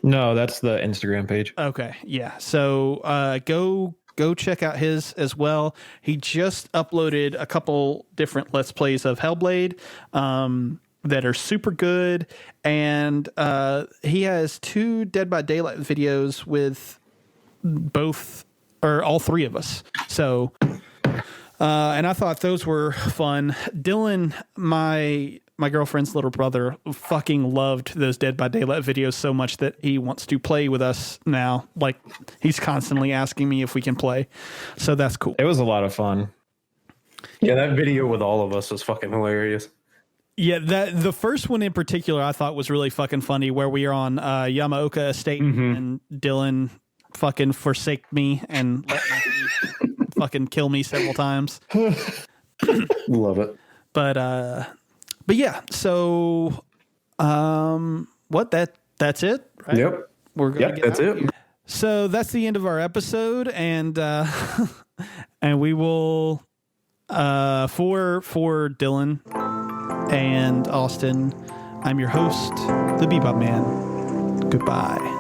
No, that's the Instagram page. Okay, yeah. So go check out his as well. He just uploaded a couple different Let's Plays of Hellblade that are super good. And he has 2 Dead by Daylight videos with both or all 3 of us. So, and I thought those were fun. Dylan, my girlfriend's little brother, fucking loved those Dead by Daylight videos so much that he wants to play with us now. Like, he's constantly asking me if we can play. So that's cool. It was a lot of fun. Yeah, that video with all of us was fucking hilarious. Yeah, the first one in particular I thought was really fucking funny, where we are on Yamaoka Estate and Dylan fucking forsake me and let me fucking kill me several times. Love it. But yeah. So that's it. Right? Yep. We're gonna get That's out it. of here. So that's the end of our episode, and and we will for Dylan and Austin, I'm your host, the Bebop Man. Goodbye.